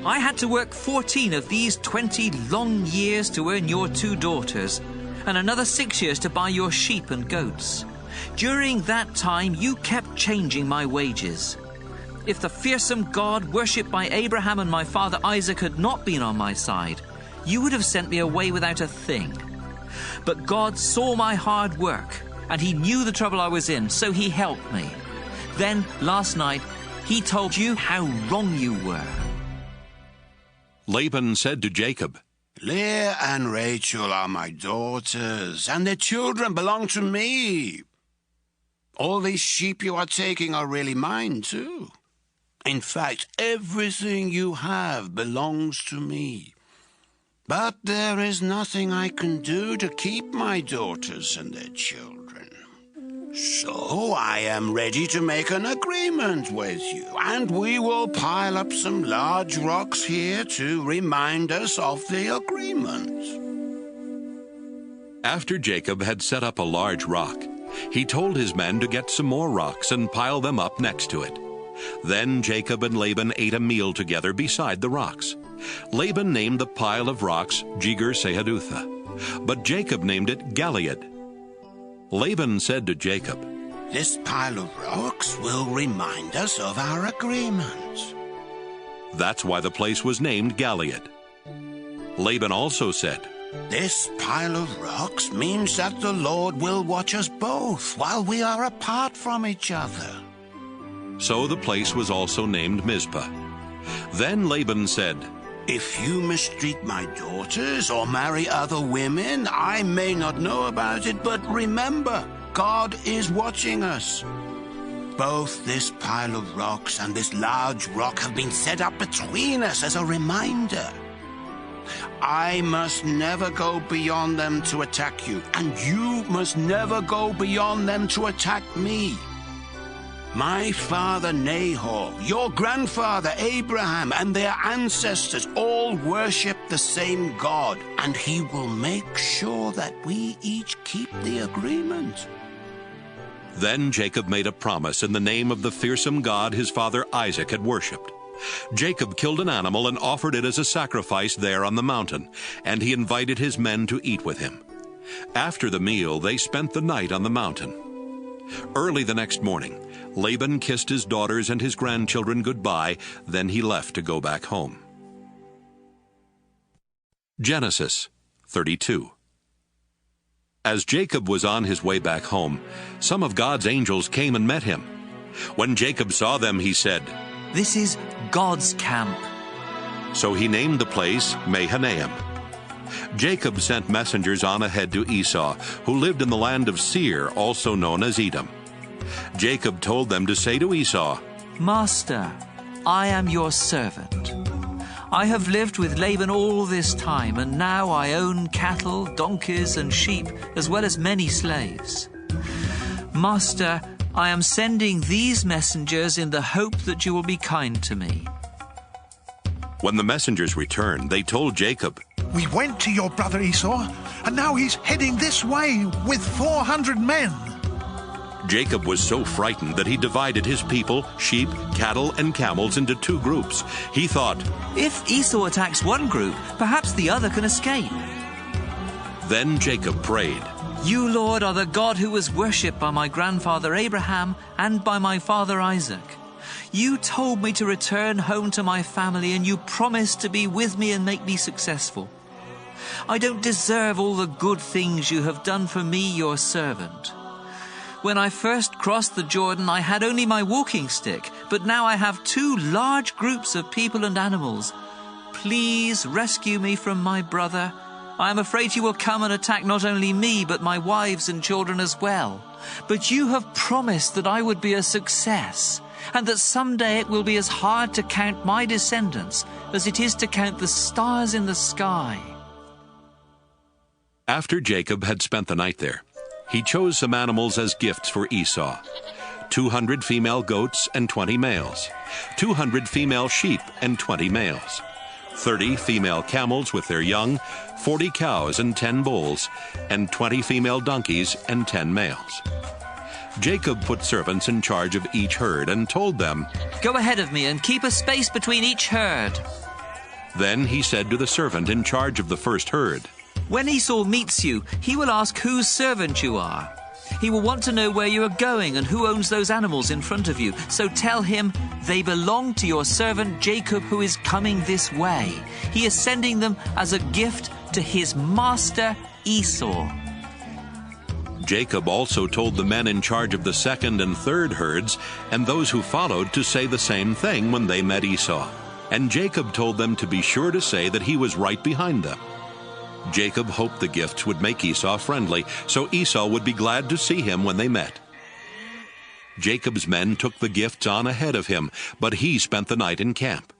I had to work 14 of these 20 long years to earn your 2 daughters, and another 6 years to buy your sheep and goats. During that time, you kept changing my wages. If the fearsome God worshipped by Abraham and my father Isaac had not been on my side, you would have sent me away without a thing. But God saw my hard work, and he knew the trouble I was in, so he helped me. Then, last night, he told you how wrong you were." Laban said to Jacob, "Leah and Rachel are my daughters, and their children belong to me. All these sheep you are taking are really mine, too. In fact, everything you have belongs to me. But there is nothing I can do to keep my daughters and their children. So I am ready to make an agreement with you, and we will pile up some large rocks here to remind us of the agreement." After Jacob had set up a large rock, he told his men to get some more rocks and pile them up next to it. Then Jacob and Laban ate a meal together beside the rocks. Laban named the pile of rocks Jegar-Sahadutha, but Jacob named it Galeed. Laban said to Jacob, "This pile of rocks will remind us of our agreement." That's why the place was named Galeed. Laban also said, "This pile of rocks means that the Lord will watch us both while we are apart from each other." So the place was also named Mizpah. Then Laban said, "If you mistreat my daughters or marry other women, I may not know about it, but remember, God is watching us. Both this pile of rocks and this large rock have been set up between us as a reminder. I must never go beyond them to attack you, and you must never go beyond them to attack me. My father Nahor, your grandfather Abraham, and their ancestors all worship the same God, and he will make sure that we each keep the agreement." Then Jacob made a promise in the name of the fearsome God his father Isaac had worshipped. Jacob killed an animal and offered it as a sacrifice there on the mountain, and he invited his men to eat with him. After the meal, they spent the night on the mountain. Early the next morning, Laban kissed his daughters and his grandchildren goodbye, then he left to go back home. Genesis 32. As Jacob was on his way back home, some of God's angels came and met him. When Jacob saw them, he said, "This is God's camp." So he named the place Mahanaim. Jacob sent messengers on ahead to Esau, who lived in the land of Seir, also known as Edom. Jacob told them to say to Esau, "Master, I am your servant. I have lived with Laban all this time, and now I own cattle, donkeys, and sheep, as well as many slaves. Master, I am sending these messengers in the hope that you will be kind to me. When the messengers returned, they told Jacob, "We went to your brother Esau, and now he's heading this way with 400 men." Jacob was so frightened that he divided his people, sheep, cattle, and camels into 2 groups. He thought, "If Esau attacks one group, perhaps the other can escape." Then Jacob prayed, "You, Lord, are the God who was worshipped by my grandfather Abraham and by my father Isaac. You told me to return home to my family, and you promised to be with me and make me successful. I don't deserve all the good things you have done for me, your servant. When I first crossed the Jordan, I had only my walking stick, but now I have 2 large groups of people and animals. Please rescue me from my brother. I am afraid he will come and attack not only me, but my wives and children as well. But you have promised that I would be a success, and that someday it will be as hard to count my descendants as it is to count the stars in the sky." After Jacob had spent the night there, he chose some animals as gifts for Esau: 200 female goats and 20 males, 200 female sheep and 20 males, 30 female camels with their young, 40 cows and 10 bulls, and 20 female donkeys and 10 males. Jacob put servants in charge of each herd and told them, "Go ahead of me and keep a space between each herd." Then he said to the servant in charge of the first herd, "When Esau meets you, he will ask whose servant you are. He will want to know where you are going and who owns those animals in front of you. So tell him, they belong to your servant Jacob, who is coming this way. He is sending them as a gift to his master Esau." Jacob also told the men in charge of the second and third herds and those who followed to say the same thing when they met Esau. And Jacob told them to be sure to say that he was right behind them. Jacob hoped the gifts would make Esau friendly, so Esau would be glad to see him when they met. Jacob's men took the gifts on ahead of him, but he spent the night in camp.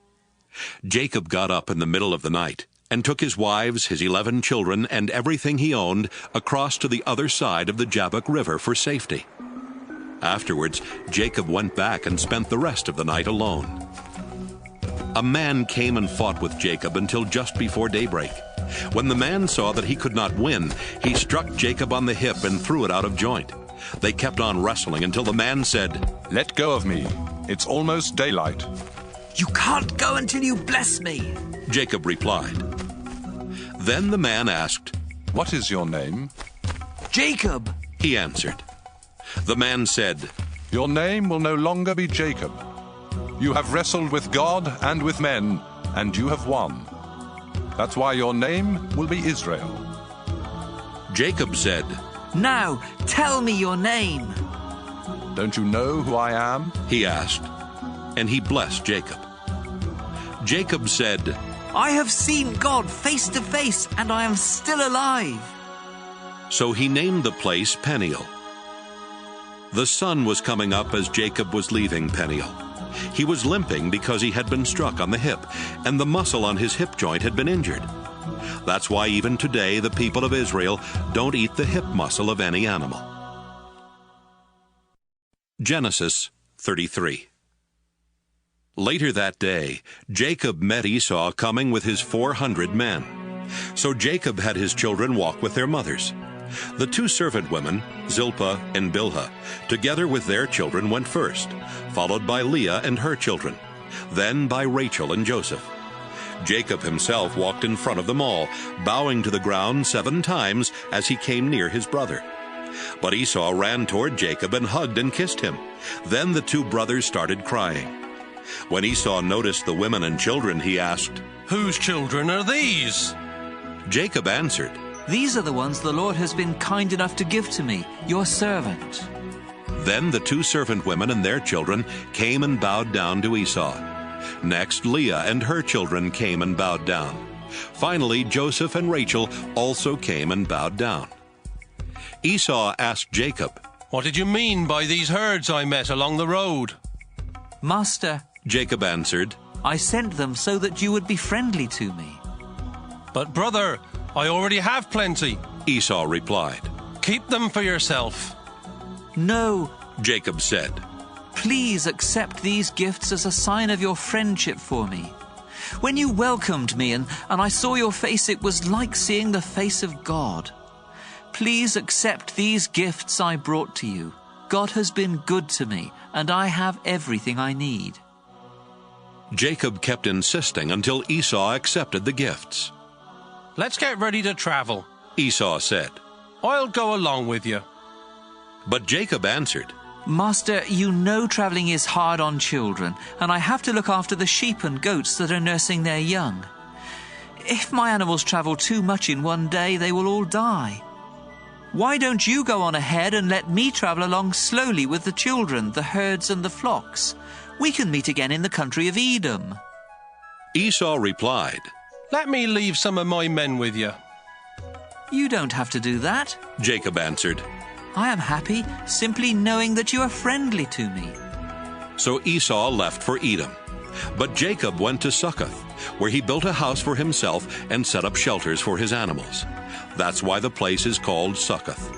Jacob got up in the middle of the night and took his wives, his 11 children, and everything he owned across to the other side of the Jabbok River for safety. Afterwards, Jacob went back and spent the rest of the night alone. A man came and fought with Jacob until just before daybreak. When the man saw that he could not win, he struck Jacob on the hip and threw it out of joint. They kept on wrestling until the man said, "Let go of me. It's almost daylight." "You can't go until you bless me," Jacob replied. Then the man asked, "What is your name?" "Jacob," he answered. The man said, "Your name will no longer be Jacob. You have wrestled with God and with men, and you have won. That's why your name will be Israel." Jacob said, "Now tell me your name." "Don't you know who I am?" he asked, and he blessed Jacob. Jacob said, "I have seen God face to face, and I am still alive." So he named the place Peniel. The sun was coming up as Jacob was leaving Peniel. He was limping because he had been struck on the hip, and the muscle on his hip joint had been injured. That's why even today the people of Israel don't eat the hip muscle of any animal. Genesis 33. Later that day, Jacob met Esau coming with his 400 men. So Jacob had his children walk with their mothers. The 2 servant women, Zilpah and Bilhah, together with their children went first, followed by Leah and her children, then by Rachel and Joseph. Jacob himself walked in front of them all, bowing to the ground 7 times as he came near his brother. But Esau ran toward Jacob and hugged and kissed him. Then the 2 brothers started crying. When Esau noticed the women and children, he asked, "Whose children are these?" Jacob answered, "These are the ones the Lord has been kind enough to give to me, your servant." Then the 2 servant women and their children came and bowed down to Esau. Next, Leah and her children came and bowed down. Finally, Joseph and Rachel also came and bowed down. Esau asked Jacob, "What did you mean by these herds I met along the road?" "Master," Jacob answered, "I sent them so that you would be friendly to me." "But brother, I already have plenty," Esau replied. "Keep them for yourself." "No, Jacob said, "Please accept these gifts as a sign of your friendship for me. When you welcomed me and I saw your face, it was like seeing the face of God. Please accept these gifts I brought to you. God has been good to me, and I have everything I need." Jacob kept insisting until Esau accepted the gifts. "Let's get ready to travel," Esau said. "I'll go along with you." But Jacob answered, "Master, you know traveling is hard on children, and I have to look after the sheep and goats that are nursing their young. If my animals travel too much in one day, they will all die. Why don't you go on ahead and let me travel along slowly with the children, the herds and the flocks? We can meet again in the country of Edom." Esau replied, "Let me leave some of my men with you." "You don't have to do that," Jacob answered. "I am happy simply knowing that you are friendly to me." So Esau left for Edom. But Jacob went to Succoth, where he built a house for himself and set up shelters for his animals. That's why the place is called Succoth.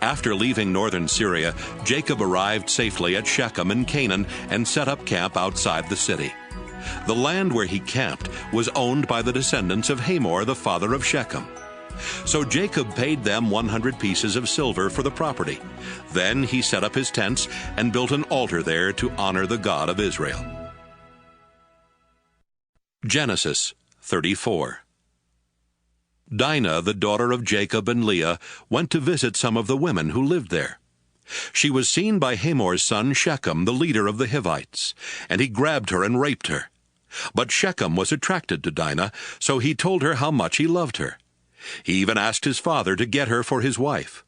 After leaving northern Syria, Jacob arrived safely at Shechem in Canaan and set up camp outside the city. The land where he camped was owned by the descendants of Hamor, the father of Shechem. So Jacob paid them 100 pieces of silver for the property. Then he set up his tents and built an altar there to honor the God of Israel. Genesis 34. Dinah, the daughter of Jacob and Leah, went to visit some of the women who lived there. She was seen by Hamor's son Shechem, the leader of the Hivites, and he grabbed her and raped her. But Shechem was attracted to Dinah, so he told her how much he loved her. He even asked his father to get her for his wife.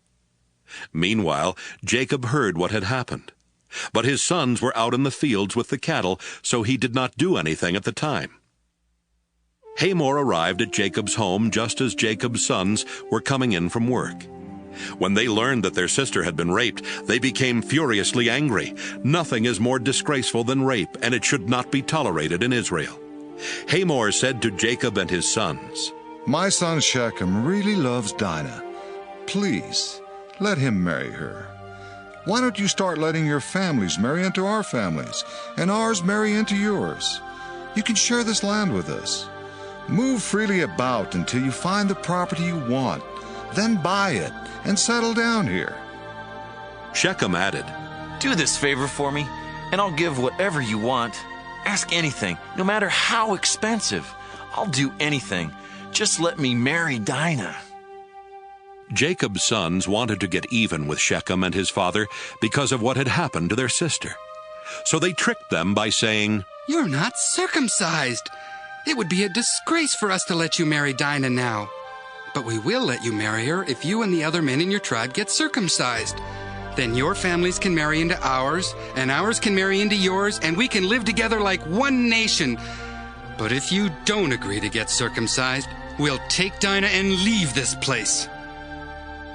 Meanwhile, Jacob heard what had happened. But his sons were out in the fields with the cattle, so he did not do anything at the time. Hamor arrived at Jacob's home just as Jacob's sons were coming in from work. When they learned that their sister had been raped, they became furiously angry. Nothing is more disgraceful than rape, and it should not be tolerated in Israel. Hamor said to Jacob and his sons, "My son Shechem really loves Dinah. Please, let him marry her. Why don't you start letting your families marry into our families, and ours marry into yours? You can share this land with us. Move freely about until you find the property you want. Then buy it and settle down here." Shechem added, "Do this favor for me, and I'll give whatever you want. Ask anything, no matter how expensive. I'll do anything. Just let me marry Dinah." Jacob's sons wanted to get even with Shechem and his father because of what had happened to their sister. So they tricked them by saying, "You're not circumcised. It would be a disgrace for us to let you marry Dinah now. But we will let you marry her if you and the other men in your tribe get circumcised. Then your families can marry into ours, and ours can marry into yours, and we can live together like one nation. But if you don't agree to get circumcised, we'll take Dinah and leave this place."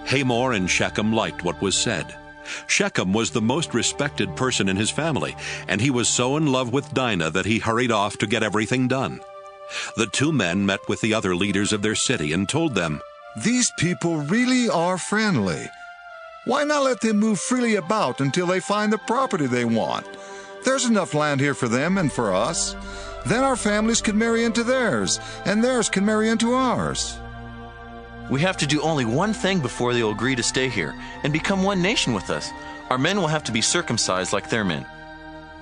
Hamor and Shechem liked what was said. Shechem was the most respected person in his family, and he was so in love with Dinah that he hurried off to get everything done. The two men met with the other leaders of their city and told them, "These people really are friendly. Why not let them move freely about until they find the property they want? There's enough land here for them and for us. Then our families can marry into theirs, and theirs can marry into ours." We have to do only one thing before they'll agree to stay here and become one nation with us. Our men will have to be circumcised like their men.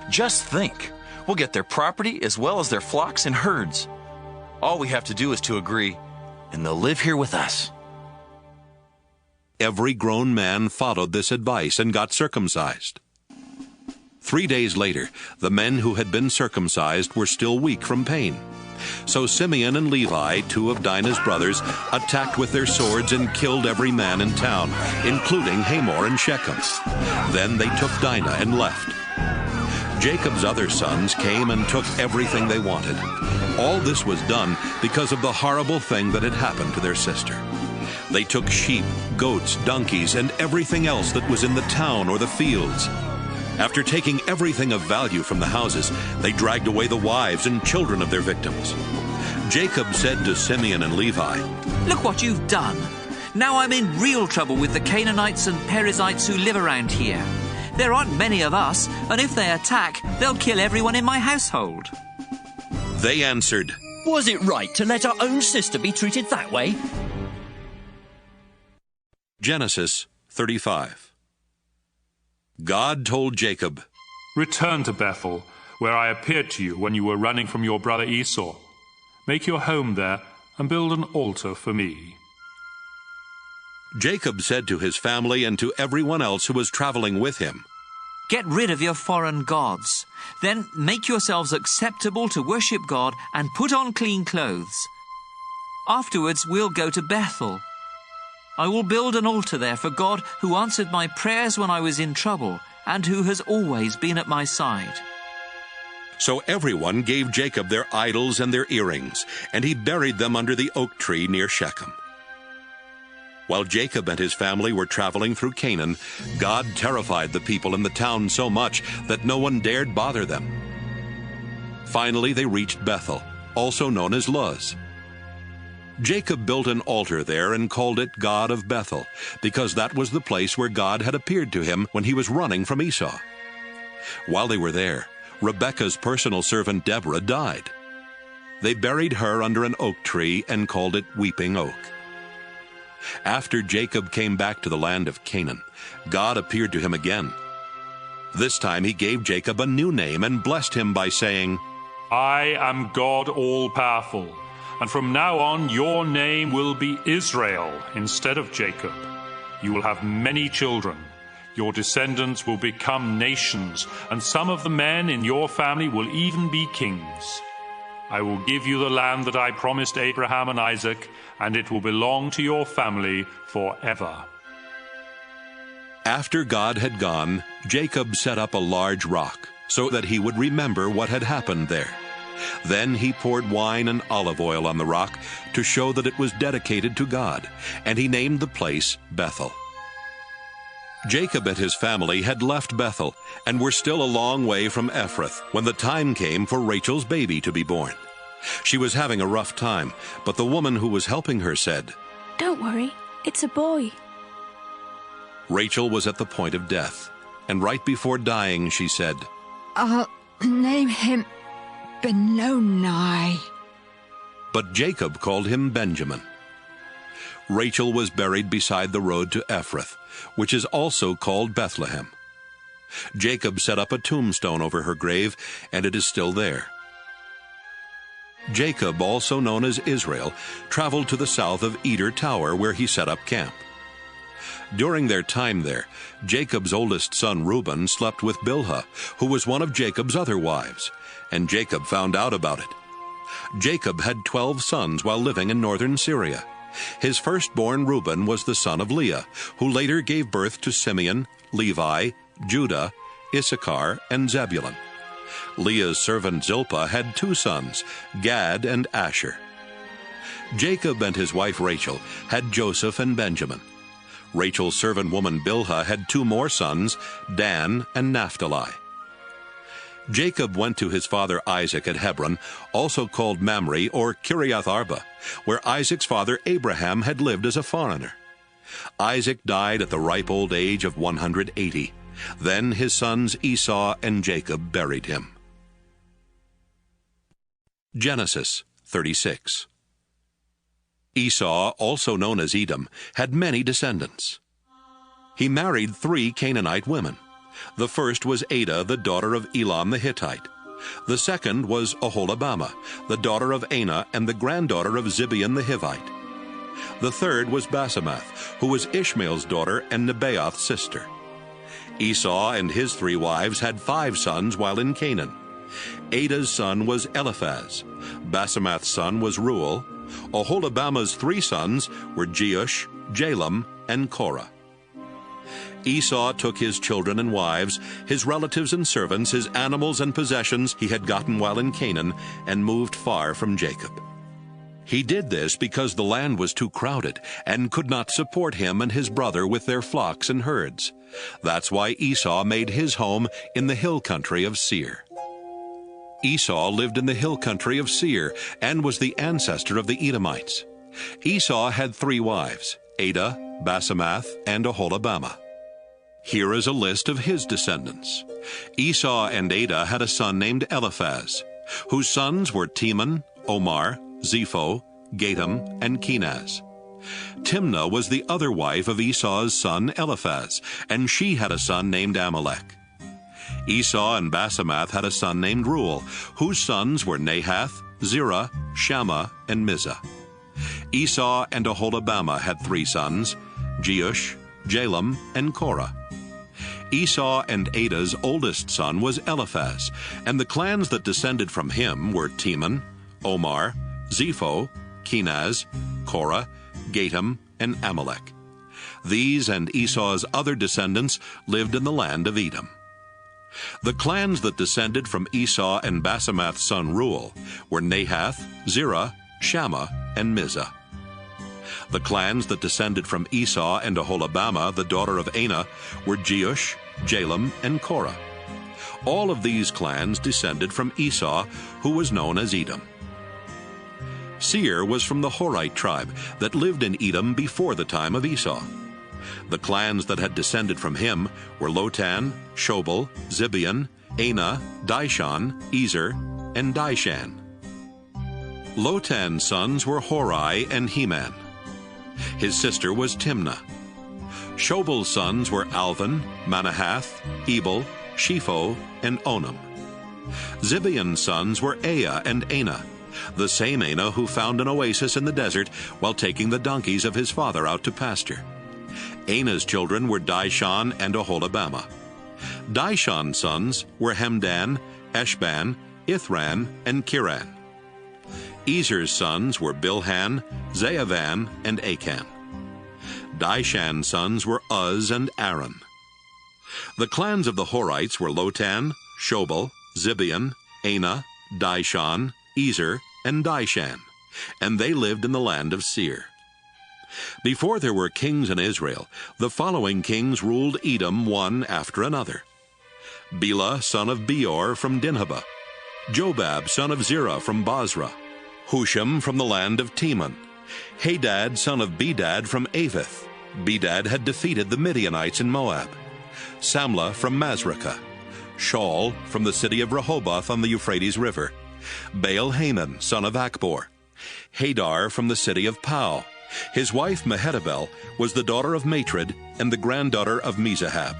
Just think, we'll get their property as well as their flocks and herds. All we have to do is to agree, and they'll live here with us. Every grown man followed this advice and got circumcised. 3 days later, the men who had been circumcised were still weak from pain. So Simeon and Levi, two of Dinah's brothers, attacked with their swords and killed every man in town, including Hamor and Shechem. Then they took Dinah and left. Jacob's other sons came and took everything they wanted. All this was done because of the horrible thing that had happened to their sister. They took sheep, goats, donkeys, and everything else that was in the town or the fields. After taking everything of value from the houses, they dragged away the wives and children of their victims. Jacob said to Simeon and Levi, "Look what you've done. Now I'm in real trouble with the Canaanites and Perizzites who live around here. There aren't many of us, and if they attack, they'll kill everyone in my household." They answered, "Was it right to let our own sister be treated that way?" Genesis 35. God told Jacob, "Return to Bethel, where I appeared to you when you were running from your brother Esau. Make your home there and build an altar for me." Jacob said to his family and to everyone else who was traveling with him, "Get rid of your foreign gods. Then make yourselves acceptable to worship God and put on clean clothes. Afterwards we'll go to Bethel. I will build an altar there for God who answered my prayers when I was in trouble and who has always been at my side." So everyone gave Jacob their idols and their earrings, and he buried them under the oak tree near Shechem. While Jacob and his family were traveling through Canaan, God terrified the people in the town so much that no one dared bother them. Finally, they reached Bethel, also known as Luz. Jacob built an altar there and called it God of Bethel, because that was the place where God had appeared to him when he was running from Esau. While they were there, Rebekah's personal servant Deborah died. They buried her under an oak tree and called it Weeping Oak. After Jacob came back to the land of Canaan, God appeared to him again. This time he gave Jacob a new name and blessed him by saying, "I am God all-powerful, and from now on your name will be Israel instead of Jacob. You will have many children. Your descendants will become nations, and some of the men in your family will even be kings. I will give you the land that I promised Abraham and Isaac, and it will belong to your family forever." After God had gone, Jacob set up a large rock so that he would remember what had happened there. Then he poured wine and olive oil on the rock to show that it was dedicated to God, and he named the place Bethel. Jacob and his family had left Bethel and were still a long way from Ephrath when the time came for Rachel's baby to be born. She was having a rough time, but the woman who was helping her said, "Don't worry, it's a boy." Rachel was at the point of death, and right before dying she said, "I'll name him Benoni." But Jacob called him Benjamin. Rachel was buried beside the road to Ephrath, which is also called Bethlehem. Jacob set up a tombstone over her grave, and it is still there. Jacob, also known as Israel, traveled to the south of Eder Tower, where he set up camp. During their time there, Jacob's oldest son Reuben slept with Bilhah, who was one of Jacob's other wives, and Jacob found out about it. Jacob had 12 sons while living in northern Syria. His firstborn Reuben was the son of Leah, who later gave birth to Simeon, Levi, Judah, Issachar, and Zebulun. Leah's servant Zilpah had 2 sons, Gad and Asher. Jacob and his wife Rachel had Joseph and Benjamin. Rachel's servant woman Bilhah had 2 more sons, Dan and Naphtali. Jacob went to his father Isaac at Hebron, also called Mamre or Kiriath Arba, where Isaac's father Abraham had lived as a foreigner. Isaac died at the ripe old age of 180. Then his sons Esau and Jacob buried him. Genesis 36. Esau, also known as Edom, had many descendants. He married 3 Canaanite women. The first was Adah, the daughter of Elam the Hittite. The second was Oholibamah, the daughter of Anah and the granddaughter of Zibeon the Hivite. The third was Basemath, who was Ishmael's daughter and Nebaioth's sister. Esau and his 3 wives had 5 sons while in Canaan. Adah's son was Eliphaz. Basemath's son was Reuel. Oholibamah's 3 sons were Jeush, Jalam, and Korah. Esau took his children and wives, his relatives and servants, his animals and possessions he had gotten while in Canaan, and moved far from Jacob. He did this because the land was too crowded and could not support him and his brother with their flocks and herds. That's why Esau made his home in the hill country of Seir. Esau lived in the hill country of Seir and was the ancestor of the Edomites. Esau had 3 wives, Adah, Basemath, and Oholibamah. Here is a list of his descendants. Esau and Adah had a son named Eliphaz, whose sons were Teman, Omar, Zepho, Gatam, and Kenaz. Timnah was the other wife of Esau's son Eliphaz, and she had a son named Amalek. Esau and Basemath had a son named Reuel, whose sons were Nahath, Zerah, Shammah, and Mizah. Esau and Oholibamah had 3 sons, Jeush, Jalam, and Korah. Esau and Adah's oldest son was Eliphaz, and the clans that descended from him were Teman, Omar, Zepho, Kenaz, Korah, Gatam, and Amalek. These and Esau's other descendants lived in the land of Edom. The clans that descended from Esau and Basemath's son Reuel were Nahath, Zerah, Shammah, and Mizah. The clans that descended from Esau and Oholibamah, the daughter of Anah, were Jeush, Jalam, and Korah. All of these clans descended from Esau, who was known as Edom. Seir was from the Horite tribe that lived in Edom before the time of Esau. The clans that had descended from him were Lotan, Shobal, Zibeon, Anah, Dishon, Ezer, and Dishan. Lotan's sons were Horai and Heman. His sister was Timnah. Shobal's sons were Alvan, Manahath, Ebal, Shepho, and Onam. Zibeon's sons were Ea and Anah, the same Anah who found an oasis in the desert while taking the donkeys of his father out to pasture. Anah's children were Dishon and Oholibamah. Dishon's sons were Hemdan, Eshban, Ithran, and Kiran. Ezer's sons were Bilhan, Zeavan, and Achan. Dishan's sons were Uz and Aaron. The clans of the Horites were Lotan, Shobal, Zibeon, Anah, Dishon, Ezer, and Dishan, and they lived in the land of Seir. Before there were kings in Israel, the following kings ruled Edom one after another: Bela, son of Beor, from Dinhabah; Jobab, son of Zerah, from Basra; Husham, from the land of Teman; Hadad, son of Bedad, from Avith. Bedad had defeated the Midianites in Moab; Samlah, from Masrekah; Shaul, from the city of Rehoboth on the Euphrates River; Baal-Hanan, son of Akbor; Hadar, from the city of Pau. His wife Mehetabel was the daughter of Matred and the granddaughter of Mezahab.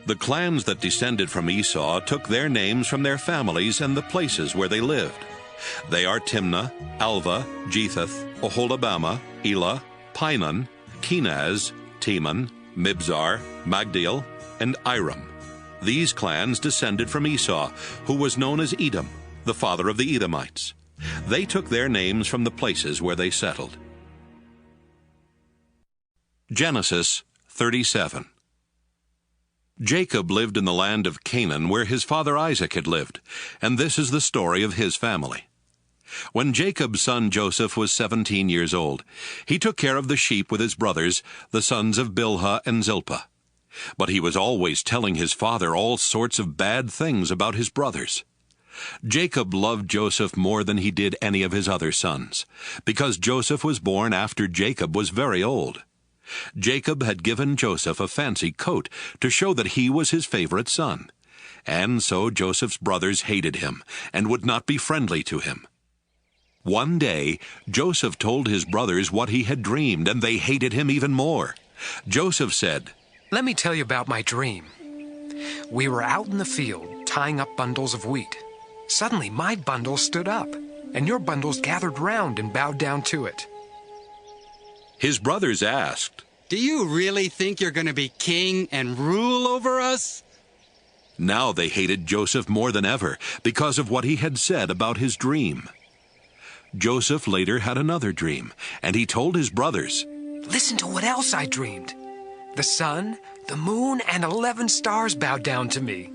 The clans that descended from Esau took their names from their families and the places where they lived. They are Timnah, Alva, Jethath, Oholibamah, Elah, Pinon, Kenaz, Teman, Mibzar, Magdiel, and Iram. These clans descended from Esau, who was known as Edom, the father of the Edomites. They took their names from the places where they settled. Genesis 37. Jacob lived in the land of Canaan, where his father Isaac had lived, and this is the story of his family. When Jacob's son Joseph was 17 years old, he took care of the sheep with his brothers, the sons of Bilhah and Zilpah. But he was always telling his father all sorts of bad things about his brothers. Jacob loved Joseph more than he did any of his other sons, because Joseph was born after Jacob was very old. Jacob had given Joseph a fancy coat to show that he was his favorite son, and so Joseph's brothers hated him and would not be friendly to him. One day, Joseph told his brothers what he had dreamed, and they hated him even more. Joseph said, "Let me tell you about my dream. We were out in the field, tying up bundles of wheat. Suddenly, my bundle stood up, and your bundles gathered round and bowed down to it." His brothers asked, "Do you really think you're going to be king and rule over us?" Now they hated Joseph more than ever because of what he had said about his dream. Joseph later had another dream, and he told his brothers, "Listen to what else I dreamed. The sun, the moon, and 11 stars bowed down to me."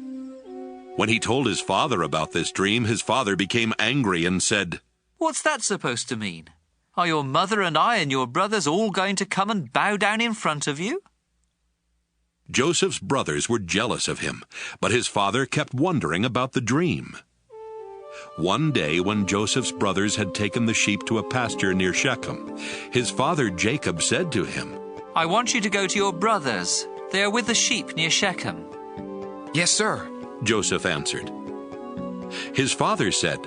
When he told his father about this dream, his father became angry and said, "What's that supposed to mean? Are your mother and I and your brothers all going to come and bow down in front of you?" Joseph's brothers were jealous of him, but his father kept wondering about the dream. One day when Joseph's brothers had taken the sheep to a pasture near Shechem, his father Jacob said to him, I want you to go to your brothers. They are with the sheep near Shechem. Yes, sir, Joseph answered. His father said,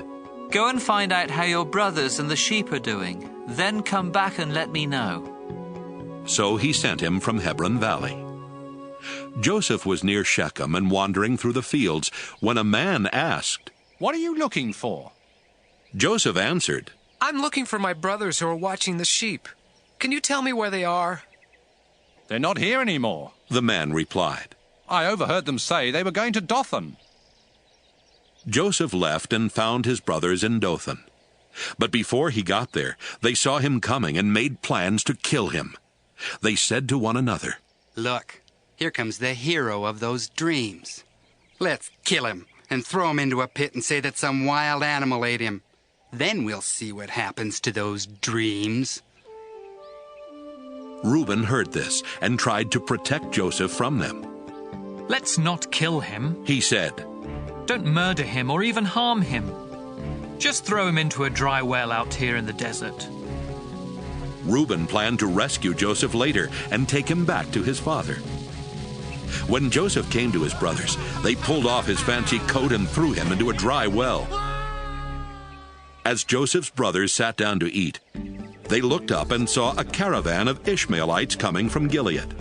Go and find out how your brothers and the sheep are doing. Then come back and let me know. So he sent him from Hebron Valley. Joseph was near Shechem and wandering through the fields when a man asked, What are you looking for? Joseph answered, I'm looking for my brothers who are watching the sheep. Can you tell me where they are? They're not here anymore, the man replied. I overheard them say they were going to Dothan. Joseph left and found his brothers in Dothan. But before he got there, they saw him coming and made plans to kill him. They said to one another, Look, here comes the hero of those dreams. Let's kill him and throw him into a pit and say that some wild animal ate him. Then we'll see what happens to those dreams. Reuben heard this and tried to protect Joseph from them. Let's not kill him, he said. Don't murder him or even harm him. Just throw him into a dry well out here in the desert. Reuben planned to rescue Joseph later and take him back to his father. When Joseph came to his brothers, they pulled off his fancy coat and threw him into a dry well. As Joseph's brothers sat down to eat, they looked up and saw a caravan of Ishmaelites coming from Gilead.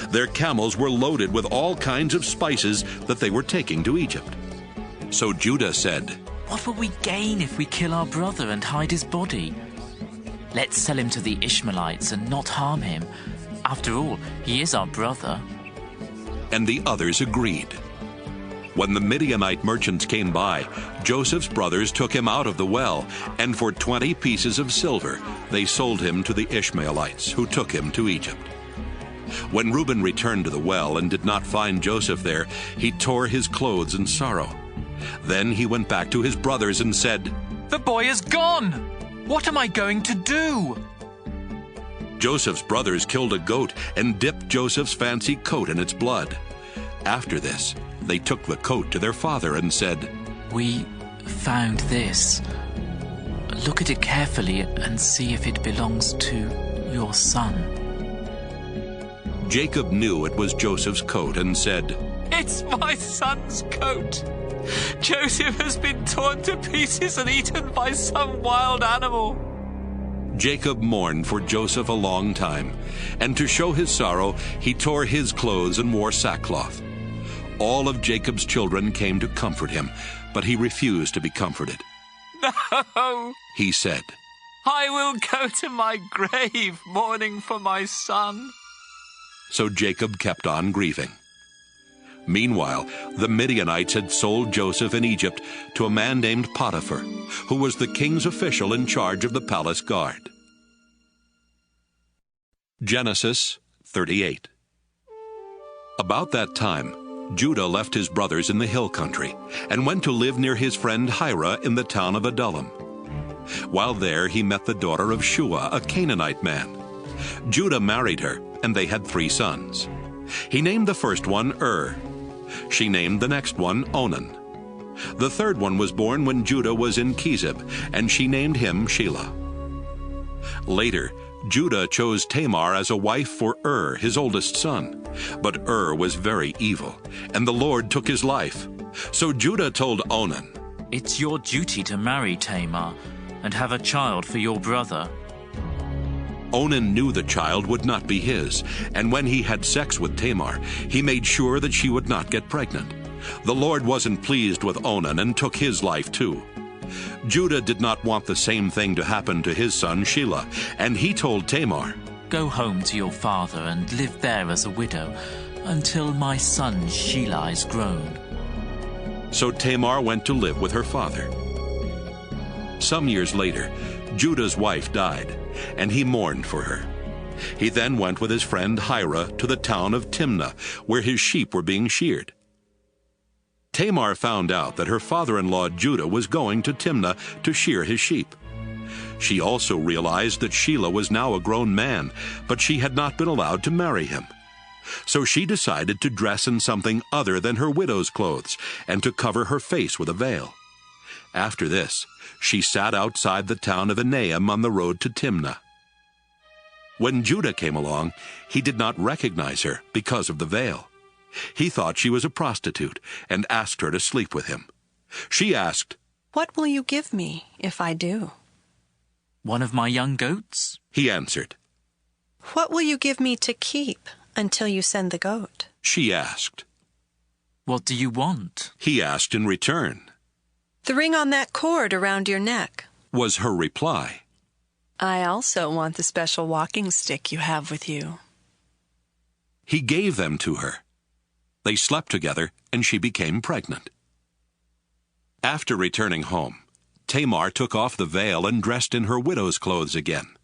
Their camels were loaded with all kinds of spices that they were taking to Egypt. So Judah said, What will we gain if we kill our brother and hide his body? Let's sell him to the Ishmaelites and not harm him. After all, he is our brother. And the others agreed. When the Midianite merchants came by, Joseph's brothers took him out of the well, and for 20 pieces of silver they sold him to the Ishmaelites, who took him to Egypt. When Reuben returned to the well and did not find Joseph there, he tore his clothes in sorrow. Then he went back to his brothers and said, The boy is gone! What am I going to do? Joseph's brothers killed a goat and dipped Joseph's fancy coat in its blood. After this, they took the coat to their father and said, We found this. Look at it carefully and see if it belongs to your son. Jacob knew it was Joseph's coat and said, It's my son's coat. Joseph has been torn to pieces and eaten by some wild animal. Jacob mourned for Joseph a long time, and to show his sorrow, he tore his clothes and wore sackcloth. All of Jacob's children came to comfort him, but he refused to be comforted. No, he said, I will go to my grave mourning for my son. So Jacob kept on grieving. Meanwhile, the Midianites had sold Joseph in Egypt to a man named Potiphar, who was the king's official in charge of the palace guard. Genesis 38. About that time, Judah left his brothers in the hill country and went to live near his friend Hira in the town of Adullam. While there, he met the daughter of Shua, a Canaanite man. Judah married her, and they had 3 sons. He named the first one She named the next one Onan. The third one was born when Judah was in Chezib, and she named him Shelah. Later, Judah chose Tamar as a wife for his oldest son. But was very evil, and the Lord took his life. So Judah told Onan, It's your duty to marry Tamar and have a child for your brother. Onan knew the child would not be his, and when he had sex with Tamar, he made sure that she would not get pregnant. The Lord wasn't pleased with Onan and took his life too. Judah did not want the same thing to happen to his son Shelah, and he told Tamar, Go home to your father and live there as a widow until my son Shelah is grown. So Tamar went to live with her father. Some years later, Judah's wife died, and he mourned for her. He then went with his friend Hira to the town of Timnah, where his sheep were being sheared. Tamar found out that her father-in-law Judah was going to Timnah to shear his sheep. She also realized that Shelah was now a grown man, but she had not been allowed to marry him. So she decided to dress in something other than her widow's clothes and to cover her face with a veil. After this, she sat outside the town of Enaim on the road to Timnah. When Judah came along, he did not recognize her because of the veil. He thought she was a prostitute and asked her to sleep with him. She asked, "What will you give me if I do?" "One of my young goats," he answered. "What will you give me to keep until you send the goat?" She asked. "What do you want?" he asked in return. "The ring on that cord around your neck," was her reply. "I also want the special walking stick you have with you." He gave them to her. They slept together, and she became pregnant. After returning home, Tamar took off the veil and dressed in her widow's clothes again.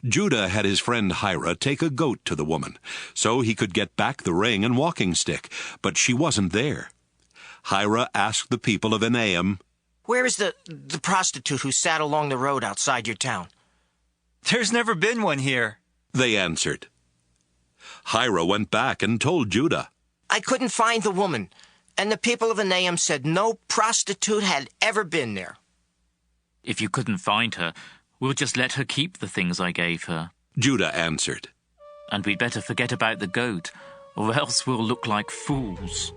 Judah had his friend Hira take a goat to the woman, so he could get back the ring and walking stick, but she wasn't there. Hira asked the people of Enaim, "Where is the prostitute who sat along the road outside your town?" "There's never been one here," they answered. Hira went back and told Judah, "I couldn't find the woman, and the people of Enaim said no prostitute had ever been there." "If you couldn't find her, we'll just let her keep the things I gave her," Judah answered. "And we'd better forget about the goat, or else we'll look like fools."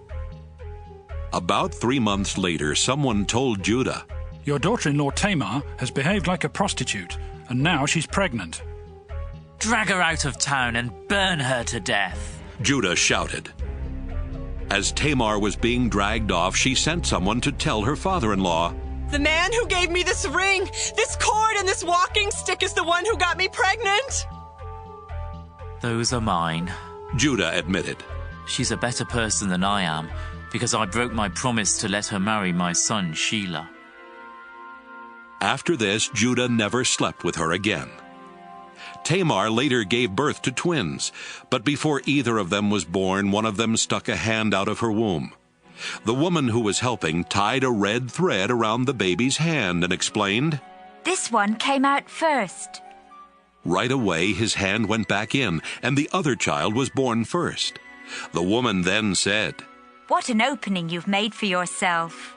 About 3 months later, someone told Judah, "Your daughter-in-law Tamar has behaved like a prostitute, and now she's pregnant." "Drag her out of town and burn her to death," Judah shouted. As Tamar was being dragged off, she sent someone to tell her father-in-law, "The man who gave me this ring, this cord, and this walking stick is the one who got me pregnant." "Those are mine," Judah admitted. "She's a better person than I am, because I broke my promise to let her marry my son Shelah." After this, Judah never slept with her again. Tamar later gave birth to twins, but before either of them was born, one of them stuck a hand out of her womb. The woman who was helping tied a red thread around the baby's hand and explained, "This one came out first." Right away, his hand went back in, and the other child was born first. The woman then said, "What an opening you've made for yourself."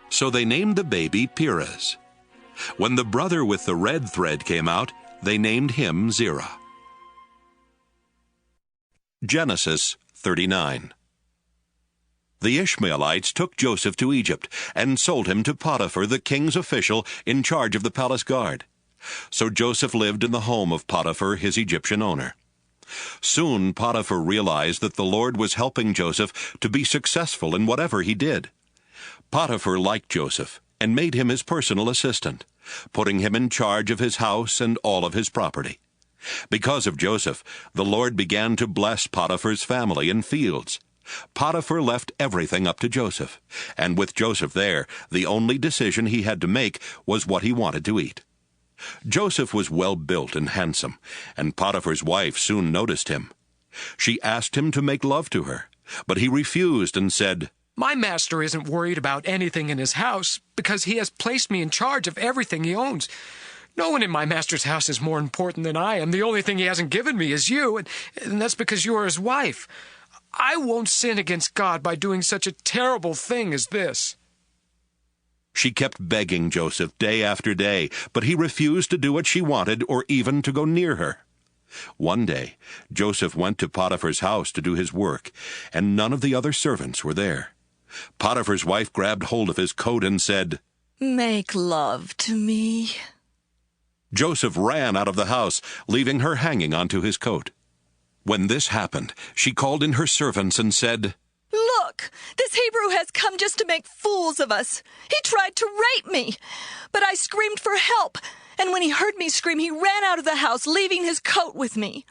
So they named the baby Perez. When the brother with the red thread came out, they named him Zerah. Genesis 39. The Ishmaelites took Joseph to Egypt and sold him to Potiphar, the king's official in charge of the palace guard. So Joseph lived in the home of Potiphar, his Egyptian owner. Soon Potiphar realized that the Lord was helping Joseph to be successful in whatever he did. Potiphar liked Joseph and made him his personal assistant, putting him in charge of his house and all of his property. Because of Joseph, the Lord began to bless Potiphar's family and fields. Potiphar left everything up to Joseph, and with Joseph there, the only decision he had to make was what he wanted to eat. Joseph was well-built and handsome, and Potiphar's wife soon noticed him. She asked him to make love to her, but he refused and said, "My master isn't worried about anything in his house because he has placed me in charge of everything he owns. No one in my master's house is more important than I am. The only thing he hasn't given me is you, and that's because you are his wife. I won't sin against God by doing such a terrible thing as this." She kept begging Joseph day after day, but he refused to do what she wanted or even to go near her. One day, Joseph went to Potiphar's house to do his work, and none of the other servants were there. Potiphar's wife grabbed hold of his coat and said, "Make love to me." Joseph ran out of the house, leaving her hanging onto his coat. When this happened, she called in her servants and said, "Look, this Hebrew has come just to make fools of us. He tried to rape me, but I screamed for help, and when he heard me scream, he ran out of the house, leaving his coat with me."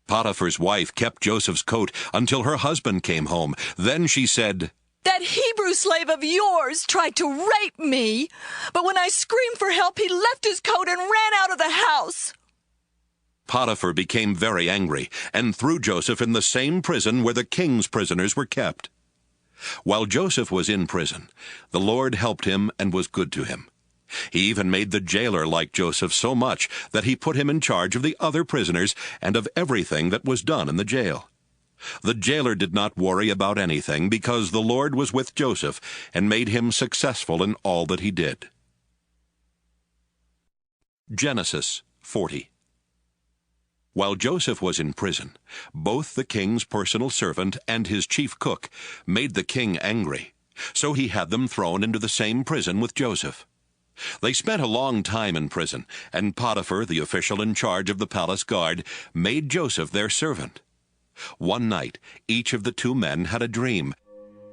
Potiphar's wife kept Joseph's coat until her husband came home. Then she said, "That Hebrew slave of yours tried to rape me, but when I screamed for help, he left his coat and ran out of the house." Potiphar became very angry and threw Joseph in the same prison where the king's prisoners were kept. While Joseph was in prison, the Lord helped him and was good to him. He even made the jailer like Joseph so much that he put him in charge of the other prisoners and of everything that was done in the jail. The jailer did not worry about anything because the Lord was with Joseph and made him successful in all that he did. Genesis 40. While Joseph was in prison, both the king's personal servant and his chief cook made the king angry, so he had them thrown into the same prison with Joseph. They spent a long time in prison, and Potiphar, the official in charge of the palace guard, made Joseph their servant. One night, each of the two men had a dream,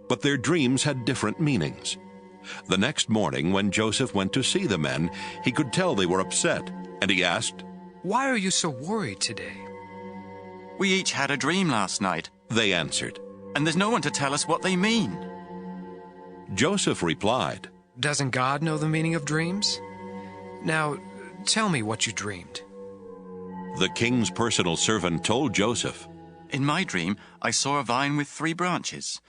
but their dreams had different meanings. The next morning, when Joseph went to see the men, he could tell they were upset, and he asked, "Why are you so worried today?" "We each had a dream last night," they answered, "and there's no one to tell us what they mean." Joseph replied, "Doesn't God know the meaning of dreams? Now, tell me what you dreamed." The king's personal servant told Joseph, "In my dream, I saw a vine with 3 branches.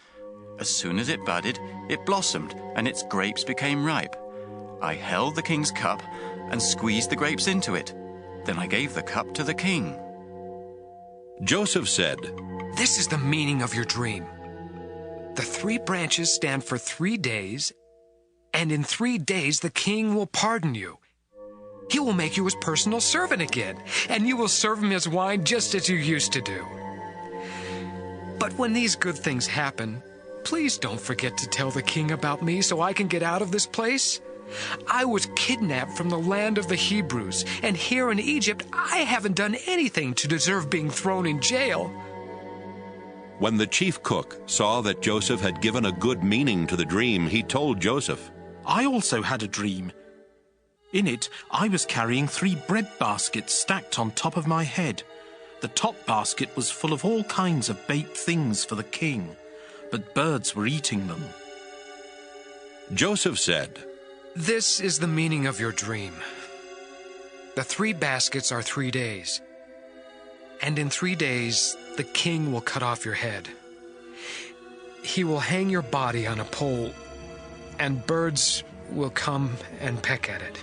As soon as it budded, it blossomed, and its grapes became ripe. I held the king's cup and squeezed the grapes into it. Then I gave the cup to the king." Joseph said, "This is the meaning of your dream. The 3 branches stand for 3 days, and in 3 days the king will pardon you. He will make you his personal servant again, and you will serve him his wine just as you used to do. But when these good things happen, please don't forget to tell the king about me so I can get out of this place. I was kidnapped from the land of the Hebrews, and here in Egypt I haven't done anything to deserve being thrown in jail." When the chief cook saw that Joseph had given a good meaning to the dream, he told Joseph, "I also had a dream. In it, I was carrying 3 bread baskets stacked on top of my head. The top basket was full of all kinds of baked things for the king, but birds were eating them." Joseph said, "This is the meaning of your dream. The 3 baskets are 3 days, and in 3 days the king will cut off your head. He will hang your body on a pole, and birds will come and peck at it."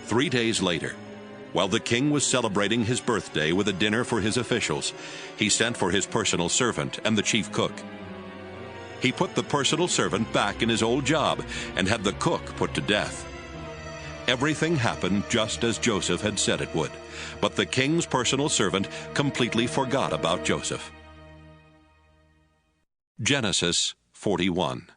3 days later, while the king was celebrating his birthday with a dinner for his officials, he sent for his personal servant and the chief cook. He put the personal servant back in his old job and had the cook put to death. Everything happened just as Joseph had said it would, but the king's personal servant completely forgot about Joseph. Genesis 41.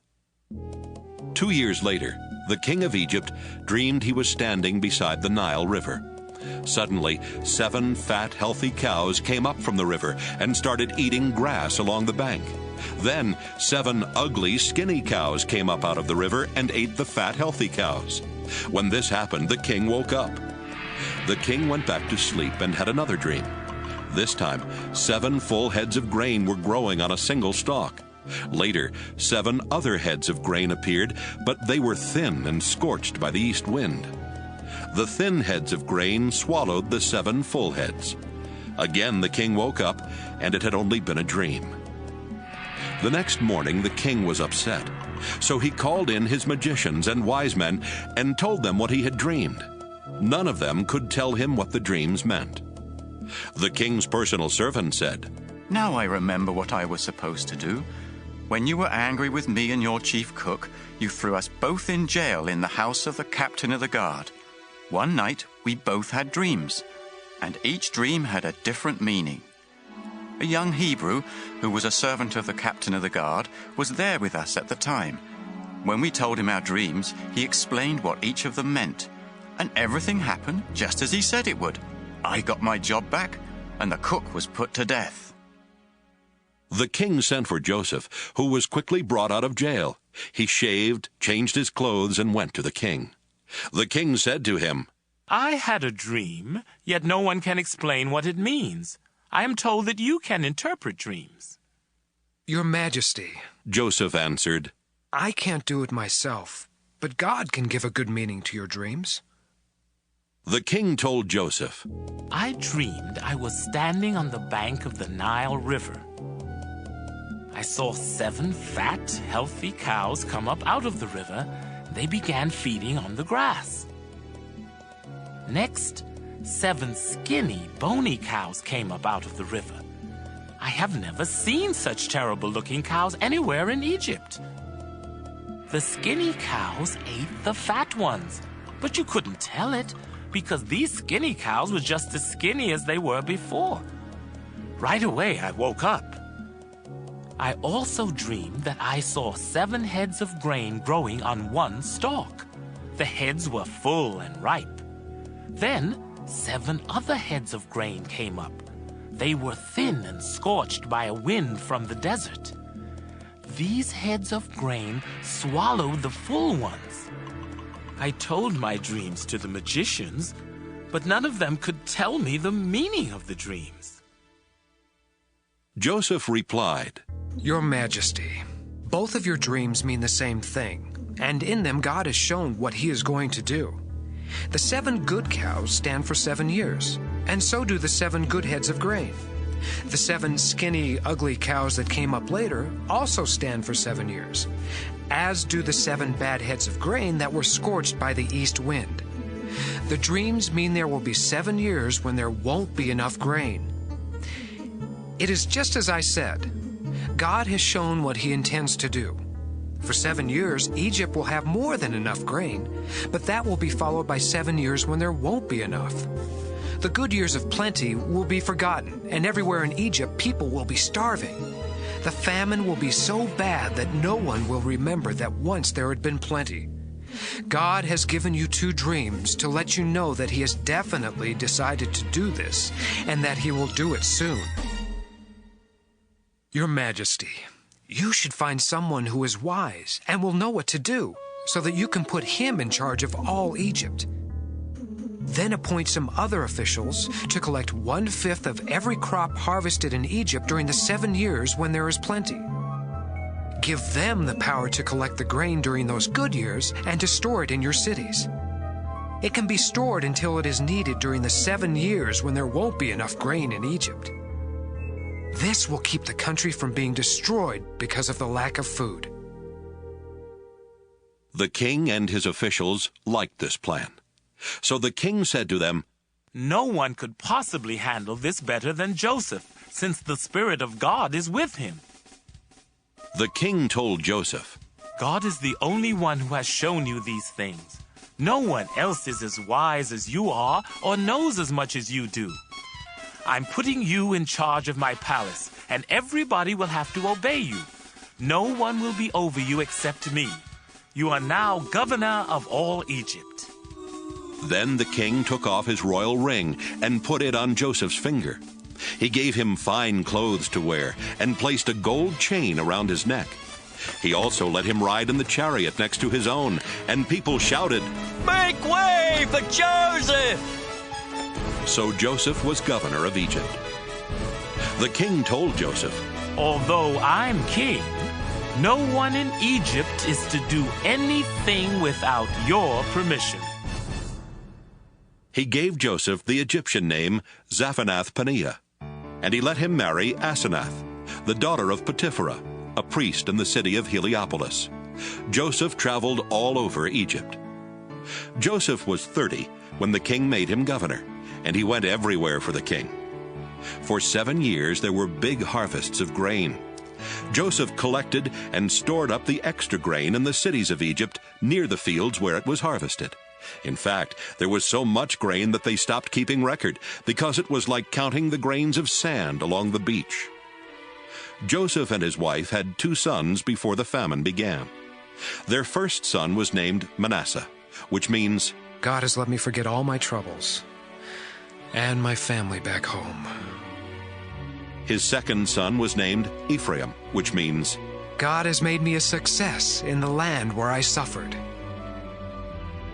2 years later, the king of Egypt dreamed he was standing beside the Nile River. Suddenly, 7 fat, healthy cows came up from the river and started eating grass along the bank. Then 7 ugly, skinny cows came up out of the river and ate the fat, healthy cows. When this happened, the king woke up. The king went back to sleep and had another dream. This time, 7 full heads of grain were growing on a single stalk. Later, 7 other heads of grain appeared, but they were thin and scorched by the east wind. The thin heads of grain swallowed the 7 full heads. Again the king woke up, and it had only been a dream. The next morning the king was upset, so he called in his magicians and wise men and told them what he had dreamed. None of them could tell him what the dreams meant. The king's personal servant said, "Now I remember what I was supposed to do. When you were angry with me and your chief cook, you threw us both in jail in the house of the captain of the guard. One night we both had dreams, and each dream had a different meaning. A young Hebrew, who was a servant of the captain of the guard, was there with us at the time. When we told him our dreams, he explained what each of them meant, and everything happened just as he said it would. I got my job back, and the cook was put to death." The king sent for Joseph, who was quickly brought out of jail. He shaved, changed his clothes, and went to the king. The king said to him, "I had a dream, yet no one can explain what it means. I am told that you can interpret dreams." "Your Majesty," Joseph answered, "I can't do it myself, but God can give a good meaning to your dreams." The king told Joseph, "I dreamed I was standing on the bank of the Nile River. I saw 7 fat, healthy cows come up out of the river. They began feeding on the grass. Next, 7 skinny, bony cows came up out of the river. I have never seen such terrible-looking cows anywhere in Egypt. The skinny cows ate the fat ones, but you couldn't tell it because these skinny cows were just as skinny as they were before. Right away, I woke up. I also dreamed that I saw 7 heads of grain growing on one stalk. The heads were full and ripe. Then 7 other heads of grain came up. They were thin and scorched by a wind from the desert. These heads of grain swallowed the full ones. I told my dreams to the magicians, but none of them could tell me the meaning of the dreams. Joseph replied, Your Majesty, both of your dreams mean the same thing, and in them God has shown what he is going to do. The 7 good cows stand for 7 years, and so do the 7 good heads of grain. The 7 skinny, ugly cows that came up later also stand for 7 years, as do the 7 bad heads of grain that were scorched by the east wind. The dreams mean there will be 7 years when there won't be enough grain. It is just as I said. God has shown what he intends to do. For 7 years, Egypt will have more than enough grain, but that will be followed by 7 years when there won't be enough. The good years of plenty will be forgotten, and everywhere in Egypt, people will be starving. The famine will be so bad that no one will remember that once there had been plenty. God has given you 2 dreams to let you know that he has definitely decided to do this, and that he will do it soon. Your Majesty, you should find someone who is wise and will know what to do, so that you can put him in charge of all Egypt. Then appoint some other officials to collect 1/5 of every crop harvested in Egypt during the 7 years when there is plenty. Give them the power to collect the grain during those good years and to store it in your cities. It can be stored until it is needed during the 7 years when there won't be enough grain in Egypt. This will keep the country from being destroyed because of the lack of food. The king and his officials liked this plan. So the king said to them, No one could possibly handle this better than Joseph, since the Spirit of God is with him. The king told Joseph, God is the only one who has shown you these things. No one else is as wise as you are or knows as much as you do. I'm putting you in charge of my palace, and everybody will have to obey you. No one will be over you except me. You are now governor of all Egypt. Then the king took off his royal ring and put it on Joseph's finger. He gave him fine clothes to wear and placed a gold chain around his neck. He also let him ride in the chariot next to his own, and people shouted, Make way for Joseph! So Joseph was governor of Egypt. The king told Joseph, Although I'm king, no one in Egypt is to do anything without your permission. He gave Joseph the Egyptian name Zaphanath-Paneah, and he let him marry Asenath, the daughter of Potiphar, a priest in the city of Heliopolis. Joseph traveled all over Egypt. Joseph was 30 when the king made him governor, and he went everywhere for the king. For 7 years there were big harvests of grain. Joseph collected and stored up the extra grain in the cities of Egypt near the fields where it was harvested. In fact, there was so much grain that they stopped keeping record, because it was like counting the grains of sand along the beach. Joseph and his wife had 2 sons before the famine began. Their first son was named Manasseh, which means, God has let me forget all my troubles and my family back home. His second son was named Ephraim, which means, God has made me a success in the land where I suffered.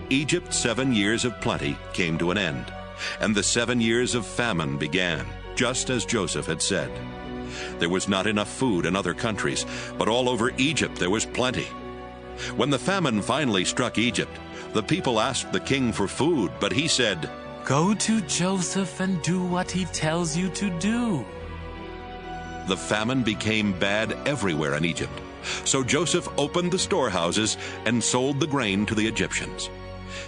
Egypt's 7 years of plenty came to an end, and the 7 years of famine began, just as Joseph had said. There was not enough food in other countries, but all over Egypt there was plenty. When the famine finally struck Egypt, the people asked the king for food, but he said, Go to Joseph and do what he tells you to do. The famine became bad everywhere in Egypt, so Joseph opened the storehouses and sold the grain to the Egyptians.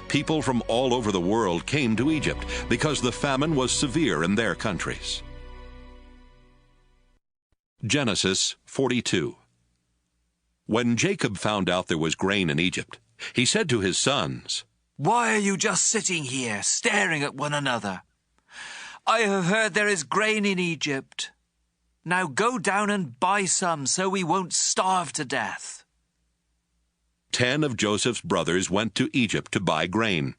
People from all over the world came to Egypt because the famine was severe in their countries. Genesis 42. When Jacob found out there was grain in Egypt, he said to his sons, "Why are you just sitting here, staring at one another? I have heard there is grain in Egypt. Now go down and buy some, so we won't starve to death." 10 of Joseph's brothers went to Egypt to buy grain.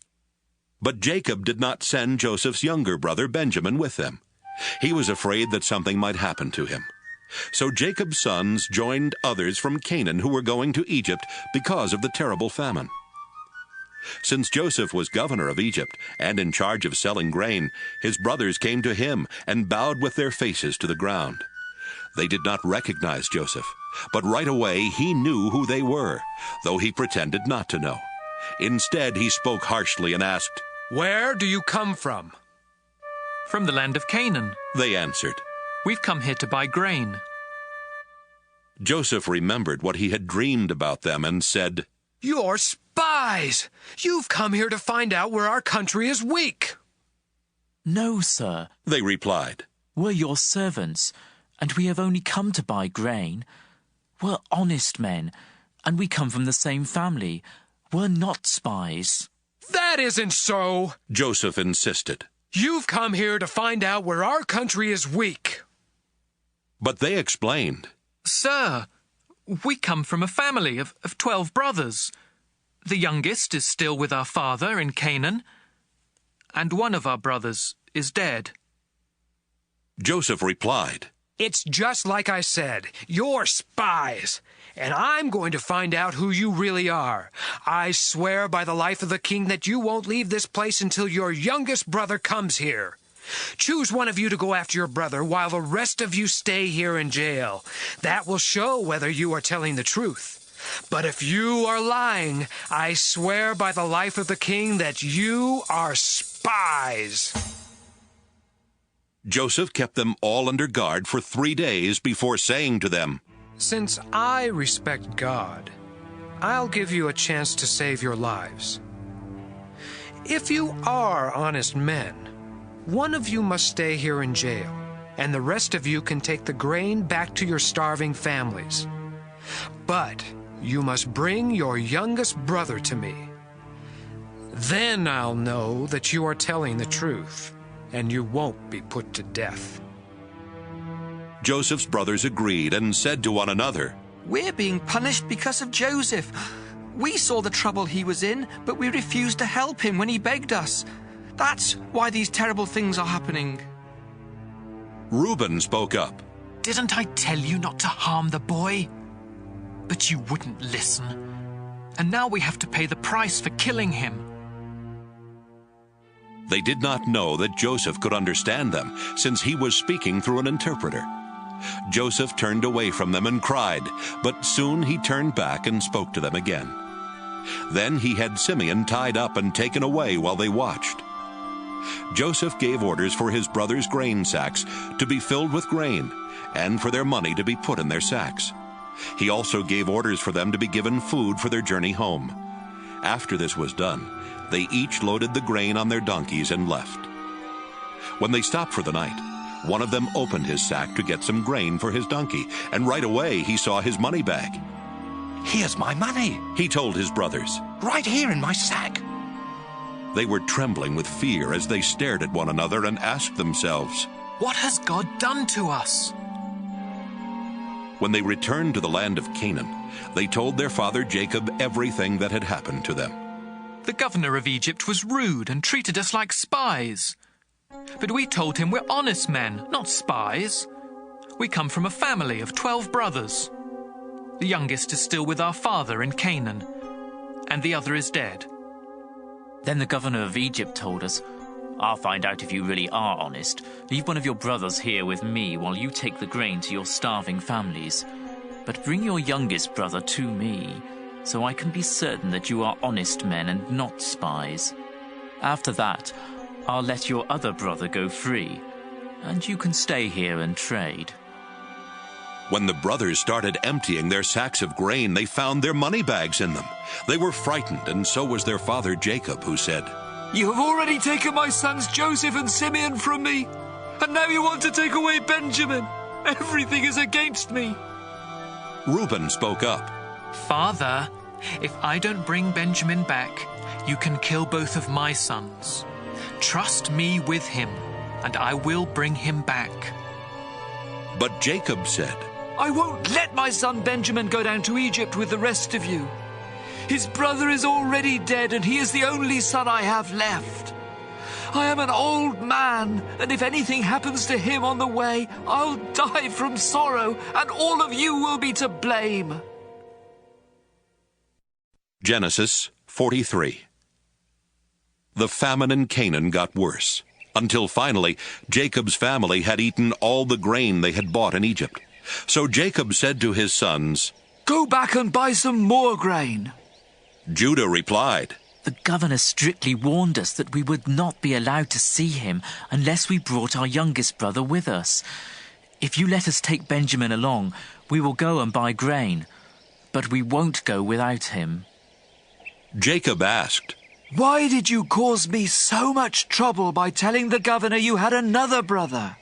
But Jacob did not send Joseph's younger brother Benjamin with them. He was afraid that something might happen to him. So Jacob's sons joined others from Canaan who were going to Egypt because of the terrible famine. Since Joseph was governor of Egypt and in charge of selling grain, his brothers came to him and bowed with their faces to the ground. They did not recognize Joseph, but right away he knew who they were, though he pretended not to know. Instead, he spoke harshly and asked, "Where do you come from?" "From the land of Canaan," they answered. "We've come here to buy grain." Joseph remembered what he had dreamed about them and said, "You're spies! You've come here to find out where our country is weak." "No, sir," they replied. "We're your servants, and we have only come to buy grain. We're honest men, and we come from the same family. We're not spies." "That isn't so," Joseph insisted. "You've come here to find out where our country is weak." But they explained, "Sir, we come from a family of 12 brothers. The youngest is still with our father in Canaan, and one of our brothers is dead." Joseph replied, "It's just like I said. You're spies, and I'm going to find out who you really are. I swear by the life of the king that you won't leave this place until your youngest brother comes here. Choose one of you to go after your brother while the rest of you stay here in jail. That will show whether you are telling the truth. But if you are lying, I swear by the life of the king that you are spies." Joseph kept them all under guard for 3 days before saying to them, "Since I respect God, I'll give you a chance to save your lives. If you are honest men, one of you must stay here in jail, and the rest of you can take the grain back to your starving families. But you must bring your youngest brother to me. Then I'll know that you are telling the truth, and you won't be put to death." Joseph's brothers agreed and said to one another, "We're being punished because of Joseph. We saw the trouble he was in, but we refused to help him when he begged us. That's why these terrible things are happening." Reuben spoke up. "Didn't I tell you not to harm the boy? But you wouldn't listen. And now we have to pay the price for killing him." They did not know that Joseph could understand them, since he was speaking through an interpreter. Joseph turned away from them and cried, but soon he turned back and spoke to them again. Then he had Simeon tied up and taken away while they watched. Joseph gave orders for his brothers' grain sacks to be filled with grain, and for their money to be put in their sacks. He also gave orders for them to be given food for their journey home. After this was done, they each loaded the grain on their donkeys and left. When they stopped for the night, one of them opened his sack to get some grain for his donkey, and right away he saw his money bag. "Here's my money," he told his brothers. "Right here in my sack." They were trembling with fear as they stared at one another and asked themselves, "What has God done to us?" When they returned to the land of Canaan, they told their father Jacob everything that had happened to them. "The governor of Egypt was rude and treated us like spies. But we told him we're honest men, not spies. We come from a family of 12 brothers. The youngest is still with our father in Canaan, and the other is dead." Then the governor of Egypt told us, "I'll find out if you really are honest. Leave one of your brothers here with me while you take the grain to your starving families. But bring your youngest brother to me, so I can be certain that you are honest men and not spies. After that, I'll let your other brother go free, and you can stay here and trade." When the brothers started emptying their sacks of grain, they found their money bags in them. They were frightened, and so was their father Jacob, who said, "You have already taken my sons Joseph and Simeon from me, and now you want to take away Benjamin. Everything is against me. Reuben spoke up. Father, if I don't bring Benjamin back, you can kill both of my sons. Trust me with him, and I will bring him back. But Jacob said, I won't let my son Benjamin go down to Egypt with the rest of you. His brother is already dead, and he is the only son I have left. I am an old man, and if anything happens to him on the way, I'll die from sorrow, and all of you will be to blame. Genesis 43. The famine in Canaan got worse, until finally Jacob's family had eaten all the grain they had bought in Egypt. So Jacob said to his sons, Go back and buy some more grain. Judah replied, The governor strictly warned us that we would not be allowed to see him unless we brought our youngest brother with us. If you let us take Benjamin along, we will go and buy grain, but we won't go without him. Jacob asked, Why did you cause me so much trouble by telling the governor you had another brother?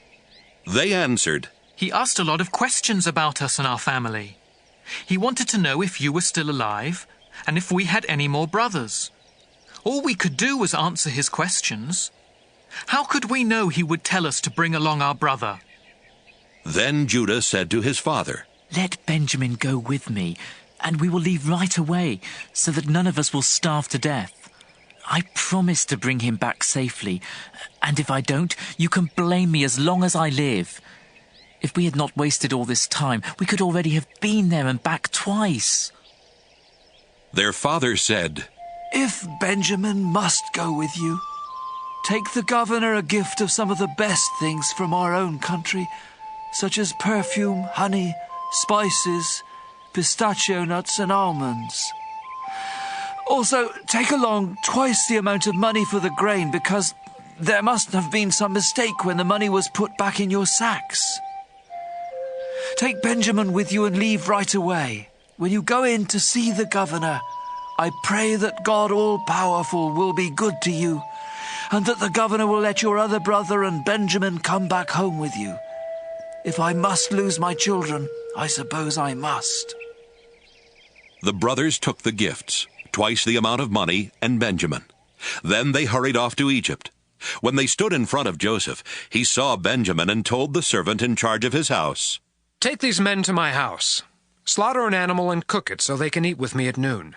They answered, He asked a lot of questions about us and our family. He wanted to know if you were still alive and if we had any more brothers. All we could do was answer his questions. How could we know he would tell us to bring along our brother? Then Judah said to his father, Let Benjamin go with me, and we will leave right away, so that none of us will starve to death. I promise to bring him back safely, and if I don't, you can blame me as long as I live. If we had not wasted all this time, we could already have been there and back twice. Their father said, If Benjamin must go with you, take the governor a gift of some of the best things from our own country, such as perfume, honey, spices, pistachio nuts and almonds. Also, take along twice the amount of money for the grain, because there must have been some mistake when the money was put back in your sacks. Take Benjamin with you and leave right away. When you go in to see the governor, I pray that God all-powerful will be good to you, and that the governor will let your other brother and Benjamin come back home with you. If I must lose my children, I suppose I must. The brothers took the gifts, twice the amount of money, and Benjamin. Then they hurried off to Egypt. When they stood in front of Joseph, he saw Benjamin and told the servant in charge of his house, Take these men to my house. Slaughter an animal and cook it so they can eat with me at noon.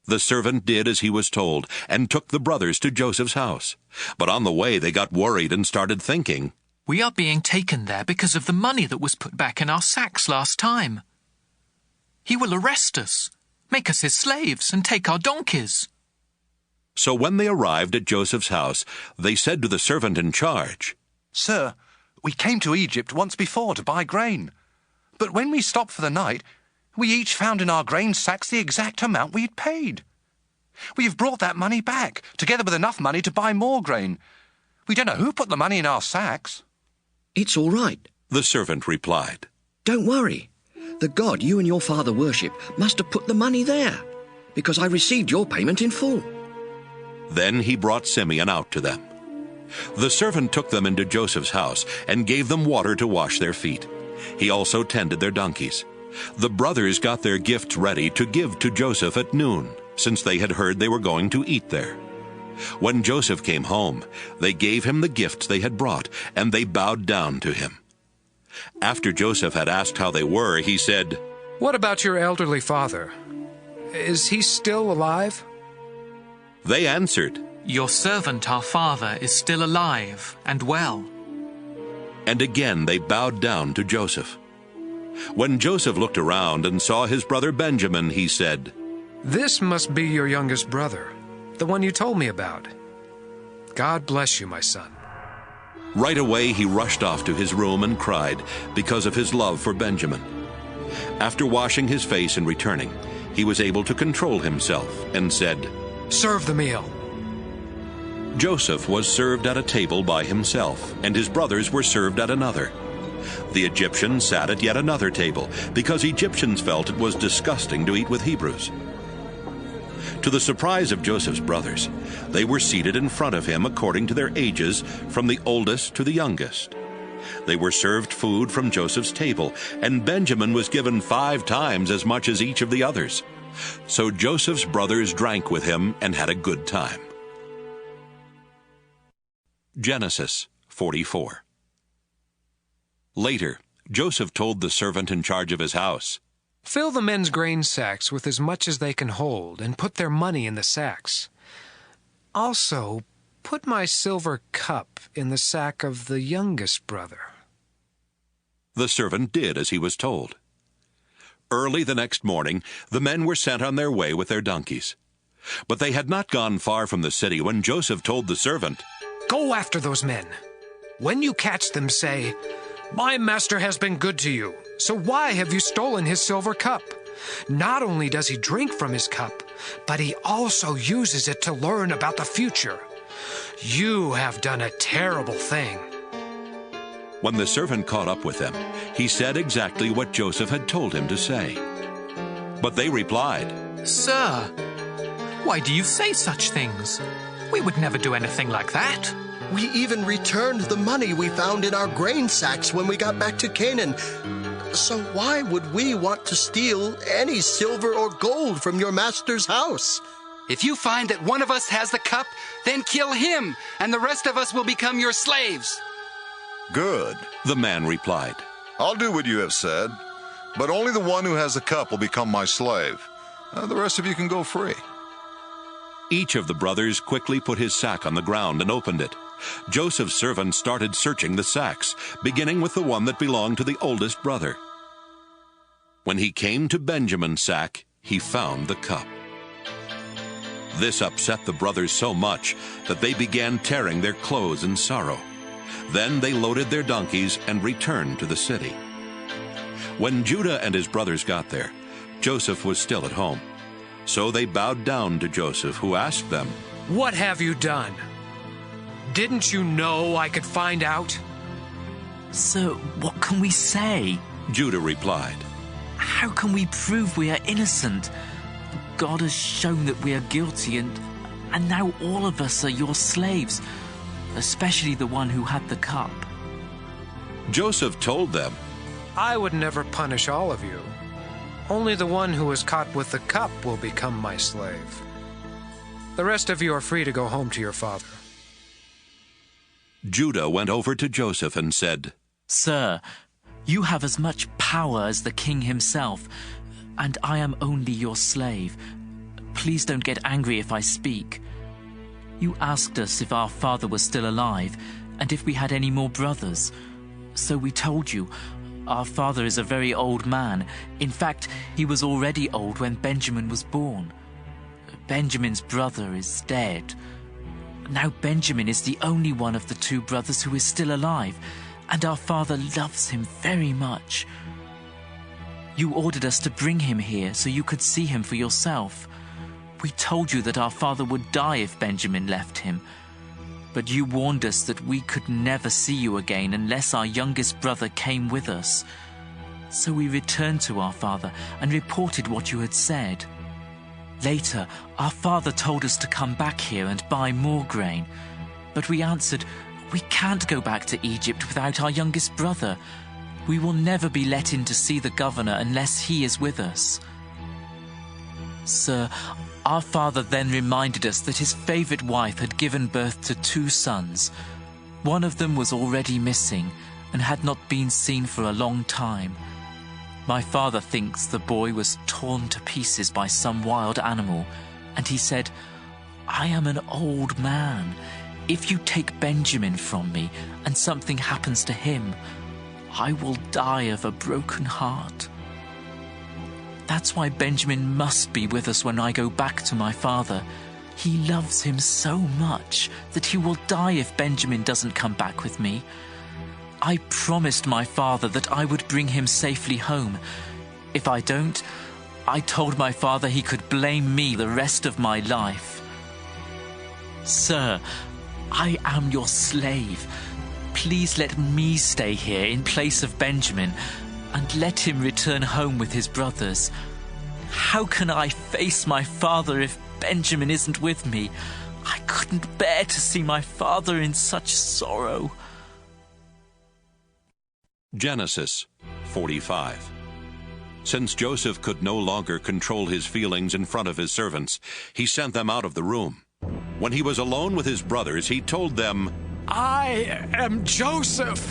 The servant did as he was told and took the brothers to Joseph's house. But on the way they got worried and started thinking, We are being taken there because of the money that was put back in our sacks last time. He will arrest us, make us his slaves, and take our donkeys. So when they arrived at Joseph's house, they said to the servant in charge, Sir, we came to Egypt once before to buy grain. But when we stopped for the night, we each found in our grain sacks the exact amount we had paid. We have brought that money back, together with enough money to buy more grain. We don't know who put the money in our sacks. It's all right, the servant replied. Don't worry. The God you and your father worship must have put the money there, because I received your payment in full. Then he brought Simeon out to them. The servant took them into Joseph's house and gave them water to wash their feet. He also tended their donkeys. The brothers got their gifts ready to give to Joseph at noon, since they had heard they were going to eat there. When Joseph came home, they gave him the gifts they had brought, and they bowed down to him. After Joseph had asked how they were, he said, What about your elderly father? Is he still alive? They answered, Your servant, our father, is still alive and well. And again they bowed down to Joseph. When Joseph looked around and saw his brother Benjamin, he said, This must be your youngest brother, the one you told me about. God bless you, my son. Right away he rushed off to his room and cried because of his love for Benjamin. After washing his face and returning, he was able to control himself and said, Serve the meal. Joseph was served at a table by himself, and his brothers were served at another. The Egyptians sat at yet another table, because Egyptians felt it was disgusting to eat with Hebrews. To the surprise of Joseph's brothers, they were seated in front of him according to their ages, from the oldest to the youngest. They were served food from Joseph's table, and Benjamin was given 5 times as much as each of the others. So Joseph's brothers drank with him and had a good time. Genesis 44. Later, Joseph told the servant in charge of his house, "Fill the men's grain sacks with as much as they can hold, and put their money in the sacks. Also, put my silver cup in the sack of the youngest brother." The servant did as he was told. Early the next morning, the men were sent on their way with their donkeys. But they had not gone far from the city when Joseph told the servant, "Go after those men. When you catch them, say, 'My master has been good to you, so why have you stolen his silver cup? Not only does he drink from his cup, but he also uses it to learn about the future. You have done a terrible thing.'" When the servant caught up with them, he said exactly what Joseph had told him to say. But they replied, "Sir, why do you say such things? We would never do anything like that." We even returned the money we found in our grain sacks when we got back to Canaan. So why would we want to steal any silver or gold from your master's house? If you find that one of us has the cup, then kill him, and the rest of us will become your slaves." "Good," the man replied. "I'll do what you have said, but only the one who has the cup will become my slave. The rest of you can go free." Each of the brothers quickly put his sack on the ground and opened it. Joseph's servant started searching the sacks, beginning with the one that belonged to the oldest brother. When he came to Benjamin's sack, he found the cup. This upset the brothers so much that they began tearing their clothes in sorrow. Then they loaded their donkeys and returned to the city. When Judah and his brothers got there, Joseph was still at home. So they bowed down to Joseph, who asked them, "What have you done? Didn't you know I could find out?" "Sir, what can we say?" Judah replied. "How can we prove we are innocent? God has shown that we are guilty, and now all of us are your slaves, especially the one who had the cup." Joseph told them, "I would never punish all of you. Only the one who was caught with the cup will become my slave. The rest of you are free to go home to your father." Judah went over to Joseph and said, "Sir, you have as much power as the king himself, and I am only your slave. Please don't get angry if I speak. You asked us if our father was still alive and if we had any more brothers. So we told you, our father is a very old man. In fact, he was already old when Benjamin was born. Benjamin's brother is dead. Now Benjamin is the only one of the 2 brothers who is still alive, and our father loves him very much. You ordered us to bring him here so you could see him for yourself. We told you that our father would die if Benjamin left him. But you warned us that we could never see you again unless our youngest brother came with us. So we returned to our father and reported what you had said. Later, our father told us to come back here and buy more grain. But we answered, 'We can't go back to Egypt without our youngest brother. We will never be let in to see the governor unless he is with us.' Sir, our father then reminded us that his favorite wife had given birth to 2 sons. One of them was already missing and had not been seen for a long time. My father thinks the boy was torn to pieces by some wild animal, and he said, 'I am an old man. If you take Benjamin from me and something happens to him, I will die of a broken heart.' That's why Benjamin must be with us when I go back to my father. He loves him so much that he will die if Benjamin doesn't come back with me. I promised my father that I would bring him safely home. If I don't, I told my father he could blame me the rest of my life. Sir, I am your slave. Please let me stay here in place of Benjamin, and let him return home with his brothers. How can I face my father if Benjamin isn't with me? I couldn't bear to see my father in such sorrow." Genesis 45. Since Joseph could no longer control his feelings in front of his servants, he sent them out of the room. When he was alone with his brothers, he told them, "I am Joseph."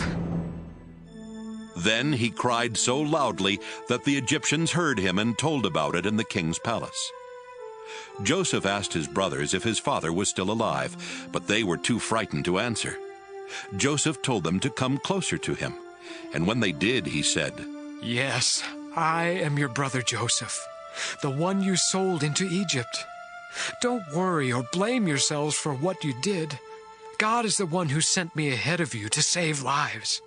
Then he cried so loudly that the Egyptians heard him and told about it in the king's palace. Joseph asked his brothers if his father was still alive, but they were too frightened to answer. Joseph told them to come closer to him, and when they did, he said, "Yes, I am your brother Joseph, the one you sold into Egypt. Don't worry or blame yourselves for what you did. God is the one who sent me ahead of you to save lives.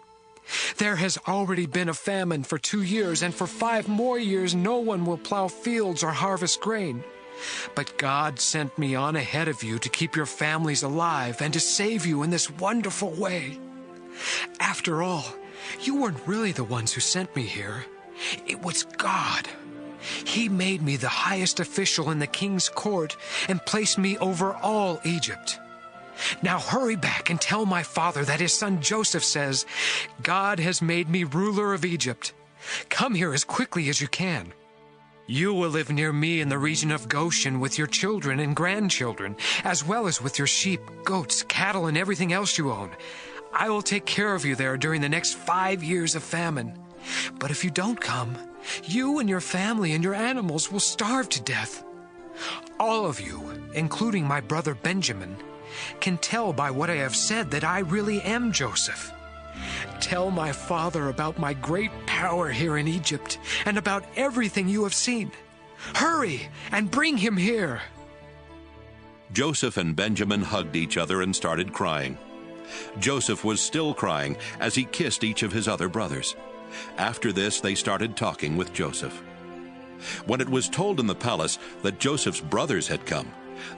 There has already been a famine for 2 years, and for 5 more years no one will plow fields or harvest grain. But God sent me on ahead of you to keep your families alive and to save you in this wonderful way. After all, you weren't really the ones who sent me here. It was God. He made me the highest official in the king's court and placed me over all Egypt. Now hurry back and tell my father that his son Joseph says, 'God has made me ruler of Egypt. Come here as quickly as you can. You will live near me in the region of Goshen with your children and grandchildren, as well as with your sheep, goats, cattle, and everything else you own. I will take care of you there during the next 5 years of famine. But if you don't come, you and your family and your animals will starve to death. All of you, including my brother Benjamin, can tell by what I have said that I really am Joseph. Tell my father about my great power here in Egypt and about everything you have seen. Hurry and bring him here." Joseph and Benjamin hugged each other and started crying. Joseph was still crying as he kissed each of his other brothers. After this, they started talking with Joseph. When it was told in the palace that Joseph's brothers had come,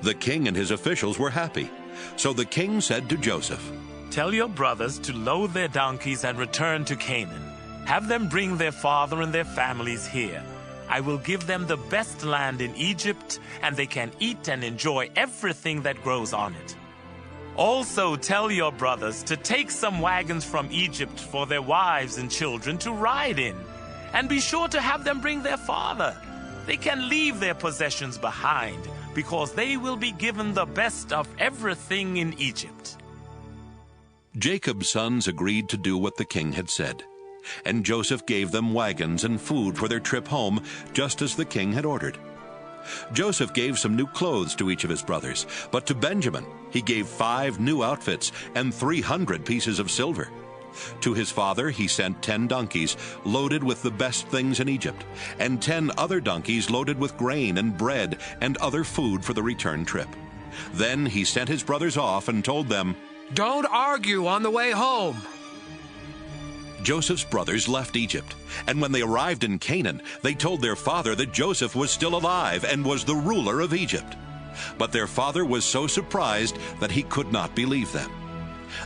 the king and his officials were happy. So the king said to Joseph, "Tell your brothers to load their donkeys and return to Canaan. Have them bring their father and their families here. I will give them the best land in Egypt, and they can eat and enjoy everything that grows on it. Also tell your brothers to take some wagons from Egypt for their wives and children to ride in, and be sure to have them bring their father. They can leave their possessions behind, because they will be given the best of everything in Egypt." Jacob's sons agreed to do what the king had said, and Joseph gave them wagons and food for their trip home, just as the king had ordered. Joseph gave some new clothes to each of his brothers, but to Benjamin he gave 5 new outfits and 300 pieces of silver. To his father he sent 10 donkeys loaded with the best things in Egypt, and 10 other donkeys loaded with grain and bread and other food for the return trip. Then he sent his brothers off and told them, "Don't argue on the way home." Joseph's brothers left Egypt, and when they arrived in Canaan, they told their father that Joseph was still alive and was the ruler of Egypt. But their father was so surprised that he could not believe them.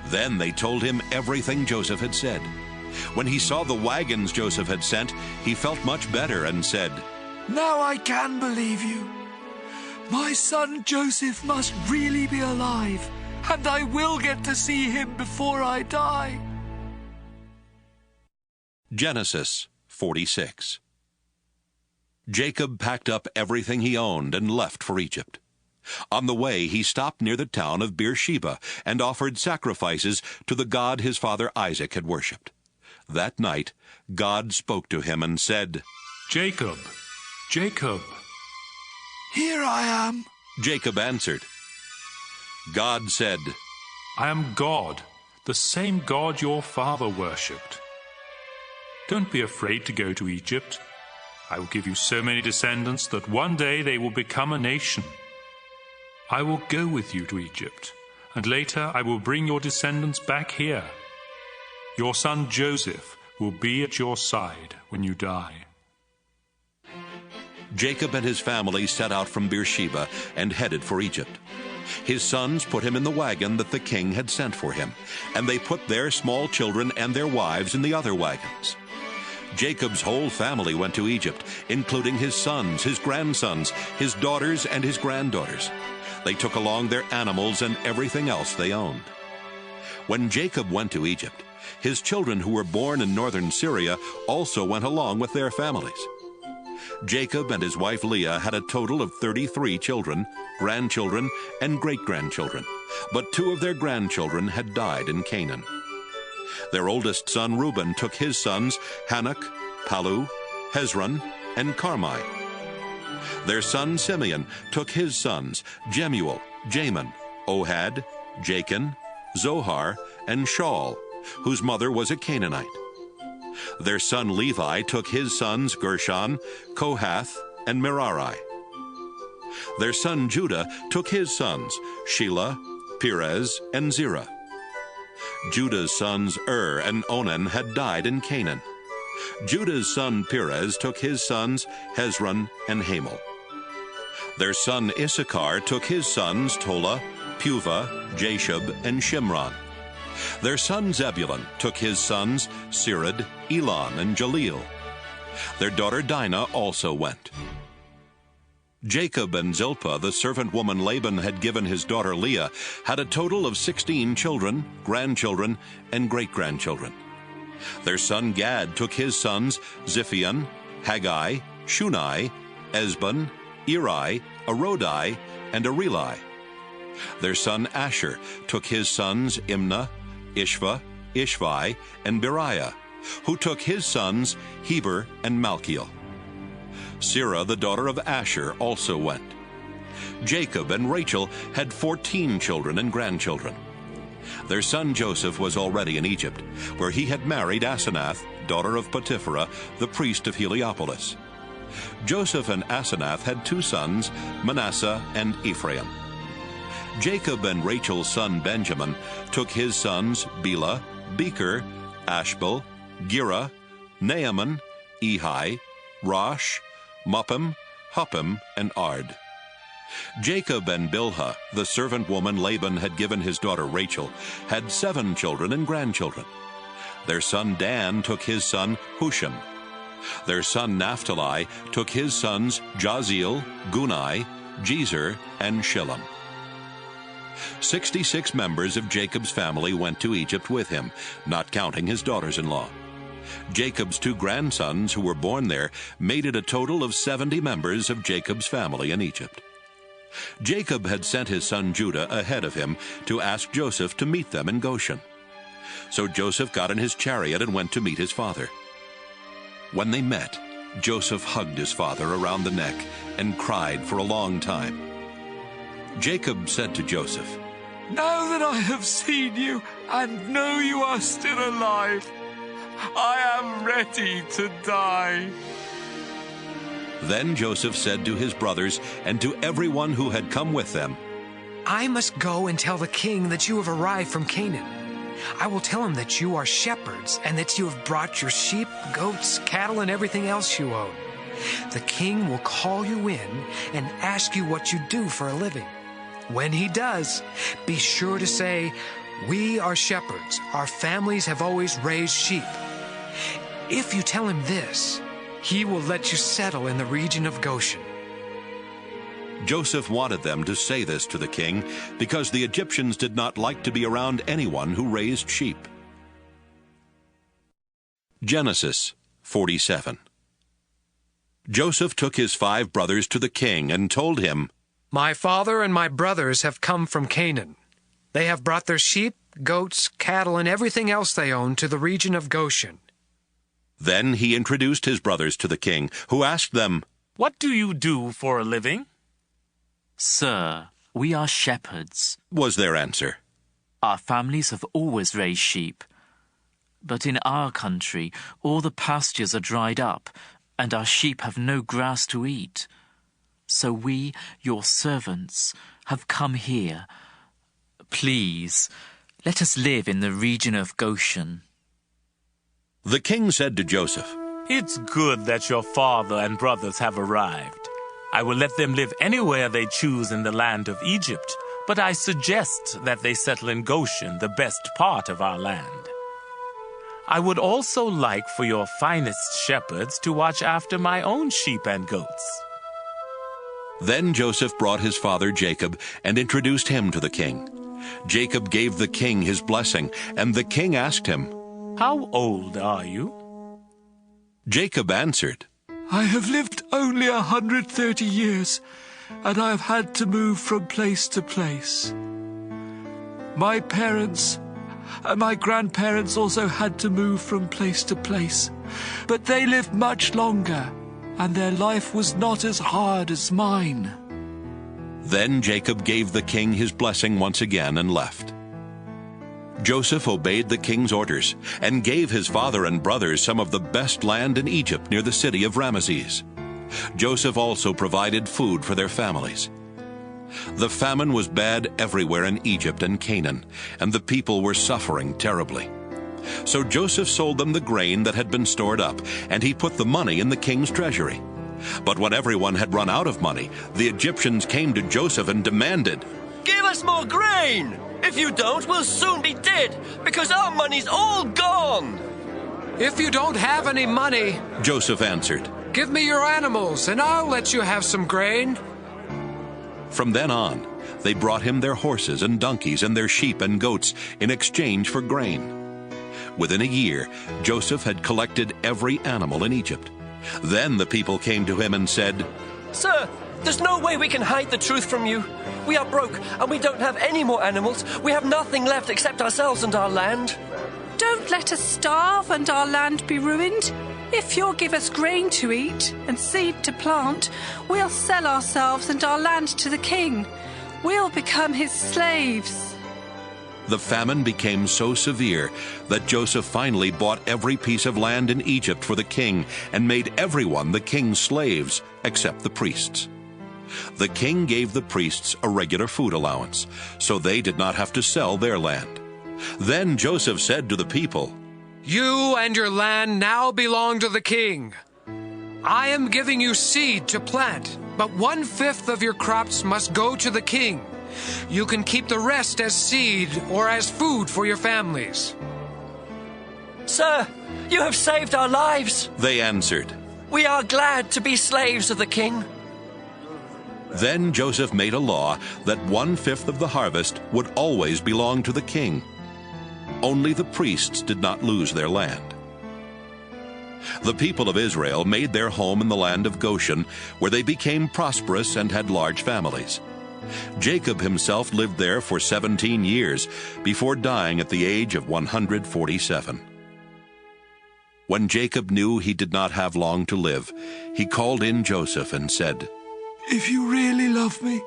Then they told him everything Joseph had said. When he saw the wagons Joseph had sent, he felt much better and said, "Now I can believe you. My son Joseph must really be alive, and I will get to see him before I die." Genesis 46. Jacob packed up everything he owned and left for Egypt. On the way, he stopped near the town of Beersheba and offered sacrifices to the God his father Isaac had worshipped. That night, God spoke to him and said, "Jacob, Jacob." "Here I am." Jacob answered. God said, "I am God, the same God your father worshipped. Don't be afraid to go to Egypt. I will give you so many descendants that one day they will become a nation. I will go with you to Egypt, and later I will bring your descendants back here. Your son Joseph will be at your side when you die." Jacob and his family set out from Beersheba and headed for Egypt. His sons put him in the wagon that the king had sent for him, and they put their small children and their wives in the other wagons. Jacob's whole family went to Egypt, including his sons, his grandsons, his daughters, and his granddaughters. They took along their animals and everything else they owned. When Jacob went to Egypt, His children who were born in northern Syria also went along with their families. Jacob and his wife Leah had a total of 33 children, grandchildren, and great-grandchildren, but 2 of their grandchildren had died in Canaan. Their oldest son Reuben took his sons Hanok, Palu, Hezron, and Carmi. Their son Simeon took his sons Jemuel, Jamin, Ohad, Jachin, Zohar, and Shaul, whose mother was a Canaanite. Their son Levi took his sons Gershon, Kohath, and Merari. Their son Judah took his sons Shelah, Perez, and Zerah. Judah's sons and Onan had died in Canaan. Judah's son Perez took his sons Hezron and Hamel. Their son Issachar took his sons Tola, Puvah, Jashub, and Shimron. Their son Zebulun took his sons Sered, Elon, and Jaleel. Their daughter Dinah also went. Jacob and Zilpah, the servant woman Laban had given his daughter Leah, had a total of 16 children, grandchildren, and great-grandchildren. Their son Gad took his sons Ziphion, Haggai, Shunai, Esbon, Eri, Arodi, and Areli. Their son Asher took his sons Imnah, Ishva, Ishvi, and Beriah, who took his sons Heber and Malchiel. Serah, the daughter of Asher, also went. Jacob and Rachel had 14 children and grandchildren. Their son Joseph was already in Egypt, where he had married Asenath, daughter of Potiphar, the priest of Heliopolis. Joseph and Asenath had 2 sons, Manasseh and Ephraim. Jacob and Rachel's son Benjamin took his sons Bela, Becher, Ashbel, Gera, Naaman, Ehi, Rosh, Muppim, Huppim, and Ard. Jacob and Bilhah, the servant woman Laban had given his daughter Rachel, had 7 children and grandchildren. Their son Dan took his son Husham. Their son Naphtali took his sons Jaziel, Gunai, Jezer, and Shillem. 66 members of Jacob's family went to Egypt with him, not counting his daughters-in-law. Jacob's 2 grandsons who were born there made it a total of 70 members of Jacob's family in Egypt. Jacob had sent his son Judah ahead of him to ask Joseph to meet them in Goshen. So Joseph got in his chariot and went to meet his father. When they met, Joseph hugged his father around the neck and cried for a long time. Jacob said to Joseph, "Now that I have seen you and know you are still alive, I am ready to die." Then Joseph said to his brothers and to everyone who had come with them, "I must go and tell the king that you have arrived from Canaan. I will tell him that you are shepherds and that you have brought your sheep, goats, cattle, and everything else you own. The king will call you in and ask you what you do for a living. When he does, be sure to say, 'We are shepherds. Our families have always raised sheep.' If you tell him this, he will let you settle in the region of Goshen." Joseph wanted them to say this to the king because the Egyptians did not like to be around anyone who raised sheep. Genesis 47. Joseph took his 5 brothers to the king and told him, "My father and my brothers have come from Canaan. They have brought their sheep, goats, cattle, and everything else they own to the region of Goshen." Then he introduced his brothers to the king, who asked them, "What do you do for a living?" "Sir, we are shepherds," was their answer. "Our families have always raised sheep. But in our country, all the pastures are dried up, and our sheep have no grass to eat. So we, your servants, have come here. Please, let us live in the region of Goshen." The king said to Joseph, "It's good that your father and brothers have arrived. I will let them live anywhere they choose in the land of Egypt, but I suggest that they settle in Goshen, the best part of our land. I would also like for your finest shepherds to watch after my own sheep and goats." Then Joseph brought his father Jacob and introduced him to the king. Jacob gave the king his blessing, and the king asked him, How old are you? Jacob answered, I have lived only 130 years, and I have had to move from place to place. My parents and my grandparents also had to move from place to place, but they lived much longer, and their life was not as hard as mine. Then Jacob gave the king his blessing once again and left. Joseph obeyed the king's orders and gave his father and brothers some of the best land in Egypt near the city of Ramesses. Joseph also provided food for their families. The famine was bad everywhere in Egypt and Canaan, and the people were suffering terribly. So Joseph sold them the grain that had been stored up, and he put the money in the king's treasury. But when everyone had run out of money, the Egyptians came to Joseph and demanded, Give us more grain! If you don't, we'll soon be dead, because our money's all gone! If you don't have any money, Joseph answered, give me your animals, and I'll let you have some grain. From then on, they brought him their horses and donkeys and their sheep and goats in exchange for grain. Within a year, Joseph had collected every animal in Egypt. Then the people came to him and said, Sir, there's no way we can hide the truth from you. We are broke, and we don't have any more animals. We have nothing left except ourselves and our land. Don't let us starve and our land be ruined. If you'll give us grain to eat and seed to plant, we'll sell ourselves and our land to the king. We'll become his slaves. The famine became so severe that Joseph finally bought every piece of land in Egypt for the king and made everyone the king's slaves, except the priests. The king gave the priests a regular food allowance, so they did not have to sell their land. Then Joseph said to the people, You and your land now belong to the king. I am giving you seed to plant, but 1/5 of your crops must go to the king. You can keep the rest as seed or as food for your families. Sir, you have saved our lives. They answered, We are glad to be slaves of the king. Then Joseph made a law that 1/5 of the harvest would always belong to the king. Only the priests did not lose their land. The people of Israel made their home in the land of Goshen, where they became prosperous and had large families. Jacob himself lived there for 17 years before dying at the age of 147. When Jacob knew he did not have long to live, he called in Joseph and said, If you really love me,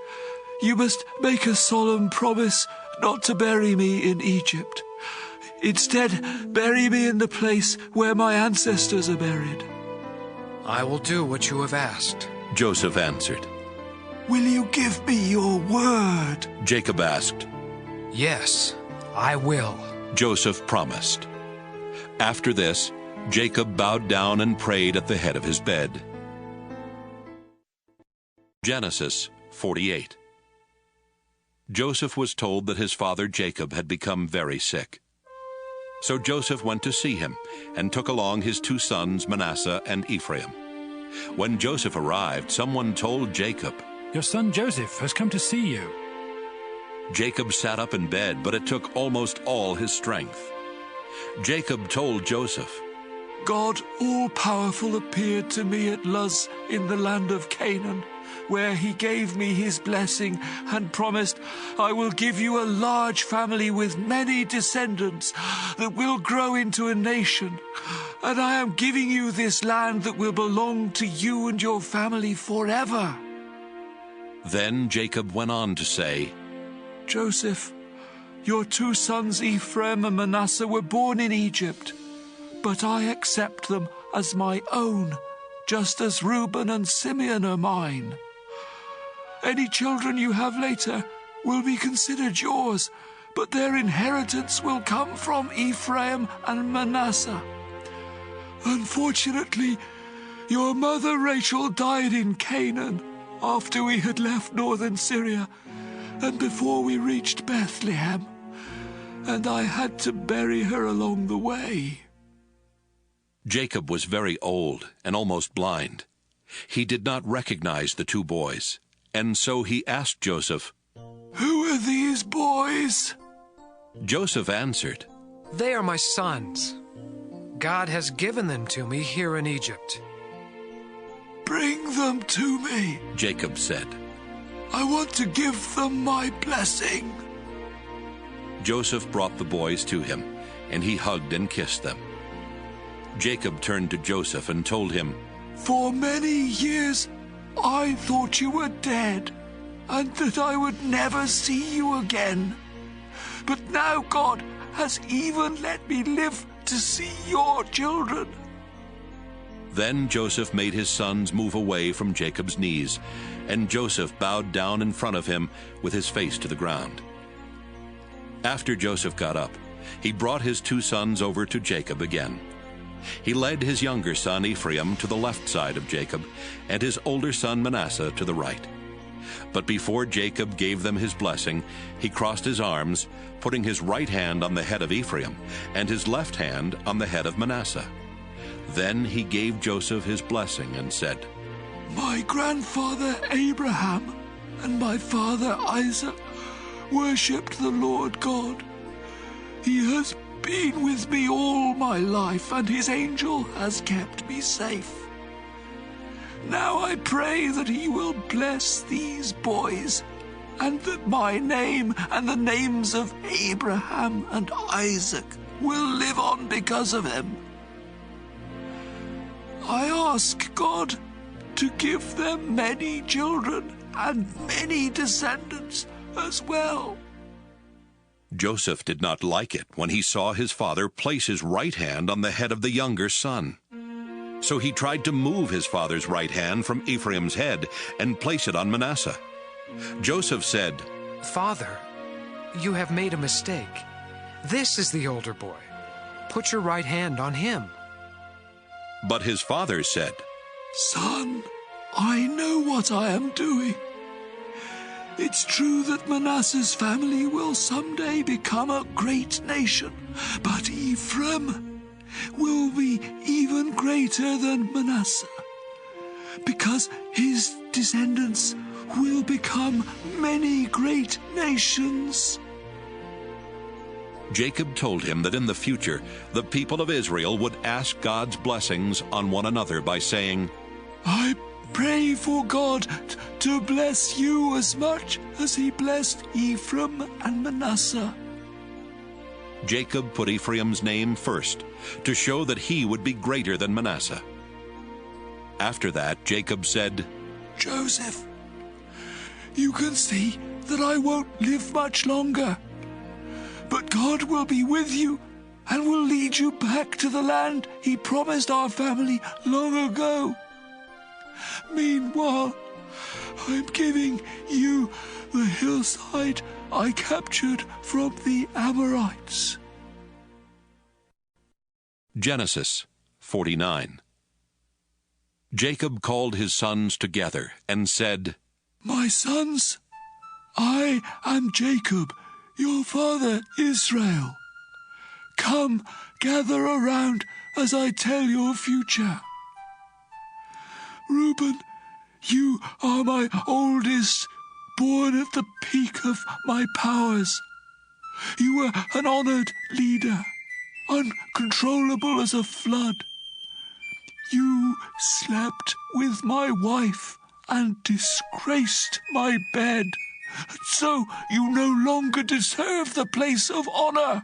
you must make a solemn promise not to bury me in Egypt. Instead, bury me in the place where my ancestors are buried. I will do what you have asked, Joseph answered. Will you give me your word? Jacob asked. Yes, I will, Joseph promised. After this, Jacob bowed down and prayed at the head of his bed. Genesis 48. Joseph was told that his father Jacob had become very sick. So Joseph went to see him and took along his 2 sons Manasseh and Ephraim. When Joseph arrived, someone told Jacob, Your son Joseph has come to see you. Jacob sat up in bed, but it took almost all his strength. Jacob told Joseph, God all-powerful appeared to me at Luz in the land of Canaan, where he gave me his blessing and promised, I will give you a large family with many descendants that will grow into a nation. And I am giving you this land that will belong to you and your family forever. Then Jacob went on to say, Joseph, your 2 sons Ephraim and Manasseh were born in Egypt, but I accept them as my own, just as Reuben and Simeon are mine. Any children you have later will be considered yours, but their inheritance will come from Ephraim and Manasseh. Unfortunately, your mother Rachel died in Canaan after we had left northern Syria and before we reached Bethlehem, and I had to bury her along the way. Jacob was very old and almost blind. He did not recognize the 2 boys, and so he asked Joseph, Who are these boys? Joseph answered, They are my sons. God has given them to me here in Egypt. Bring them to me, Jacob said. I want to give them my blessing. Joseph brought the boys to him, and he hugged and kissed them. Jacob turned to Joseph and told him, For many years I thought you were dead, and that I would never see you again. But now God has even let me live to see your children. Then Joseph made his sons move away from Jacob's knees, and Joseph bowed down in front of him with his face to the ground. After Joseph got up, he brought his 2 sons over to Jacob again. He led his younger son Ephraim to the left side of Jacob, and his older son Manasseh to the right. But before Jacob gave them his blessing, he crossed his arms, putting his right hand on the head of Ephraim and his left hand on the head of Manasseh. Then he gave Joseph his blessing and said, My grandfather Abraham and my father Isaac worshipped the Lord God. He has been with me all my life, and his angel has kept me safe. Now I pray that he will bless these boys, and that my name and the names of Abraham and Isaac will live on because of him. I ask God to give them many children and many descendants as well. Joseph did not like it when he saw his father place his right hand on the head of the younger son. So he tried to move his father's right hand from Ephraim's head and place it on Manasseh. Joseph said, Father, you have made a mistake. This is the older boy. Put your right hand on him. But his father said, Son, I know what I am doing. It's true that Manasseh's family will someday become a great nation, but Ephraim will be even greater than Manasseh, because his descendants will become many great nations. Jacob told him that in the future the people of Israel would ask God's blessings on one another by saying, I pray for God to bless you as much as he blessed Ephraim and Manasseh. Jacob put Ephraim's name first to show that he would be greater than Manasseh. After that, Jacob said, Joseph, you can see that I won't live much longer, but God will be with you and will lead you back to the land he promised our family long ago. Meanwhile, I'm giving you the hillside I captured from the Amorites. Genesis 49. Jacob called his sons together and said, My sons, I am Jacob, your father Israel. Come, gather around as I tell your future. Reuben, you are my oldest, born at the peak of my powers. You were an honored leader, uncontrollable as a flood. You slept with my wife and disgraced my bed, so you no longer deserve the place of honor.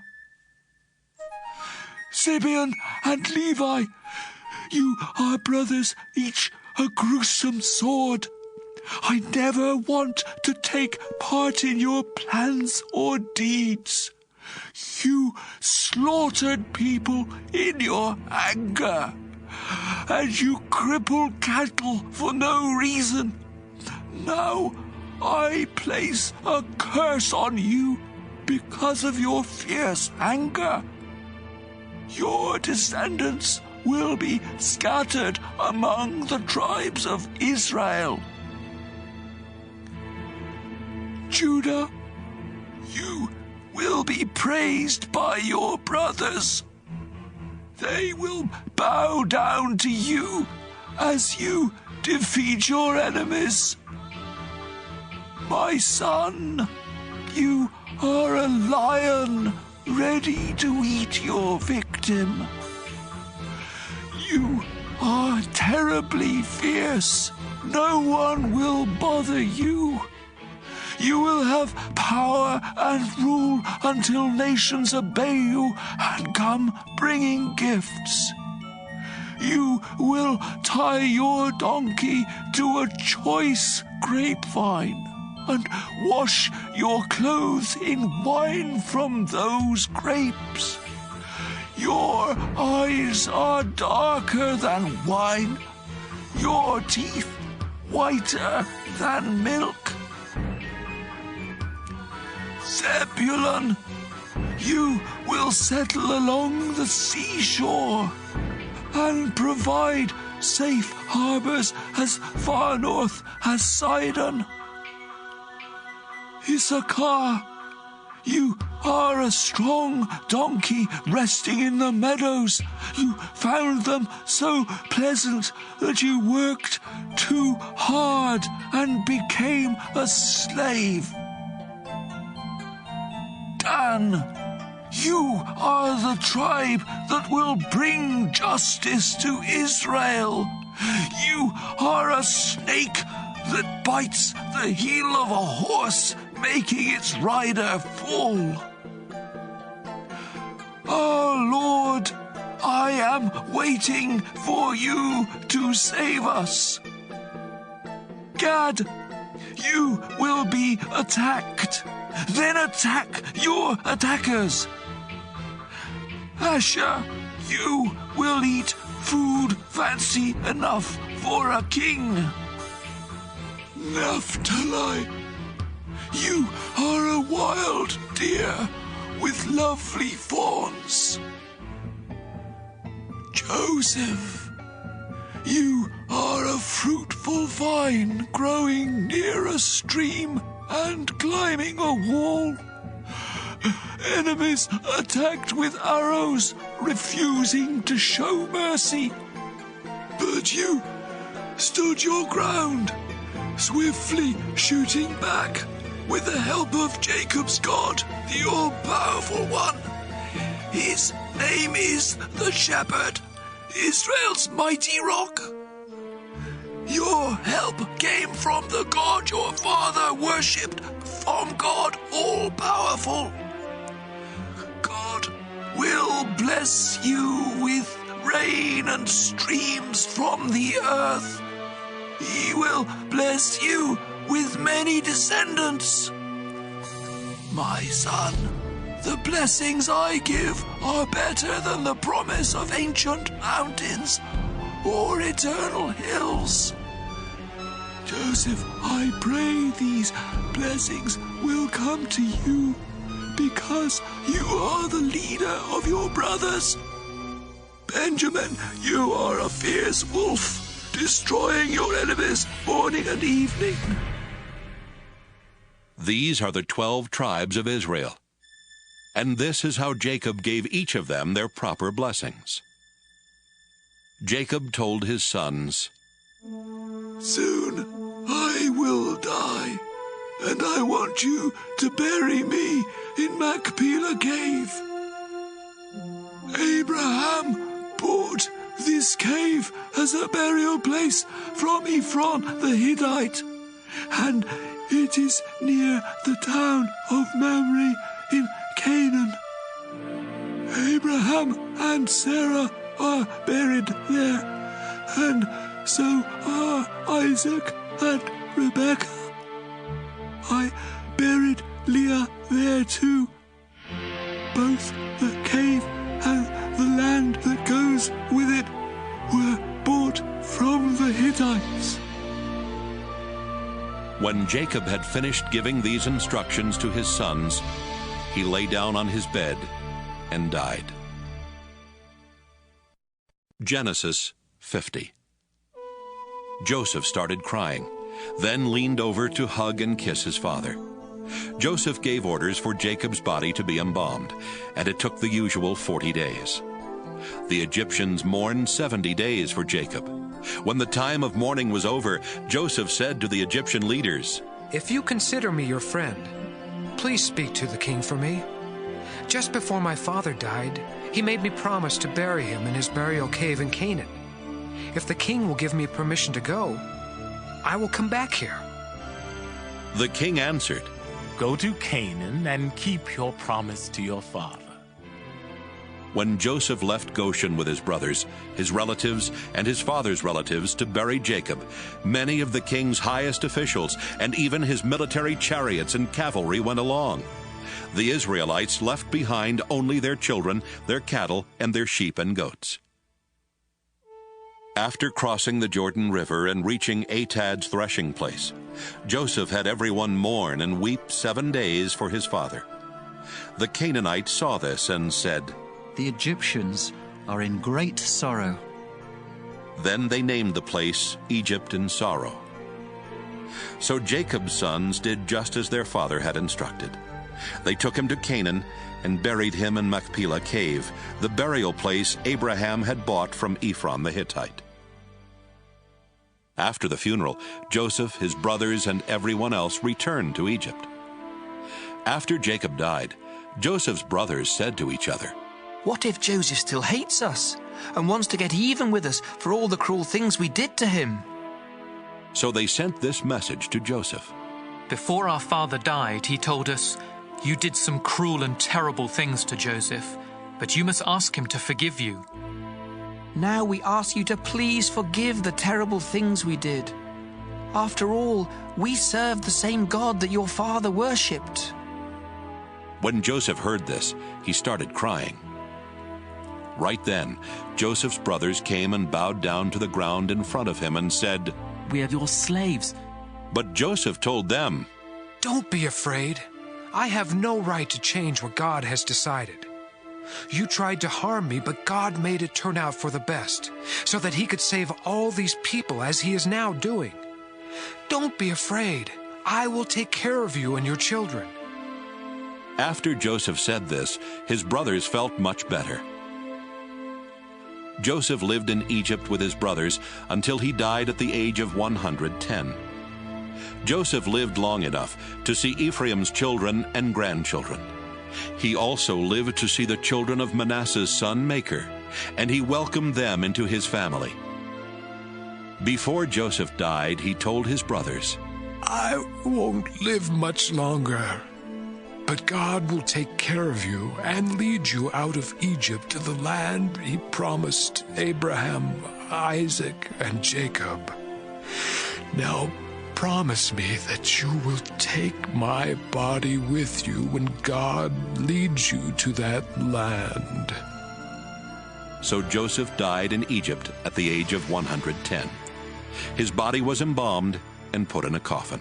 Simeon and Levi, you are brothers, each a gruesome sword. I never want to take part in your plans or deeds. You slaughtered people in your anger, and you crippled cattle for no reason. Now I place a curse on you because of your fierce anger. Your descendants will be scattered among the tribes of Israel. Judah, you will be praised by your brothers. They will bow down to you as you defeat your enemies. My son, you are a lion ready to eat your victim. You are terribly fierce. No one will bother you. You will have power and rule until nations obey you and come bringing gifts. You will tie your donkey to a choice grapevine and wash your clothes in wine from those grapes. Your eyes are darker than wine, your teeth whiter than milk. Zebulun, you will settle along the seashore and provide safe harbors as far north as Sidon. Issachar, you are a strong donkey resting in the meadows. You found them so pleasant that you worked too hard and became a slave. Dan, you are the tribe that will bring justice to Israel. You are a snake that bites the heel of a horse, making its rider fall. Oh, Lord, I am waiting for you to save us. Gad, you will be attacked. Then attack your attackers. Asher, you will eat food fancy enough for a king. Naphtali, you are a wild deer with lovely fawns. Joseph, you are a fruitful vine growing near a stream and climbing a wall. Enemies attacked with arrows, refusing to show mercy. But you stood your ground, swiftly shooting back with the help of Jacob's God, the all-powerful one. His name is the Shepherd, Israel's mighty rock. Your help came from the God your father worshipped, from God all-powerful. God will bless you with rain and streams from the earth. He will bless you with many descendants. My son, the blessings I give are better than the promise of ancient mountains or eternal hills. Joseph, I pray these blessings will come to you because you are the leader of your brothers. Benjamin, you are a fierce wolf, destroying your enemies morning and evening. These are the 12 tribes of Israel. And this is how Jacob gave each of them their proper blessings. Jacob told his sons, Soon I will die, and I want you to bury me in Machpelah cave. Abraham bought this cave as a burial place from Ephraim the Hittite, and it is near the town of Mamre in Canaan. Abraham and Sarah are buried there, and so are Isaac and Rebekah. I buried Leah there too. Both the cave and the land that goes with it were bought from the Hittites. When Jacob had finished giving these instructions to his sons, he lay down on his bed and died. Genesis 50. Joseph started crying, then leaned over to hug and kiss his father. Joseph gave orders for Jacob's body to be embalmed, and it took the usual 40 days. The Egyptians mourned 70 days for Jacob. When the time of mourning was over, Joseph said to the Egyptian leaders, If you consider me your friend, please speak to the king for me. Just before my father died, he made me promise to bury him in his burial cave in Canaan. If the king will give me permission to go, I will come back here. The king answered, Go to Canaan and keep your promise to your father. When Joseph left Goshen with his brothers, his relatives, and his father's relatives to bury Jacob, many of the king's highest officials and even his military chariots and cavalry went along. The Israelites left behind only their children, their cattle, and their sheep and goats. After crossing the Jordan River and reaching Atad's threshing place, Joseph had everyone mourn and weep 7 days for his father. The Canaanites saw this and said, The Egyptians are in great sorrow. Then they named the place Egypt in sorrow. So Jacob's sons did just as their father had instructed. They took him to Canaan and buried him in Machpelah cave, the burial place Abraham had bought from Ephraim the Hittite. After the funeral, Joseph, his brothers, and everyone else returned to Egypt. After Jacob died, Joseph's brothers said to each other, What if Joseph still hates us and wants to get even with us for all the cruel things we did to him? So they sent this message to Joseph. Before our father died, he told us, You did some cruel and terrible things to Joseph, but you must ask him to forgive you. Now we ask you to please forgive the terrible things we did. After all, we served the same God that your father worshipped. When Joseph heard this, he started crying. Right then, Joseph's brothers came and bowed down to the ground in front of him and said, We are your slaves. But Joseph told them, Don't be afraid. I have no right to change what God has decided. You tried to harm me, but God made it turn out for the best, so that he could save all these people as he is now doing. Don't be afraid. I will take care of you and your children. After Joseph said this, his brothers felt much better. Joseph lived in Egypt with his brothers until he died at the age of 110. Joseph lived long enough to see Ephraim's children and grandchildren. He also lived to see the children of Manasseh's son Machir, and he welcomed them into his family. Before Joseph died, he told his brothers, I won't live much longer, but God will take care of you and lead you out of Egypt to the land he promised Abraham, Isaac, and Jacob. Now, promise me that you will take my body with you when God leads you to that land. So Joseph died in Egypt at the age of 110. His body was embalmed and put in a coffin.